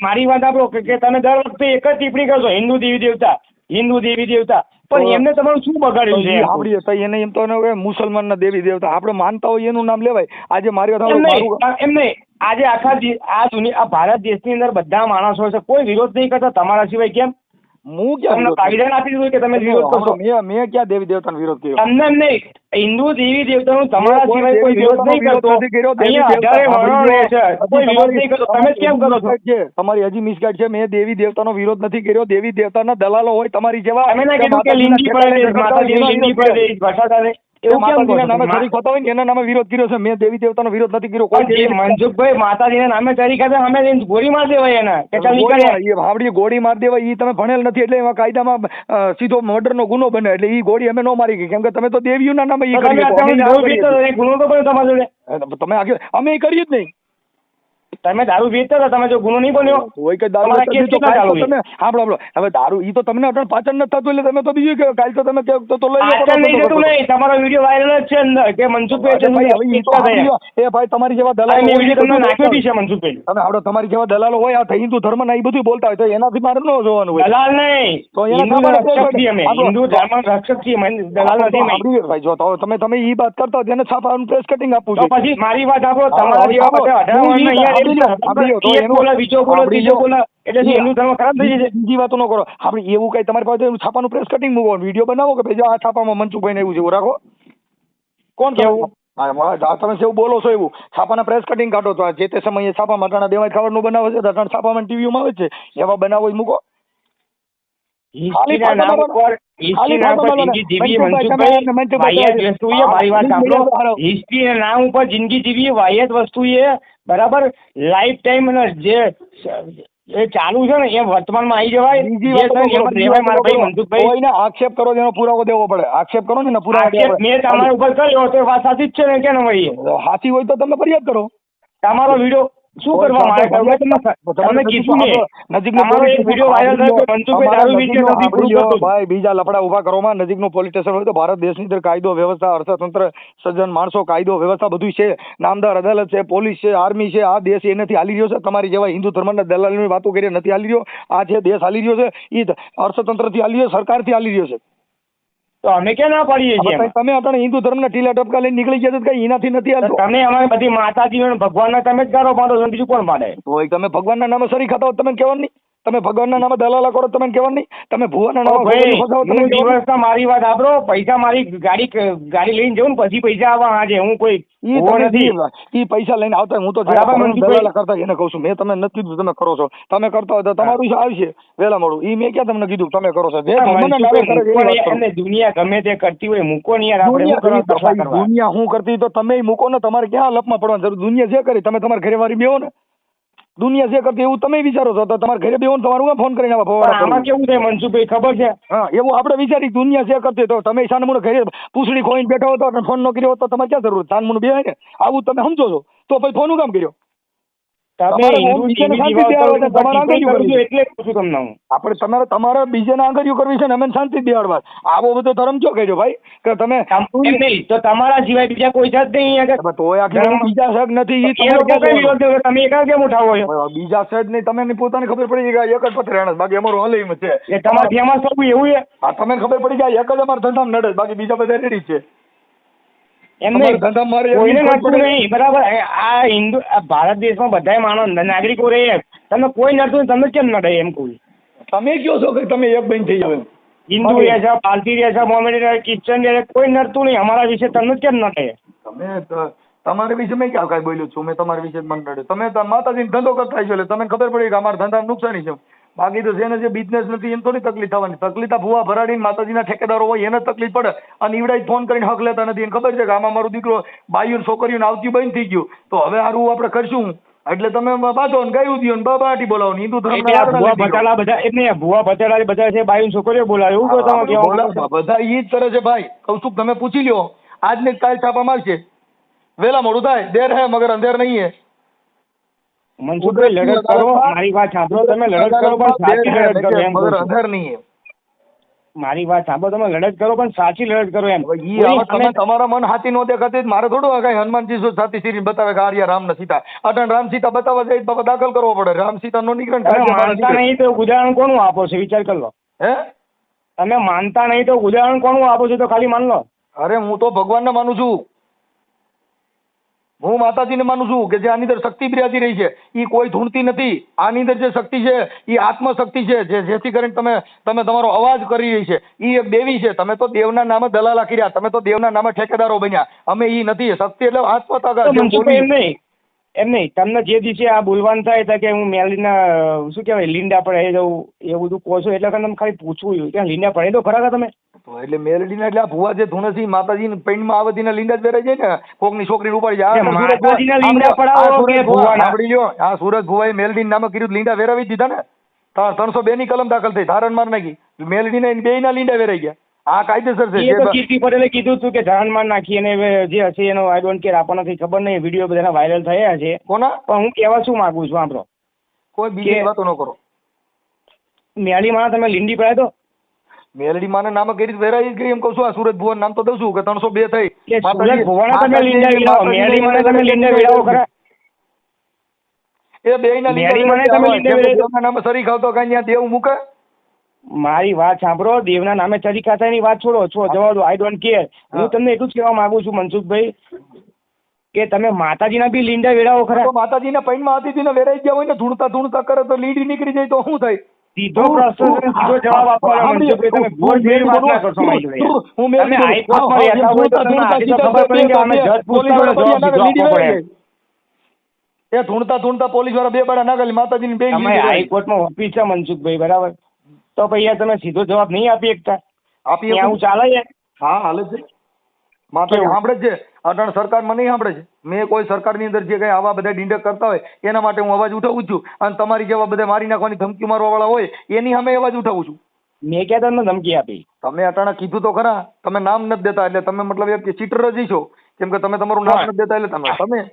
મારી વાત સાંભળો કે તમે દર વખતે એક જ ટિપ્પણી કરશો, હિન્દુ દેવી દેવતા, હિન્દુ દેવી દેવતા. પણ એમને તમારું શું બગાડ્યું છે? આપડી એને એમ તો મુસલમાન ના દેવી દેવતા આપણે માનતા હોય એનું નામ લેવાય. આજે મારી એમ નહીં, આજે આખા આ દુનિયા, આ ભારત દેશની અંદર બધા માણસો છે, કોઈ વિરોધ નહીં કરતા તમારા સિવાય. કેમ? હું ક્યાં કાયદા આપી દીધું કે તમે વિરોધ કરશો? મેં ક્યાં દેવી દેવતાનો વિરોધ કર્યો? તમને નહીં, હિન્દુ દેવી દેવતાનું તમારા સિવાય કોઈ વિરોધ નહીં કરતો. અહીંયા હજારે વર્ણો રહે છે, કોઈ વિરોધ નહીં કરતો. તમે કેમ કરો છો? તમારી હજી મિસગાઈડ છે. મેં દેવી દેવતાનો વિરોધ નથી કર્યો. દેવી દેવતાના દલાલો હોય તમારી જેવા. તમે ના કીધું કે લિંગી પડે, માતાજીની લિંગી પડે, ભાષા એવું માતાજીના નામે શરીક થતા હોય ને એના નામે વિરોધ કર્યો છે. મેં દેવી દેવતાનો વિરોધ નથી કર્યો. કોઈ મનસુખભાઈ માતાજીના નામે શરીક હતા, અમે ગોળી માર દેવાય એના કે ચાલ નીકળે. ભાવડી ગોળી માર દેવાય ઈ તમે ભણેલ નથી એટલે એમાં કાયદામાં સીધો મર્ડરનો ગુનો બને. એટલે ઈ ગોળી અમે ન મારી ગઈ કેમ કે તમે તો દેવીઓના નામે ઈ કરી ગુનો તો બન્યો તમારા જોડે. તમે આગળ અમે કરીએ જ નહીં. તમે દારૂ વેચતા હતા, તમે જો ગુનો નહીં બન્યો હોય કે દારૂ તમે સાંભળો હવે દારૂ ઈ તો તમને અટણ પાચન નથી થતું એટલે તમે તો બીજું કે કાલ તો તમે તો લઈ નહીં. તમારો વિડીયો વાયરલ જ છે અંદર કે મનસુખભાઈ એ ભાઈ તમારી જેવા દલાલો તમને નાખ્યો બી છે મનસુખભાઈ. તમે આવડો તમારી જેવા દલાલો હોય આ હિન્દુ ધર્મ ના એ બધું બોલતા હોય તો એનાથી મારે ન જોવાનું હોય. દલાલ નહીં, તો હિન્દુ રક્ષક છીએ અમે, હિન્દુ ધર્મ રક્ષક છીએ, દલાલ નથી ભાઈ. જો તો તમે ઈ વાત કરતા તેને છાપાનું પ્રેસ કટિંગ આપવું છે. પછી મારી વાત આપો, તમારા જેવા બધા 18 બીજી વાતો ન કરો. આપણે એવું કઈ તમારી પાસે છાપાનું પ્રેસ કટિંગ મૂકો, વિડીયો બનાવો કે ભાઈ આ છાપામાં મનસુખભાઈ ને એવું છે એવું રાખો. કોણ કેવું તમે જેવું બોલો છો એવું છાપાના પ્રેસ કટિંગ કાઢો તો જે તે સમયે છાપામાં અટાણા દેવાય ખાવાનું બનાવે છે, અટાણા છાપામાં ટીવીમાં આવે છે, એવા બનાવો જ મૂકો. હિસ્ટ્રી નામ ઉપર જિંદગી જીવી વાહિયાત વસ્તુ એ બરાબર લાઈફ ટાઈમ જે એ ચાલુ છે ને એ વર્તમાનમાં આવી જવાય. કોઈને આક્ષેપ કરો એનો પુરાવો દેવો પડે. આક્ષેપ કરો ને પુરાવો મેં તમારા ઉપર કર્યો તો વાત સાચી જ છે ને કે ભાઈ સાચી હોય તો તમે ફરિયાદ કરો. તમારો વિડીયો શું કરવા મારે તમને કીધું ભાઈ બીજા લફડા ઉભા કરો માં નજીકનું પોલીસ સ્ટેશન હોય તો ભારત દેશની અંદર કાયદો વ્યવસ્થા અર્થતંત્ર સજ્જન માણસો કાયદો વ્યવસ્થા બધું છે. નામદાર અદાલત છે, પોલીસ છે, આર્મી છે. આ દેશ એનાથી હાલી રહ્યો છે. તમારી જેવા હિન્દુ ધર્મના દલાલની વાતો કરી નથી હાલી રહ્યો. આ જે દેશ હાલી રહ્યો છે એ અર્થતંત્રથી હાલી રહ્યો, સરકારથી હાલી રહ્યો છે. તો અમે ક્યાં ના પાડીએ છીએ? તમે અત્યારે હિન્દુ ધર્મના ટીલા ટપકા લઈને નીકળી ગયા કઈ એનાથી નથી હાલતો. તમે અમારી બધી માતાજી ભગવાનના તમે જ ગારો પાડો છો, બીજું કોણ પાડે? તો તમે ભગવાનના નામે સરી ખાતા હો તમે કહેવાનું નહીં. તમે ભગવાનના નામે દલાલા કરો તમે કહેવાનું નહીં. તમે ભુવાના નામે દિવસના મારી વાત આપડો પૈસા મારી ગાડી લઈને જવું ને પછી પૈસા આવવા આજે હું કોઈ ઈ પૈસા લઈને આવતા હું તો દલાલા કરતા એને કહું છું. મેં તમને નથી કીધું તમે કરો છો. તમે કરતા હોય તો તમારું આવશે વહેલા મોડું. ઈ મેં ક્યાં તમને કીધું તમે કરો છો. દુનિયા ગમે તે કરતી હોય મૂકો ને યાર. દુનિયા હું કરતી તો તમે મૂકો ને. તમારે ક્યાં લપમાં પડવાની જરૂર? દુનિયા જે કરી તમે તમારા ઘરે વાળી બેહો ને. દુનિયા જે કરતી એવું તમે વિચારો છો તો તમારા ઘરે બેહો ને તમારું કામ ફોન કરીને આવા પણ ફવારા આમાં કરવું? કેવું થાય મનસુખભાઈ ખબર છે, હા એવું આપણે વિચારી દુનિયા જે કરતી તો તમે સાનમુને ઘરે પૂછડી ખોઈને બેઠો હતો અને ફોન નો કર્યો હોત તો તમારે ક્યાં જરૂર સાનમુનું બે ને આવું તમે સમજો છો તો પછી ફોન કામ કર્યો? તમે તમારે હિન્દુ બીજાને દેવી શાંતિ દીવાઓ દેવા કરો છો, તમારે પણ આંગળીઓ ટિપ્પણી કરું કરવી છું એટલે કહું છું તમને હું. આપણે તમારે બીજાને આંગળીઓ કરવી છે ને અમે શાંતિ બેહાડવા. આવો બધો ધર્મ ચો કહેજો ભાઈ કે તમે એમ નહીં તો તમારા સિવાય બીજા કોઈ છે જ નહીં અહીંયા આગળ. તોય આખી બીજા શક નથી ઈ એ તમારે લોકો કઈ ક્યાં વિરોધ કરે? તમે એકા કેમ ઉઠાવો છો? જોવાનું? બીજા શક નહીં તમને પોતાને ખબર પડી જાય કે એક જ પથરાણ બાકી અમારું હલે એમ છે. એ તમારે ફેમસ થવું એવું છે? હા તમને ખબર પડી જાય એક જ અમારા ધંધામાં નડે બાકી બીજા બધા રેડી છે. એમ તમારા નહીં, ધંધામાં મારે કોઈને એમની નડતું ખબર નહીં, બરાબર. આ હિન્દુ આ ભારત દેશમાં બધાય માણસ નાગરિકો રહે, તમને કોઈ નડતું નહીં, તમને કેમ નડે એમ કહું. તમે કયો છો કે તમે એક બેન થઈ જાવ એમ? હિન્દુ રહે છે, પારસી રહે છે, મોમેડી રહે, ક્રિશ્ચન રહે, કોઈ નડતું નહીં. અમારા વિશે તમને કેમ નડે? તમારા વિશે મેં ક્યાં કાંઈ બોલ્યો છું? મેં તમારા વિશે મન નડે. તમે માતાજીનો ધંધો કરતા છો એટલે તમને ખબર પડી કે અમારા ધંધામાં નુકસાની છે. બાકી તો જેને જે બિઝનેસ નથી એને થોડી તકલીફ થવાની. તકલીફ આ ભૂવા ભરાડીને માતાજીના ઠેકેદારો હોય એને તકલીફ પડે અને ઈવડાઈ ફોન કરીને હક લેતા નથી. એને ખબર છે કે આમાં મારો દીકરો બાઈઓ છોકરીઓને આવતી બંધ થઈ ગયું તો હવે સારું આપણે કરશું એટલે તમે બાંધો ને ગાયું દો ને બાબાટી બોલાવો ને હિન્દુ ધર્મ ભૂવા ભચાલા બધા એટલે ભૂવા ભચાલા બધા છે, બાયું છોકરીઓ બોલાવે એવું કહો તમે કેવા? બધા ઈ જ કરે છે ભાઈ. કૌશુક તમે પૂછી લ્યો આજને કાલ છાપા મારશે. વેલા મોડું થાય દેર હે મગર અંધેર નહીં હે. મનસુખભાઈ લડત કરો, મારી વાત સાંભળો, તમે લડત કરો પણ સાચી લડત કરો એમ કહું મગર છું. અંધેર નહીં હે. મારી વાત સાંભળો, તમે લડત કરો પણ સાચી લડત કરો એમ. ઈ હવે તમે તમારા મન હાથી નો દેખાતી મારે થોડું કઈ હનુમાનજી સાથી શ્રી બતાવે કે આર્યા રામ ને સીતા અટણ રામ સીતા બતાવવા જાય બાબા દાખલ કરવો પડે. રામ સીતા નો નીકળે તમે માનતા નહીં તો ઉદાહરણ કોનું આપો છો? વિચાર કરી લો. હે તમે માનતા નહીં તો ઉદાહરણ કોનું આપો છો? તો ખાલી માન લો. અરે હું તો ભગવાનને માનું છું. હું માતાજીને માનું છું કે જે આની અંદર શક્તિ બિરાજી રહી છે એ કોઈ ધૂણતી નથી. આની અંદર જે શક્તિ છે એ આત્મશક્તિ છે જેથી કરીને તમે તમારો અવાજ કરી રહી છે. એ એક દેવી છે. તમે તો દેવના નામે દલાલા કર્યા, તમે તો દેવના નામે ઠેકેદારો બન્યા. અમે એ નથી. શક્તિ એટલે આત્મતાગત. મનસુખભાઈ એમ નહીં તમને જે દિવસે આ બોલવાનું થાય કે હું મેલીના શું કહેવાય લીંડા પડે જવું એ બધું કહો છો એટલે તમે ખાલી પૂછવું ત્યાં લીંડા પડે તો ખરા તમે? એટલે મેલડીના એટલે આ ભુવા જે ધૂણે છે માતાજી પૈણમાં આવતીના લીંડા જ વેરાઈ જાય ને કોકની છોકરીને ઉપાડી જાય. માતાજીના લીંડા પડાવો કે ભુવાના? સાંભળી લ્યો આ સુરત ભુવાએ મેલડી નામે કર્યું લીંડા વેરાવી દીધા ને. 302 ની કલમ દાખલ થઈ, ધારણ માર નાખી. મેલડીના બેયના લીંડા વેરાઈ ગયા. આ કાયદેસર છે. એ તો કીર્તિ પટેલે કીધું હતું કે ધારણ માર નાખી અને જે હશે એનો આઈ ડોન્ટ કેર, આપણને કઈ ખબર નહીં. વિડીયો બધાના વાયરલ થયા છે. કોના? પણ હું કહેવા શું માંગુ છું સાંભળો. કોઈ બીજી વાતો ન કરો. મેલી માં તમે લીંડી પડાય તો મેલડી માને નામે કરી વેરાઈ જ ગઈ એમ કહું છું. આ સુરત ભુવન નામ તો દઉં છું કે 302 થઈ. સુરત ભુવાના તમે લીંડા વિડાવો, મેલી મને તમે લીંડા વિડાવો ખરા? એ બેયના મેલી મને તમે લીંડા વિડાવો. દેવના નામે સરી ખાવતો કાંઈ ત્યાં દેવ મૂકે? મારી વાત સાંભળો, દેવના નામે ચરી ખાતાની વાત છોડો જવા દો. I don't care. હું તમને એટલું જ કહેવા માંગુ છું મનસુખભાઈ કે તમે માતાજીના બી લીંડા વેડાવો ખરા? તો માતાજીના પૈણમાં હતી ને વેરાઈ ગયા હોય ને ધૂણતા કરે તો લીંડી નીકળી જાય તો શું થાય? સીધો પ્રશ્ન સીધો જવાબ આપવાનો મનસુખભાઈ. તમે ભૂલ ભેળ વાત ના કરશો મારી જોડે. તમે હાઈકોર્ટમાં રહેતા હોય તો તમને આજે તો ખબર પડી કે અમે જજ પૂછતા હોય તો જવાબ સીધો આપવો પડે. એ ધૂણતા પોલીસ વાળા બે બાડા નાખેલી માતાજીની બે તમે હાઈકોર્ટમાં ઓફિસ છે મનસુખભાઈ, બરાબર? તો પછી તમે સીધો જવાબ નહીં આપી શકતા? આપી આવું ચાલે છે? હા હાલે છે. માતાજી સાંભળે જ છે. અટણ સરકારમાં નહીં સાંભળે છે. મેં કોઈ સરકારની અંદર જે કઈ આવા બધા ડીંડક કરતા હોય એના માટે હું અવાજ ઉઠાવું છું. અને તમારી જેવા બધા મારી નાખવાની ધમકી મારવા વાળા હોય એની સામે અવાજ ઉઠાવું છું. મેં ક્યાં તમને ધમકી આપી? તમે અટાણા કીધું તો ખરા. તમે નામ નથી દેતા એટલે તમે મતલબ એમ કે ચીટર જ છો. કેમ કે તમે તમારું નામ નથી દેતા એટલે તમે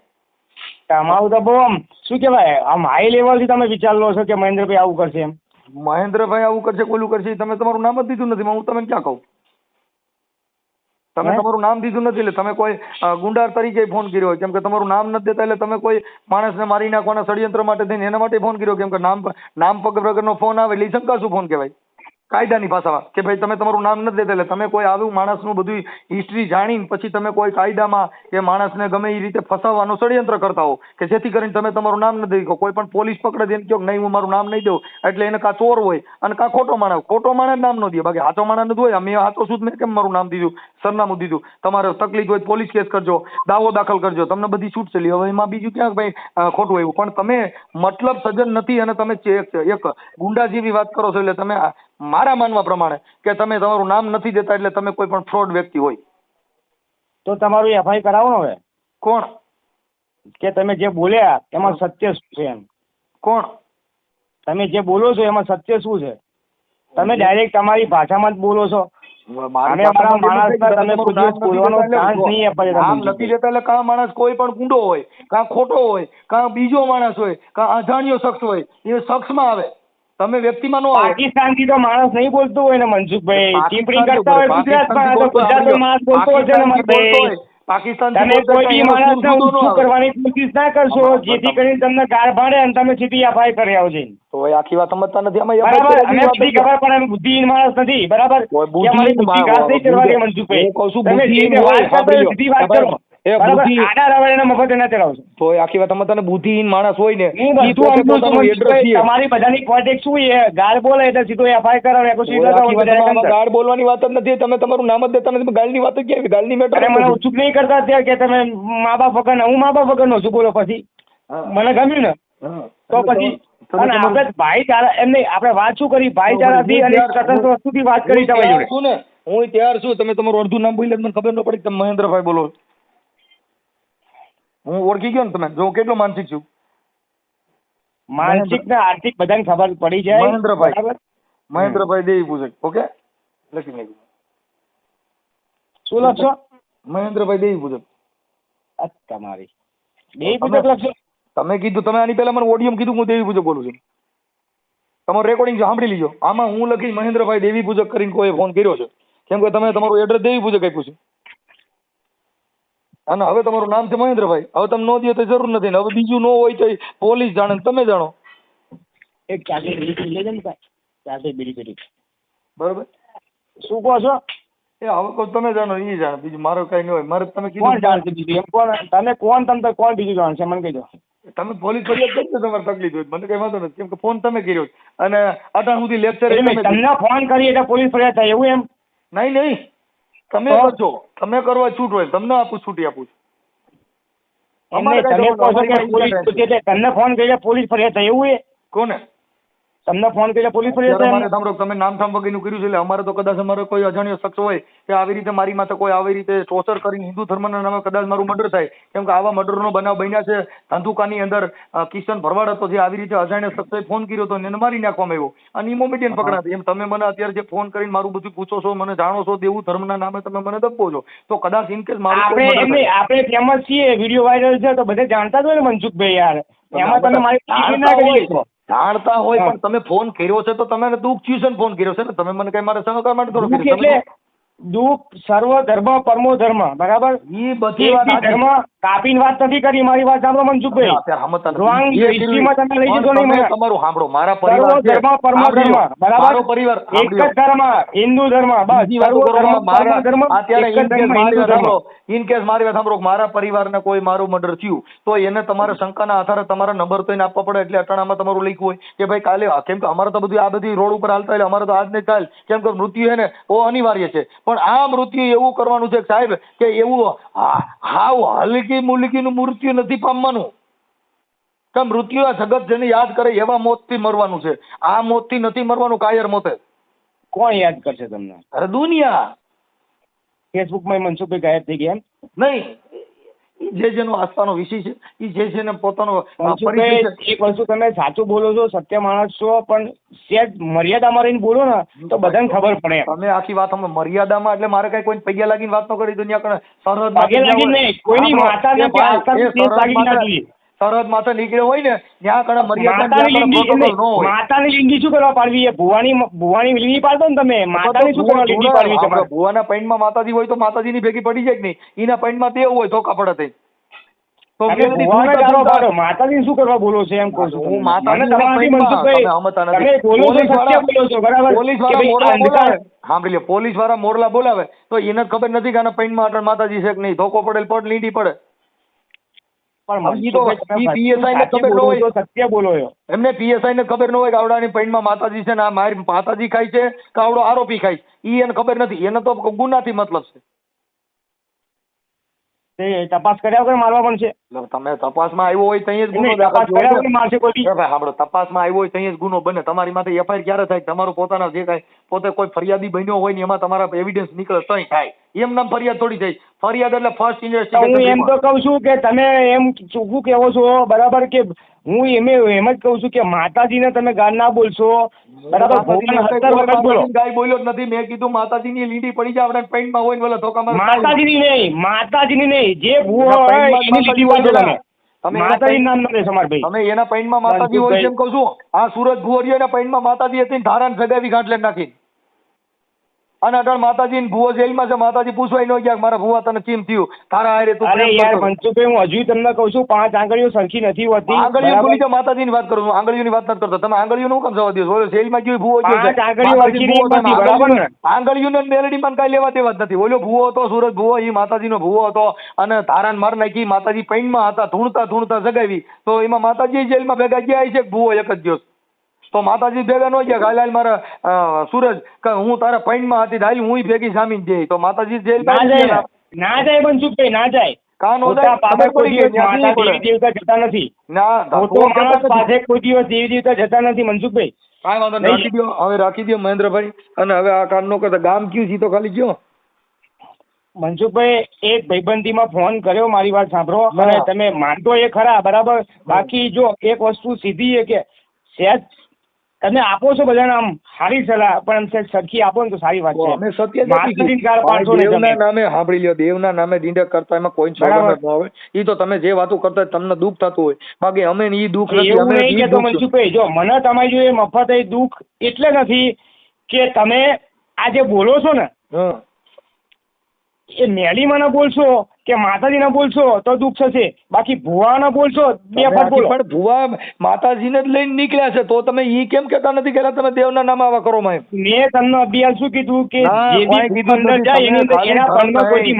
તમારું તો બહુ આમ શું કહેવાય આમ હાઈ લેવલથી તમે વિચાર લો છો કે મહેન્દ્રભાઈ આવું કરશે એમ. મહેન્દ્રભાઈ આવું કરશે કોલું કરશે તમે તમારું નામ જ દીધું નથી. હું તમને ક્યાં કહું? તમે તમારું નામ દીધું નથી એટલે તમે કોઈ ગુંડાર તરીકે ફોન કર્યો હોય. કેમ કે તમારું નામ નથી દેતા એટલે તમે કોઈ માણસને મારી નાખવાના ષડયંત્ર માટે થઈને એના માટે ફોન કર્યો. કેમ કે નામ પગ વગરનો ફોન આવે એટલે શંકા શું ફોન કહેવાય કાયદાની ભાષામાં કે ભાઈ તમે તમારું નામ નથી દેતા એટલે તમે કોઈ આવું માણસનું બધું હિસ્ટ્રી જાણીને પછી તમે કોઈ કાયદામાં એ માણસને ગમે એ રીતે ફસાવવાનું ષડયંત્ર કરતા હો કે જેથી કરીને તમે તમારું નામ નથી દઈ. કોઈ પણ પોલીસ પકડે એમ કહો નહીં હું મારું નામ નહીં દઉં એટલે એને કાં ચોર હોય અને કાં ખોટો માણસ નામ ન દે. બાકી સાચો માણસ નથી હોય. મેં સાચો છું મેં કેમ મારું નામ દીધું, સરનામું દીધું. તમારે તકલીફ હોય પોલીસ કેસ કરજો, દાવો દાખલ કરજો, તમને બધી છૂટ ચલી. હવે એમાં બીજું ક્યાંક ભાઈ ખોટું આવ્યું. પણ તમે મતલબ સજ્જન નથી અને તમે એક ગુંડા જેવી વાત કરો છો. એટલે તમે મારા માનવા પ્રમાણે કે તમે તમારું નામ નથી દેતા એટલે તમે કોઈ પણ ફ્રોડ વ્યક્તિ હોય. તો તમારું એફઆઈ કરાવો ને હવે. કોણ? કે તમે જે બોલ્યા એમાં સત્ય શું છે એમ. કોણ? તમે જે બોલો છો એમાં સત્ય શું છે? તમે ડાયરેક્ટ તમારી ભાષામાં જ બોલો છો. મારી અમે અમારા ભાષામાં માણસને તમે કોઈ દિવસ બોલવાનો ચાન્સ નહીં અપાય. નામ નથી દેતા એટલે કાં માણસ કોઈ પણ કુંડો હોય, કાં ખોટો હોય, કાં બીજો માણસ હોય, કાં અજાણ્યો શખ્સ હોય, એ શખ્સમાં આવે. તમે વ્યક્તિમાં ન આવે. પાકિસ્તાનથી તો માણસ નહીં બોલતો હોય ને મનસુખભાઈ, ટિપ્પણી કરતા હોય ગુજરાતમાં, તો ગુજરાતનો માણસ બોલતો હોય છે ને મનસુખભાઈ. પાકિસ્તાન તમે કોઈ બી માણસને ઊંચું કરવાની કોશિશ ના કરશો, જેથી કરીને તમને ગાળ ભાડે અને તમે સીધી એફઆઈઆર કરી આવજો. તો એ આખી વાત સમજતા નથી. બરાબર, અમે બધી ખબર પડે, અમે બુદ્ધિહીન માણસ નથી. બરાબર, કે અમારી બુદ્ધિ ઘાસ નહીં ચડવાની મનસુખભાઈ. તમે જે રીતે વાત કરતો હોય સીધી વાત કરો. બરાબર, આડા રવાડે મફત ના ચડાવશો. તો એ આખી વાત સમજતા ને. બુદ્ધિહીન માણસ હોય ને, હું બધું સમજુ છું મનસુખભાઈ. તમારી બધાની કોન્ટેક્ટ શું છે? ગાળ બોલે એટલે સીધો એફઆઈઆર કરાવો, એકો ગાળ બોલવાની વાત જ નથી. તમે તમારું નામ જ દેતા નથી. ગાળની વાત જ ક્યાં? ગાળની મેટર મને ઉચુક નહીં કરતા અત્યારે કે તમે મા બાપ વગર, હું મા બાપ વગર નો છું. બોલો પછી મને ગમ્યું ને તો પછી. અને આપણે ભાઈચારા એમ નહીં, આપણે વાત શું કરી? ભાઈચારાથી અને સ્વતંત્ર વસ્તુથી વાત કરી તમારી જોડે. છું ને, હું તૈયાર છું. તમે તમારું અડધું નામ બોલી મને ખબર ન પડી તમે મહેન્દ્રભાઈ બોલો. હું ઓળખી ગયો ને તમે જો કેટલો માનસિક છું. માનસિક ને આર્થિક બધાને ખબર પડી જાય. મહેન્દ્રભાઈ, મહેન્દ્રભાઈ દેવી પૂજક. ઓકે, લખી નાખ્યું. શું લખશો? મહેન્દ્રભાઈ દેવી પૂજક. તમારી દેવી પૂજક લખશો? તમે કીધું, તમે આની પહેલા મને ઓડિયો કીધું હું દેવી પૂજક બોલું છું. તમારું રેકોર્ડિંગ સાંભળી લીજો. આમાં હું લખી મહેન્દ્રભાઈ દેવી પૂજક કરીને કોઈ ફોન કર્યો છે, કેમ કે તમે તમારું એડ્રેસ દેવી પૂજક આપ્યું છે. અને હવે તમારું નામ છે મહેન્દ્રભાઈ. હવે તમે નો દો તો જરૂર નથી ને. હવે બીજું નો હોય તો પોલીસ જાણે, તમે જાણો. એક ચાલી બીડી લેજો ને ભાઈ, ચાલી બીડી. બરોબર, શું કહો છો? એ હવે કોઈ તમે જાણો, એ જાણે. બીજું મારો કઈ નહીં હોય. મારે તમે કોણ કીધું જાણશે બીજું? એમ કોણ તમે? કોણ બીજું જાણશે મને કહી દો. તમે પોલીસ ફરિયાદ કરશો તમારે તકલીફ હોય, મને કઈ વાંધો નથી. કેમ કે ફોન તમે કર્યો અને અટાણ સુધી લેક્ચર તમને ફોન કરી એટલે પોલીસ ફરિયાદ થાય એવું એમ? નહીં, તમે કરજો. તમે કરવા છૂટ હોય તમને આપું, છૂટી આપું છું. તમે કહો છો કે પોલીસ, તમને ફોન કરી પોલીસ ફરિયાદ થાય એવું એ? કોને તમને ફોન કરી પોલીસ ફરિયાદ થાય? અમારે સાંભળો, તમે નામ ઠામ વગેરેનું કર્યું છે એટલે અમારે તો કદાચ અમારો કોઈ અજાણ્યો શખ્સ હોય કે આવી રીતે મારી માથે કોઈ આવી રીતે ટોર્ચર કરીને હિન્દુ ધર્મના નામે કદાચ મારું મર્ડર થાય. કેમ કે આવા મર્ડરનો બનાવ બન્યા છે. ધંધુકાની અંદર કિશન ભરવાડ હતો, જે આવી રીતે અજાણ્યા શખ્સે ફોન કર્યો હતો અને એને મારી નાખવામાં આવ્યો અને ઇમોમિડિયન પકડાતી. એમ તમે મને અત્યારે જે ફોન કરીને મારું બધું પૂછો છો, મને જાણો છો, દેવું ધર્મના નામે તમે મને દબો છો, તો કદાચ ઇનકેસ મારું આપણે ફેમસ છીએ, વિડીયો વાયરલ છે તો બધે જાણતા જ હોય ને મનસુખભાઈ યાર. એમાં તમે મારી ના કરી જાણતા હોય પણ તમે ફોન કર્યો છે તો તમે દુઃખ થયું છે ને ફોન કર્યો છે ને. તમે મને કઈ મારે સહકાર માટે થોડો દુઃખ એટલે દુઃખ સર્વ ધર્મ પરમો ધર્મ. બરાબર, એ બધી ધર્મ કાપીને વાત નથી કરી. મારી વાત સાંભળો મનસુખભાઈ, તમે લઈ જશો નહીં. તમારું સાંભળો, મારા સર્વ ધર્મ પરમો ધર્મ. બરાબર, મારો પરિવાર એક જ ધર્મ, હિન્દુ ધર્મ. બસ સર્વ ધર્મ પરમો ધર્મ. અત્યારે ઇનકેસ મારી વાત સાંભળો, મારા પરિવારને કોઈ મારું મર્ડર થયું તો એને તમારે શંકાના આધારે તમારા નંબર તો એને આપવા પડે. એટલે અટાણામાં તમારું લખ્યું હોય કે ભાઈ કાલે, કેમ કે અમારે તો બધું આ બધી રોડ ઉપર હાલતા, એટલે અમારે તો આજ ને કાલ, કેમ કે મૃત્યુ છે ને બહુ અનિવાર્ય છે. પણ આ મૃત્યુ એવું કરવાનું છે સાહેબ કે એવું હાવ હલકી મુલકીનું મૃત્યુ નથી પામવાનું. કે મૃત્યુ આ જગત જેને યાદ કરે એવા મોતથી મરવાનું છે. આ મોતથી નથી મરવાનું કાયર મોતે. કોણ યાદ કરશે તમને? અરે દુનિયા. ફેસબુકમાં મનસુખભાઈ ગાયબ થઈ ગયા એમ નહીં. જે જેનો આસ્થાનો વિષય છે એ જે છે ને પોતાનો એક વસ્તુ તમે સાચું બોલો છો, સત્ય માણસ છો, પણ સેજ મર્યાદામાં રહીને બોલો ને તો બધાને ખબર પડે. તમે આખી વાત મર્યાદામાં, એટલે મારે કઈ કોઈ પૈયા લાગીને વાત ન કરી દુનિયા સરહદ પગે લાગીને નહીં, કોઈની માતાને સરહદ માથે નીકળ્યો હોય ને ત્યાં કણે મર્યાદા. માતાની લિંગી શું કરવા પાડવી? એ ભુવાની લિંગી પાડતો ને તમે, માતાની શું કરવા લિંગી પાડવી? તમારે ભુવાના પૈણમાં માતાજી હોય તો માતાજીની ભેગી પડી જાય કે નહીં? એના પૈણમાં દેવ હોય તો કપડા થઈ માતાજી શું કરવા બોલો છો એમ કહું છું. હું પોલીસ વાળા મોરલા બોલાવે તો એને ખબર નથી કે આના પૈણમાં માતાજી છે કે નહીં. ધોકો પડેલ પડ લીંડી પડે. સત્ય બોલો એમને પીએસઆઈ ને ખબર ન હોય કે આવડાની પૈણમાં માતાજી છે ને આ મારી માતાજી ખાય છે કે આવડો આરોપી ખાય છે. એને ખબર નથી. એને તો ગુનાથી મતલબ છે. તપાસ કર્યા વગર મારવા પણ છે. તમે તપાસમાં આવ્યો હોય ત્યાં જ ગુનો તપાસમાં આવ્યો હોય ત્યાં જ ગુનો બને. તમારી માથે એફઆઈઆર ક્યારે થાય? તમારું પોતાના જે કાંઈ પોતે કોઈ ફરિયાદી બન્યો હોય ને એમાં તમારા એવિડન્સ નીકળે તઈ થાય. એમ નામ ફરિયાદ થોડી થઈ. ફરિયાદ એટલે ફર્સ્ટ તો હું ઇન્વેસ્ટિગેશન એમ તો કહું છું કે તમે એમ શું કહેવો છો બરાબર કે હું એમ જ કહું છું કે માતાજીને તમે ગાળ ના બોલશો બરાબર ભગવાન 70 વખત બોલો. ગાય બોલ્યો જ નથી. મેં કીધું માતાજીની લીંડી પડી જાય આપણે પેઇન્ટમાં હોય ને બોલો ધોકા મારે માતાજીની નહીં જે ભૂવો હોય એની લીટી બોલશો તમે. માતાજી નામ ન લેશો મારા ભાઈ. તમે એના પેઇન્ટમાં માતાજી હોય છે એમ કહું છું. આ સુરજ ભુવરિયો એના પેઇન્ટમાં માતાજી હતી ને ધારાને સગાવી ગાંઠ લઈને નાખી. અને અટલ માતાજી ને ભુવો જેલમાં છે. માતાજી પૂછવાય ન ગયા મારા ભુવા તને કેમ થયું તારા હારે તું અરે યાર મનસુખભાઈ હું હજુ તમને કહું છું 5 આંગળીઓ સરખી નથી હોતી. આંગળીઓ ભૂલી જાઓ. માતાજીની વાત કરું છું. આંગળીઓની વાત નથી કરતો. તમે આંગળીઓનું કેમ જવા દો? જેલમાં ગયો ભુવો ગયો છે. 5 આંગળીઓ સરખી નહીં હોતી, બરાબર ને? આંગળીઓને મેલેડીમાં કાંઈ લેવા દેવા જ નથી. ઓલો ભુવો હતો સુરજ ભુવો એ માતાજીનો ભુવો હતો અને ધારાને માર નાખી. માતાજી પૈણમાં હતા ધૂણતા જગાવી તો એમાં માતાજી જેલમાં ભેગા ગયા છે. ભુવો એક જ દિવસ તો માતાજી ભેગા ન ગયા. હાલ મારા સુરજ કે હું તારા પૈણમાં હતી હાલ હું ભેગી જામીન જઈ તો માતાજી જેલ ના જાય મનસુખભાઈ ના જાય. કાં નો ખોટા જાય? પાપે કોઈ દિવસ માતા દેવી દેવતા જતા નથી. ના ખોટો માણસ પાસે કોઈ દિવસ દેવી દેવતા જતા નથી મનસુખભાઈ. કાંઈ વાંધો નહીં. રાખી દો હવે રાખી દો મહેન્દ્રભાઈ. અને હવે આ કામ નો કરતા ગામ કયું છે તો ખાલી કયો મનસુખભાઈ એક ભાઈબંધીમાં ફોન કર્યો મારી વાત સાંભળો અને તમે માનતો એ ખરા બરાબર. બાકી જો એક વસ્તુ સીધી છે કે સહેજ તમે આપો છો બધાને આમ સારી સલાહ પણ સહેજ સરખી આપો ને તો સારી વાત છે. અમે સત્ય માતાજીની ગાળ પાડશો નહીં તમે. દેવના નામે સાંભળી લ્યો. દેવના નામે ડીંડક કરતા એમાં કોઈ બરાબર. ન આવે. એ તો તમે જે વાતો કરતા હોય તમને દુઃખ થતું હોય. બાકી અમે ઈ દુઃખ નથી. એવું અમે નહીં ઈ કેતો દુઃખ મનસુખભાઈ. જો મને તમારી જોડે મફત એ દુઃખ એટલે નથી કે તમે આ જે બોલો છો ને હા એ મેલીમાં ના બોલશો કે માતાજીના બોલશો તો દુઃખ થશે. બાકી ભુવાના બોલશો બે ફટ બોલો. પણ ભુવા માતાજીને જ લઈને નીકળ્યા છે તો તમે ઈ કેમ કહેતા નથી કે તમે દેવના નામે આવા કરો માં? મેં તમને અભ્યાસ શું કીધું કે જે બી અંદર જાય એની અંદર એના પગમાં કોઈ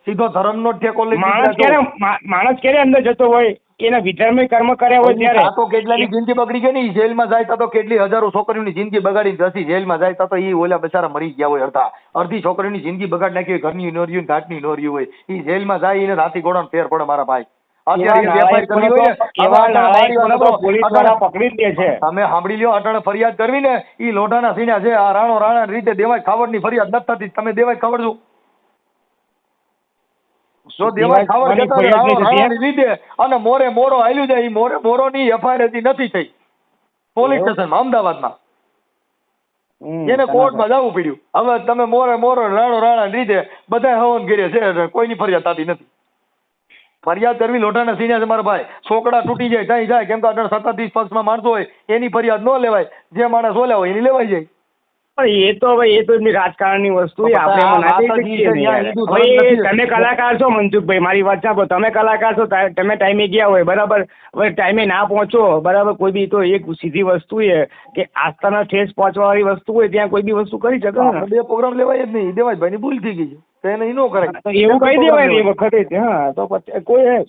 સીધો ધર્મનો ઠેકો લઈ માણસ ક્યારે અંદર જતો હોય એના વિધર્મી કર્મ કર્યા હોય ત્યારે. આ તો કેટલાની જિંદગી બગડી ગઈ ને. જેલમાં જાય તો કેટલી હજારો છોકરીઓની જિંદગી બગાડી જતી. જેલમાં જાય તો ઈ ઓલા બચારા મરી ગયા હોય. અડધી છોકરીઓની જિંદગી બગાડી નાખી હોય. ઘરની નોર્યું ને ઘાટની નોર્યું હોય. ઈ જેલમાં જાય એને રાતી ઘોડાનો ફેર પડે મારા ભાઈ. તમે સાંભળી લ્યો અટાણે ફરિયાદ કરવી ને ઈ લોઢાના સીના છે. આ રાણા રીતે દેવાય ખાવડની ફરિયાદ નથી થતી. તમે દેવાય ખાવડ છો જો દેવાય ખાવડ લીધે અને મોરે મોરો હાલ્યું જાય. મોરે મોરો ની એફઆઈઆર હજી નથી થઈ પોલીસ સ્ટેશનમાં અમદાવાદમાં. એને કોર્ટમાં જવું પડ્યું. હવે તમે મોરે મોરો રાણા રીતે બધા હવન કરીએ છે. કોઈની ફરિયાદ થતી નથી. ફરિયાદ કરવી લોઢાના સીના છે મારા ભાઈ. છોકડા તૂટી જાય ત્યાં જાય કેમ કે 27 પક્ષમાં માણસો હોય એની ફરિયાદ ન લેવાય. જે માણસ ઓલા હોય એની લેવાઈ જાય. પણ એ તો ભાઈ એ તો રાજકારણની વસ્તુ છે. આપણે તમે કલાકાર છો મનસુખભાઈ મારી વાત સાંભળો. તમે કલાકાર છો તમે ટાઈમે ગયા હોય બરાબર. હવે ટાઈમે ના પહોંચો બરાબર. કોઈ બી તો એક સીધી વસ્તુ છે કે આસ્થાના ઠેસ પહોંચવા વાળી વસ્તુ હોય ત્યાં કોઈ બી વસ્તુ કરી શકે ને. બે પ્રોગ્રામ લેવાય જ નહીં. દેવાય ભાઈ ની ભૂલ થઈ ગઈ છે એને ઈ નો કરાય. એવું કહી દેવાય ને એ વખતે. હા તો પછી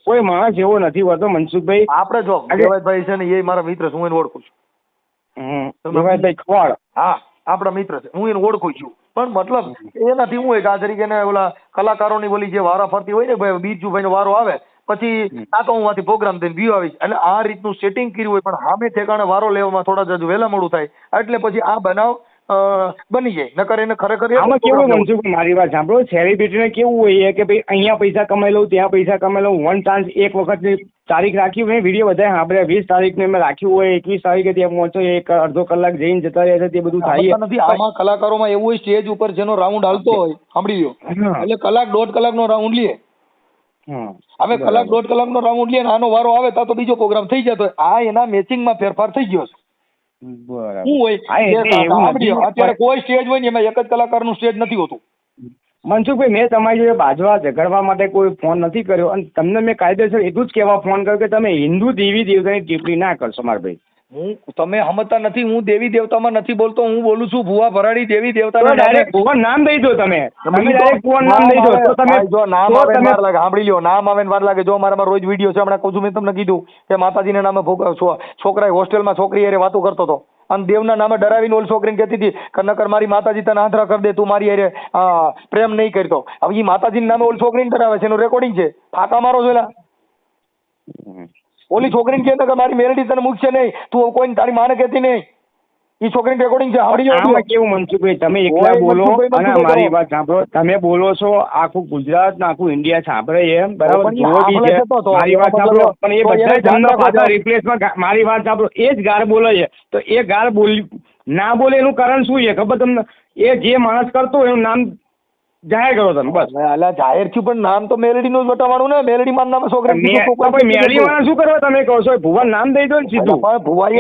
કોઈ માણસ એવો નથી હોતો મનસુખભાઈ. આપણે જો દેવાયભાઈ છે ને એ મારા મિત્ર છે. હું એને ઓળખું છું. દેવાયભાઈ ખવાડ. હા આપણા મિત્ર છે. હું એને ઓળખું છું. પણ મતલબ એનાથી હું એક આ તરીકે ઓલા કલાકારોની બોલી જે વારા ફરતી હોય ને ભાઈ બીજુભાઈ નો વારો આવે પછી આ તો હું આથી પ્રોગ્રામ દઈને વ્યૂ આવીશ એટલે આ રીતનું સેટિંગ કર્યું હોય પણ સામે ઠેકાણે વારો લેવામાં થોડા જ વહેલા મોડું થાય એટલે પછી આ બનાવ બની જાય. નકર એને ખરેખર આમાં કેવું મનસુખ મારી વાત સાંભળો. સેલિબ્રિટીને કેવું હોય કે ભાઈ અહીંયા પૈસા કમાઈ લઉં ત્યાં પૈસા કમાઈ લઉં. વન ચાન્સ એક વખતની તારીખ રાખી મેં વિડીયો બધા આપણે 20 તારીખને મેં રાખ્યું હોય 21 તારીખે ત્યાં પહોંચો એક અડધો કલાક જઈને જતા રહે છે તે બધું થાય નથી. આમાં કલાકારોમાં એવું હોય સ્ટેજ ઉપર જેનો રાઉન્ડ હાલતો હોય સાંભળી લો એટલે કલાક 1.5 કલાકનો રાઉન્ડ લે. હવે કલાક 1.5 કલાકનો રાઉન્ડ લે આનો વારો આવે તો બીજો પ્રોગ્રામ થઈ જતો. આ એના મેચિંગમાં ફેરફાર થઈ ગયો છે. શું હોય અત્યારે કોઈ સ્ટેજ હોય ને એમાં એક જ કલાકારનું સ્ટેજ નથી હોતું. મનસુખભાઈ મેં તમારી જોડે બાજવા ઝઘડવા માટે કોઈ ફોન નથી કર્યો અને તમને મેં કાયદેસર એટલું જ કહેવા ફોન કર્યો કે તમે હિન્દુ દેવી દેવતાની ટિપ્પણી ના કરશો મારા ભાઈ. તમે સમજતા નથી. હું દેવી દેવતામાં નથી બોલતો. હું બોલું છું ભુવા ભરાડી દેવી દેવતા. ડાયરેક્ટ ભુવન નામ દઈ દો. તમે ડાયરેક્ટ ભુવન નામ દઈ દો તો તમે જો નામ આવે વાર લાગે સાંભળી લ્યો. નામ આવે વાર લાગે. જો મારામાં રોજ વિડીયો છે. હમણાં કહું છું મેં તમને કીધું કે માતાજીના નામે છોકરાએ હોસ્ટેલમાં છોકરી હારે વાતો કરતો હતો અને દેવના નામે ડરાવીને ઓલી છોકરીને કહેતી હતી કે નકર મારી માતાજી તને આંધળા કરી દે તું મારી હારે પ્રેમ નહીં કરતો. હવે એ માતાજીના નામે ઓલી છોકરીને ડરાવે છે. એનું રેકોર્ડિંગ છે. ફાંકા મારો છો એલા. ઓલી છોકરીને કહે કે મારી મેરડી તને મૂકશે નહીં તું કોઈ તારી માને કહેતી નહીં. ઈ છોકરીની રેકોર્ડિંગ છે, સાંભળી જાઓ. આમાં કેવું મનસુખભાઈ, તમે એકલા ઓય, બોલો મનસુખભાઈ, અને મારી વાત સાંભળો. તમે બોલો છો, આખું ગુજરાત ને આખું ઇન્ડિયા સાંભળે એમ, બરાબર? પણ ઈ જુઓ બી સાંભળે છે. છે તો મારી વાત એનો સાંભળો, મતલબ પણ એ તો એને બધા ધ્યાન તમને રાખો પાછા તો. રિપ્લેસમાં મારી વાત સાંભળો, એ જ ગાળ બોલે છે. તો એ ગાળ ના બોલે એનું કારણ શું છે ખબર તમને? એ જે માણસ કરતો હોય એનું નામ જાહેર કરો તમે, બસ. અલા જાહેર થયું પણ નામ તો મેલડીનું જ બતાવવાનું ને. મેલડી મારું નામ છોકરી મેળી વાળા શું કરવા તમે કહો છો? ભુવન નામ દઈ દો ને સીધું.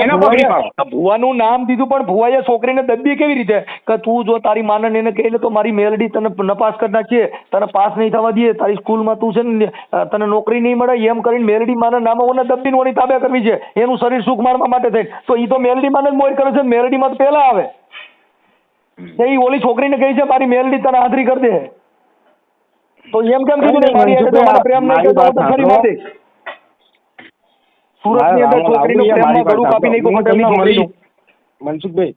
એને પકડી પાડો. ભુવાનું નામ દીધું પણ ભુવાએ છોકરીને દબી કેવી રીતે કે તું જો તારી માને એને કહીને તો મારી મેલડી તને નપાસ કરી નાખીએ, તને પાસ નહીં થવા દઈએ, તારી સ્કૂલમાં તું છે ને તને નોકરી નહીં મળે, એમ કરીને મેલડી માના નામે ઓને દબીને ઓની તાબે કરવી છે એનું શરીર સુખ માણવા માટે થઈને. તો એ તો મેલડી માને જ મોર કરે છે. મેલડી માં તો પહેલા આવે એ ઓલી છોકરીને કહી છે મારી મેલડી તને હાજરી કરી દે. તો એમ કેમ કીધું મારી હારે તમારે પ્રેમ નહીં કરતો તો ખરી વાત. સુરત ની અંદર છોકરીનો પ્રેમમાં ગળું કાપી નાખ્યું પટેલની છોકરીનું. મનસુખભાઈ,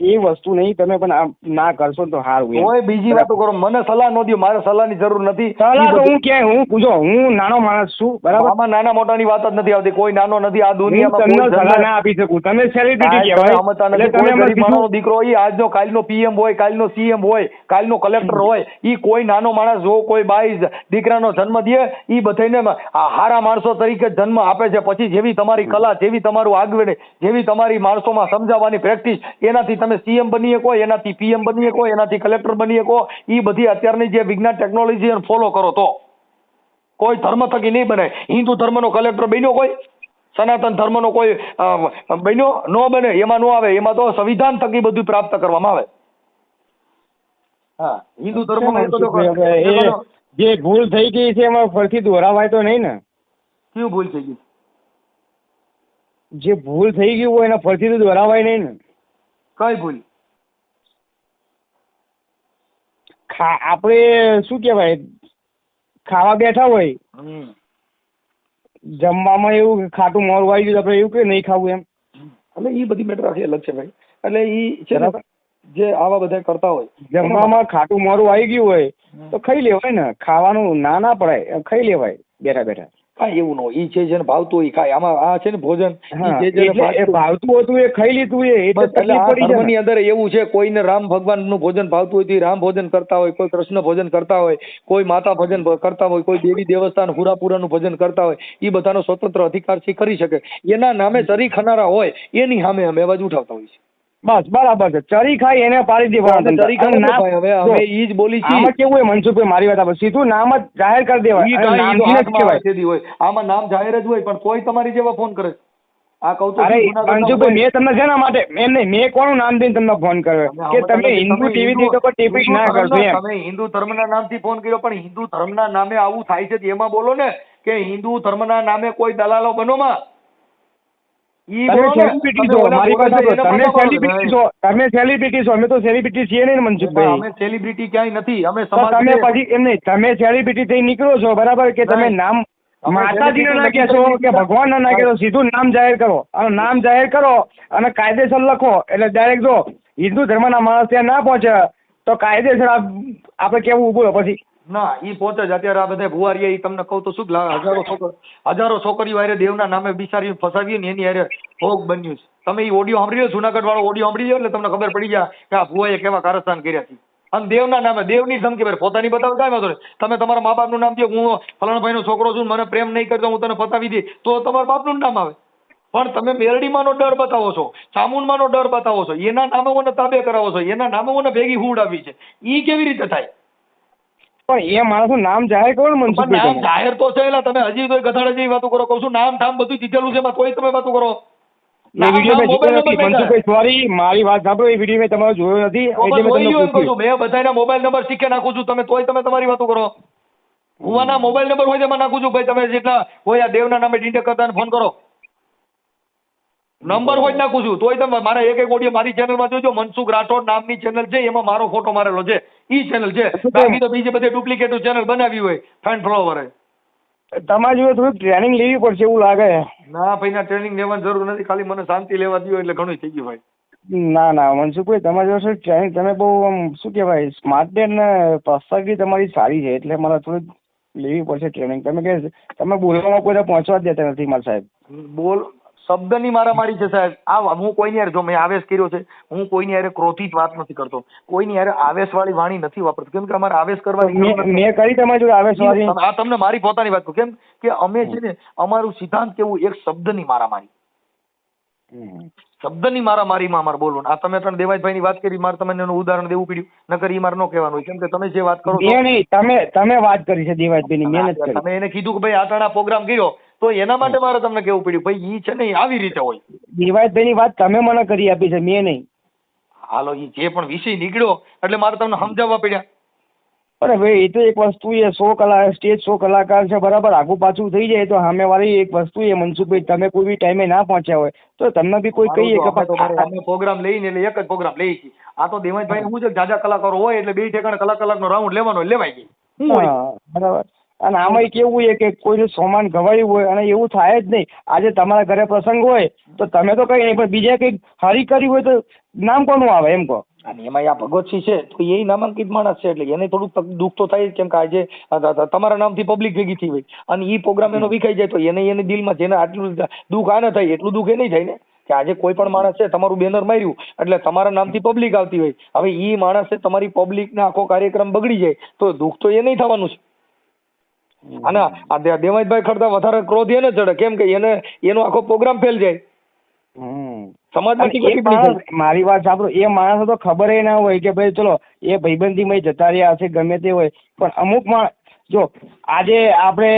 એ વસ્તુ નહીં, તમે પણ આ ના કરશો તો સારું. ઓય બીજી વાતો કરો, મને સલાહ ન દો, મારે સલાહની જરૂર નથી. સલાહ તો હું ક્યાંય હું પૂછો, હું નાનો માણસ છું, બરાબર? આમાં નાના મોટાની વાત જ નથી આવતી. કોઈ નાનો નથી આ હું દુનિયામાં. તમને સલાહ ના આપી શકું. તમે સેલિબ્રિટી કહેવાય એટલે તમે કોઈ ગરીબ માણસનો મને દીકરો ઈ આજનો કાલનો પીએમ હોય, કાલનો સીએમ હોય, કાલનો કલેક્ટર હોય, ઈ કોઈ નાનો માણસ જો કોઈ બાઈ દીકરાનો જન્મ દે ઈ બધાને હારા માણસો તરીકે જન્મ આપે છે. પછી જેવી તમારી કલા, જેવી તમારું આગળ, જેવી તમારી માણસોમાં સમજાવવાની પ્રેક્ટિસ, એનાથી તમે સીએમ બની શકો, એનાથી પીએમ બની શકો, એનાથી કલેક્ટર બની શકો. ઈ બધી અત્યારની જે વિજ્ઞાન ટેકનોલોજી ફોલો કરો તો કોઈ ધર્મ થકી નહીં બને. હિન્દુ ધર્મનો કલેક્ટર બન્યો કોઈ, સનાતન ધર્મનો કોઈ બન્યો ન બને, એમાં ન આવે. એમાં તો સંવિધાન થકી બધું પ્રાપ્ત કરવામાં આવે. હા, હિન્દુ ધર્મ જે ભૂલ થઈ ગઈ છે એમાં ફરીથી દોહરાવાય તો નહીં ને? શું ભૂલ થઈ ગઈ? જે ભૂલ થઈ ગયું હોય એને ફરીથી તો દોહરાવાય નહીં ને? કઈ ભૂલ? આપણે શું કહેવાય, ખાવા બેઠા હોય, જમવામાં એવું ખાટું મોરું આવી ગયું, આપણે એવું કે નહીં ખાવું એમ? એટલે એ બધી મેટર આખી અલગ છે ભાઈ. એટલે ઈ છે ને જે આવા બધા કરતા હોય, જમવામાં ખાટું મોરું આવી ગયું હોય તો ખાઈ લેવાય ને. ખાવાનું ના પડાય, ખાઈ લેવાય બેઠા બેઠા. કાંઈ એવું ન હોય. ઈ છે ને ભાવતું હોય ખાય. આમાં આ છે ને ભોજન ભાવતું હતું એ ખાઈ લીધું એટલે ધર્મની અંદર એવું છે. કોઈને રામ ભગવાનનું ભોજન ભાવતું હોય તો રામ ભોજન કરતા હોય, કોઈ કૃષ્ણ ભોજન કરતા હોય, કોઈ માતા ભજન કરતા હોય, કોઈ દેવી દેવસ્થાન હુરાપુરાનું ભજન કરતા હોય. એ બધાનો સ્વતંત્ર અધિકાર છે, કરી શકે. એના નામે ચરી ખનારા હોય એની સામે અમે અવાજ ઉઠાવતા હોય છે. બસ બરાબર છે. ચરી ખાઈ એને પાડી દેવાનું. ચરી ખાઈ હવે અમે ઈ જ બોલી છીએ. આમાં કેવું હોય મનસુખભાઈ, મારી વાત આપણે સીધું નામ જ જાહેર કરી દેવાય. આમાં નામ જાહેર જ હોય પણ કોઈ તમારી જેવા ફોન કરે. આ કહું તો મનસુખભાઈ, મેં તમને શેના માટે એમ નહીં, મેં કોનું નામ દઈને તમને ફોન કર્યો કે તમે હિન્દુ ટીવી ટીપી ના કરશો એમ? તમે હિન્દુ ધર્મના નામથી ફોન કર્યો પણ હિન્દુ ધર્મના નામે આવું થાય છે એમાં બોલો ને કે હિન્દુ ધર્મના નામે કોઈ દલાલો બનોમાં. તમે સેલિબ્રિટી છો, મારી પાસે તમે સેલિબ્રિટી છો, તમે સેલિબ્રિટી છો, અમે તો સેલિબ્રિટી છીએ નહીં મનસુખભાઈ. અમે સેલિબ્રિટી ક્યાંય નથી. અમે તમે પછી એમ નહીં, તમે સેલિબ્રિટી થઈ નીકળો છો, બરાબર? કે તમે નામ માતાજીને ના કહેશો કે ભગવાનને ના કહેશો, સીધું નામ જાહેર કરો. અને નામ જાહેર કરો અને કાયદેસર લખો એટલે ડાયરેક્ટ જો હિન્દુ ધર્મના માણસ ત્યાં ના પહોંચે તો કાયદેસર આપણે કેવું બોલો પછી? ના, ઈ પહોંચે જ. અત્યારે આ બધા ભુવારીએ ઈ તમને કહું તો શું હજારો છોકરીઓ હારે દેવના નામે બિચારી ફસાવી ને એની હારે ભોગ બન્યું છે. તમે ઈ ઓડિયો સાંભળી લો, જુનાગઢ વાળો ઓડિયો સાંભળી લો એટલે તમને ખબર પડી જાય કે આ ભુવાએ કેવા કારસ્તાન કર્યા છે. અને દેવના નામે, દેવની ધમકી ભરે. પોતાની બતાવે કાંઈ વાંધો નહીં. તમે તમારા મા બાપનું નામ દો, હું ફલાણાભાઈનો છોકરો છું, મને પ્રેમ નહીં કરતો, હું તને પતાવી દઈ, તો તમારા બાપનું નામ આવે. પણ તમે મેલડીમાંનો ડર બતાવો છો, ચામુંડમાંનો ડર બતાવો છો, એના નામે મને તાબે કરાવો છો, એના નામે મને ભેગી હુવડાવી છે. ઈ કેવી રીતે થાય? પણ એ માણસનું નામ જાહેર કરો ને મનસુખભાઈ. નામ જાહેર તો છે. તમે હજી તો ગધાડા જેવી વાતો કરો. કહું છું નામ ઠામ બધું દીધેલું છે, એમાં તોય તમે વાતો કરો. મનસુખભાઈ સોરી, મારી વાત સાંભળો. એ વિડીયો મેં તમારો જોયો નથી. મેં બધાના મોબાઈલ નંબર શીખે નાખું છું. તમે તોય તમે તમારી વાતો કરો. ભુવાના મોબાઈલ નંબર હોય તેમાં નાખું છું. ભાઈ તમે જેટલા હોય આ દેવના નામે ડિટેક્ટ કરતા ફોન કરો. નંબર હોય નાખું છું. તોય તમે મારા એક ઓડિયો મારી ચેનલમાં જોજો. મનસુખ રાઠોડ નામની ચેનલ છે, એમાં મારો ફોટો મારેલો છે. ઈ ચેનલ છે. બાકી તો બીજી બધી ડુપ્લિકેટ ચેનલ બનાવી હોય ફેન ફ્લોવર. તમારી જોડે થોડી ટ્રેનિંગ લેવી પડશે એવું લાગે. ના ભાઈ, ના ટ્રેનિંગ લેવાની જરૂર નથી. ખાલી મને શાંતિ લેવા દો એટલે ઘણું થઈ ગયું ભાઈ. ના ના મનસુખભાઈ, તમારી જોડે ટ્રેનિંગ, તમે બહુ શું કહેવાય સ્માર્ટ ને પર્સનાલિટી તમારી સારી છે એટલે મારે થોડી લેવી પડશે ટ્રેનિંગ. તમે કે તમે બોલવામાં કોઈ પહોંચવા જ દેતા નથી મારા સાહેબ. શબ્દની મારામારી છે સાહેબ. આ હું કોઈની યાર, જો મેં આવેશ કર્યો છે, હું કોઈની યારે ક્રોધિત વાત નથી કરતો, કોઈની યારે આવેશવાળી વાણી નથી વાપરતો, કેમ કે અમારે આવેશ કરવાની જરૂર નથી. મેં કરી તમારી જોડે આવેશવાળી? આ તમને મારી પોતાની વાત કહું, કેમ કે અમે છે ને અમારું સિદ્ધાંત કેવું, એક શબ્દની મારામારી, શબ્દની મારામારીમાં અમારે બોલવું. આ તમે ત્રણ દેવાજભાઈની વાત કરી, મારે તમને એનું ઉદાહરણ દેવું પડ્યું, નકર ઈ મારે ન કહેવાનું હોય, કેમ કે તમે જે વાત કરો છો. નહીં, તમે વાત કરી છે દેવાજભાઈની, મહેનત કરી. તમે એને કીધું કે ભાઈ આ ટાણા પ્રોગ્રામ કર્યો, તો એના માટે મારે તમને કેવું પડ્યું, ભાઈ ઈ છે ને આવી રીતે હોય. દેવાજભાઈની વાત તમે મને કરી આપી છે, મેં નહીં. હાલો, ઈ જે પણ વિષય નીકળ્યો એટલે મારે તમને સમજાવવા પડ્યા. અરે ભાઈ, એ તો એક વસ્તુ એ સ્ટેજ શો કલાકાર છે, બરાબર, આગુ પાછું થઈ જાય તો સામેવાળી એક વસ્તુ એ મનસુખભાઈ, તમે કોઈ બી ટાઈમે ના પહોંચ્યા હોય તો તમને બી કોઈ કહીએ કે અમે પ્રોગ્રામ લઈને એટલે એક જ પ્રોગ્રામ લઈએ છીએ. આ તો દેવાજભાઈ શું છે, જાજા કલાકારો હોય એટલે બે ઠેકાણે કલાકનો રાઉન્ડ લેવાનો લેવાય ગઈ. બરાબર. અને આમાં કેવું છે કે કોઈનું સામાન ગવાયું હોય અને એવું થાય જ નહીં. આજે તમારા ઘરે પ્રસંગ હોય તો તમે તો કઈ નહીં, પણ બીજા કંઈક હારી કરી હોય તો નામ કોનું આવે એમ કહો. અને એમાં આ ભગવતસિંહ છે તો એ નામાંકિત માણસ છે, એટલે એને થોડુંક દુઃખ તો થાય જ, કેમ કે આજે તમારા નામથી પબ્લિક ભેગી થઈ હોય અને ઈ પ્રોગ્રામ એનો વિખાઈ જાય તો એને દિલમાં જેને આટલું દુઃખ આને થાય એટલું દુઃખ એ નહીં થાય ને. કે આજે કોઈ પણ માણસ છે તમારું બેનર માર્યું એટલે તમારા નામથી પબ્લિક આવતી હોય, હવે ઈ માણસ છે તમારી પબ્લિકને આખો કાર્યક્રમ બગડી જાય તો દુઃખ તો એ નહીં થવાનું છે. અને આ દેવાજભાઈ કરતા વધારે ક્રોધ એને ચડે, કેમ કે એનો આખો પ્રોગ્રામ ફેલ જાય. મારી વાત સાંભળો, એ માણસ તો ખબર ના હોય કે ભાઈ ચલો એ ભાઈબંધીમાં જતા રહ્યા હશે, ગમે તે હોય, પણ અમુક માણસ જો આજે આપણે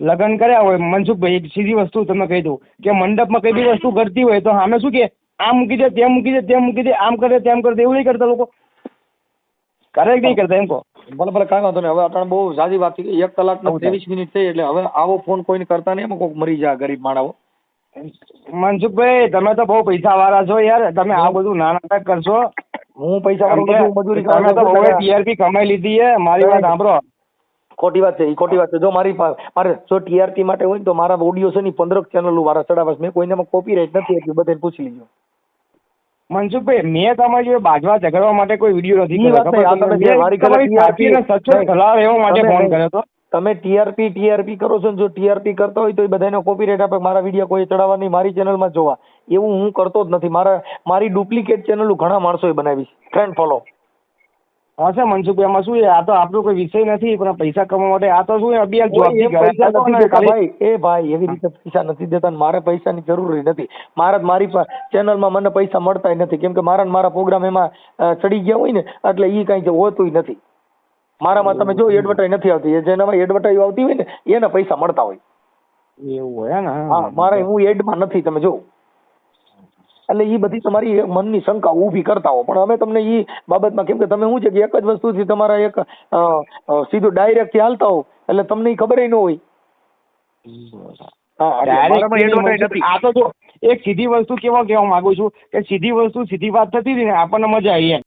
લગ્ન કર્યા હોય, મનસુખભાઈ એક સીધી વસ્તુ તમને કહી દઉં કે મંડપમાં કઈ બી વસ્તુ કરતી હોય તો સામે શું કે આમ મૂકી દે, તેમ મૂકી દે, તેમ મૂકી દે, આમ કરે તેમ કરે, એવું નહીં કરતા લોકો? કરે કે નહીં કરતા એમ કહો? ભલે કાંઈ વાંધો નહીં. હવે અટાણે બહુ સાદી વાત થઈ, 1 કલાક ને 23 મિનિટ થઈ, એટલે હવે આવો ફોન કોઈને કરતા નહીં, એમાં કોઈક મરી જાય ગરીબ માણસો. મનસુખભાઈ, તમે તો બહુ પૈસા વાળા છો યાર, તમે આ બધું ના નાટક કરશો. હું પૈસા વાળો મજૂરી તમે તો બહુ ટીઆરપી કમાઈ લીધી છે. મારી વાત સાંભળો, ખોટી વાત છે, ખોટી વાત છે. જો મારે જો ટીઆરપી માટે હોય તો મારા ઓડિયો છે ની 15 ચેનલો મારા ચડાવવા, મેં કોઈનામાં કોપીરાઇટ નથી, એટલે બધાને પૂછી લીધું. મનસુખભાઈ, મેં તમારી જોડે બાજવા ઝઘડવા માટે કોઈ વિડીયો નથી કર્યો. ફોન કર્યો હતો. તમે ટીઆરપી કરો છો, જો ટીઆરપી કરતા હોય તો એ બધાને કોપીરાઇટ આપે, મારા વિડીયો કોઈ ચડાવવા નહીં, મારી ચેનલમાં જોવા, એવું હું કરતો જ નથી. મારી ડુપ્લિકેટ ચેનલો ઘણા માણસોએ બનાવી, ફ્રેન્ડ ફોલો. હા સર મનસુખભાઈ, એમાં શું છે, આ તો આપણો કોઈ વિષય નથી, પણ પૈસા કમાવા માટે આ તો શું અભિયાન ભાઈ એવી રીતે પૈસા નથી દેતા, મારે પૈસાની જરૂર નથી. મારી ચેનલમાં મને પૈસા મળતા નથી, કેમ કે મારા પ્રોગ્રામ એમાં ચડી ગયા હોય ને, એટલે ઈ કઈ હોતું નથી. મારામાં તમે જો એડવર્ટાઈઝ નથી આવતી, જેનામાં એડવર્ટાઈઝ આવતી હોય ને એને પૈસા મળતા હોય. એવું હોય ને? હા, મારે હું એડમાં નથી, તમે જો. એટલે એ બધી તમારી મનની શંકા ઊભી કરતા હો, પણ અમે તમને એ બાબતમાં, કેમ કે તમે શું છે કે એક જ વસ્તુથી તમારા એક સીધું ડાયરેક્ટ થી હાલતા હો, એટલે તમને ખબર ન હોય. આ તો જો એક સીધી વસ્તુ કેવા માંગુ છું કે સીધી વસ્તુ સીધી વાત થતી હતી ને આપણને મજા આવી.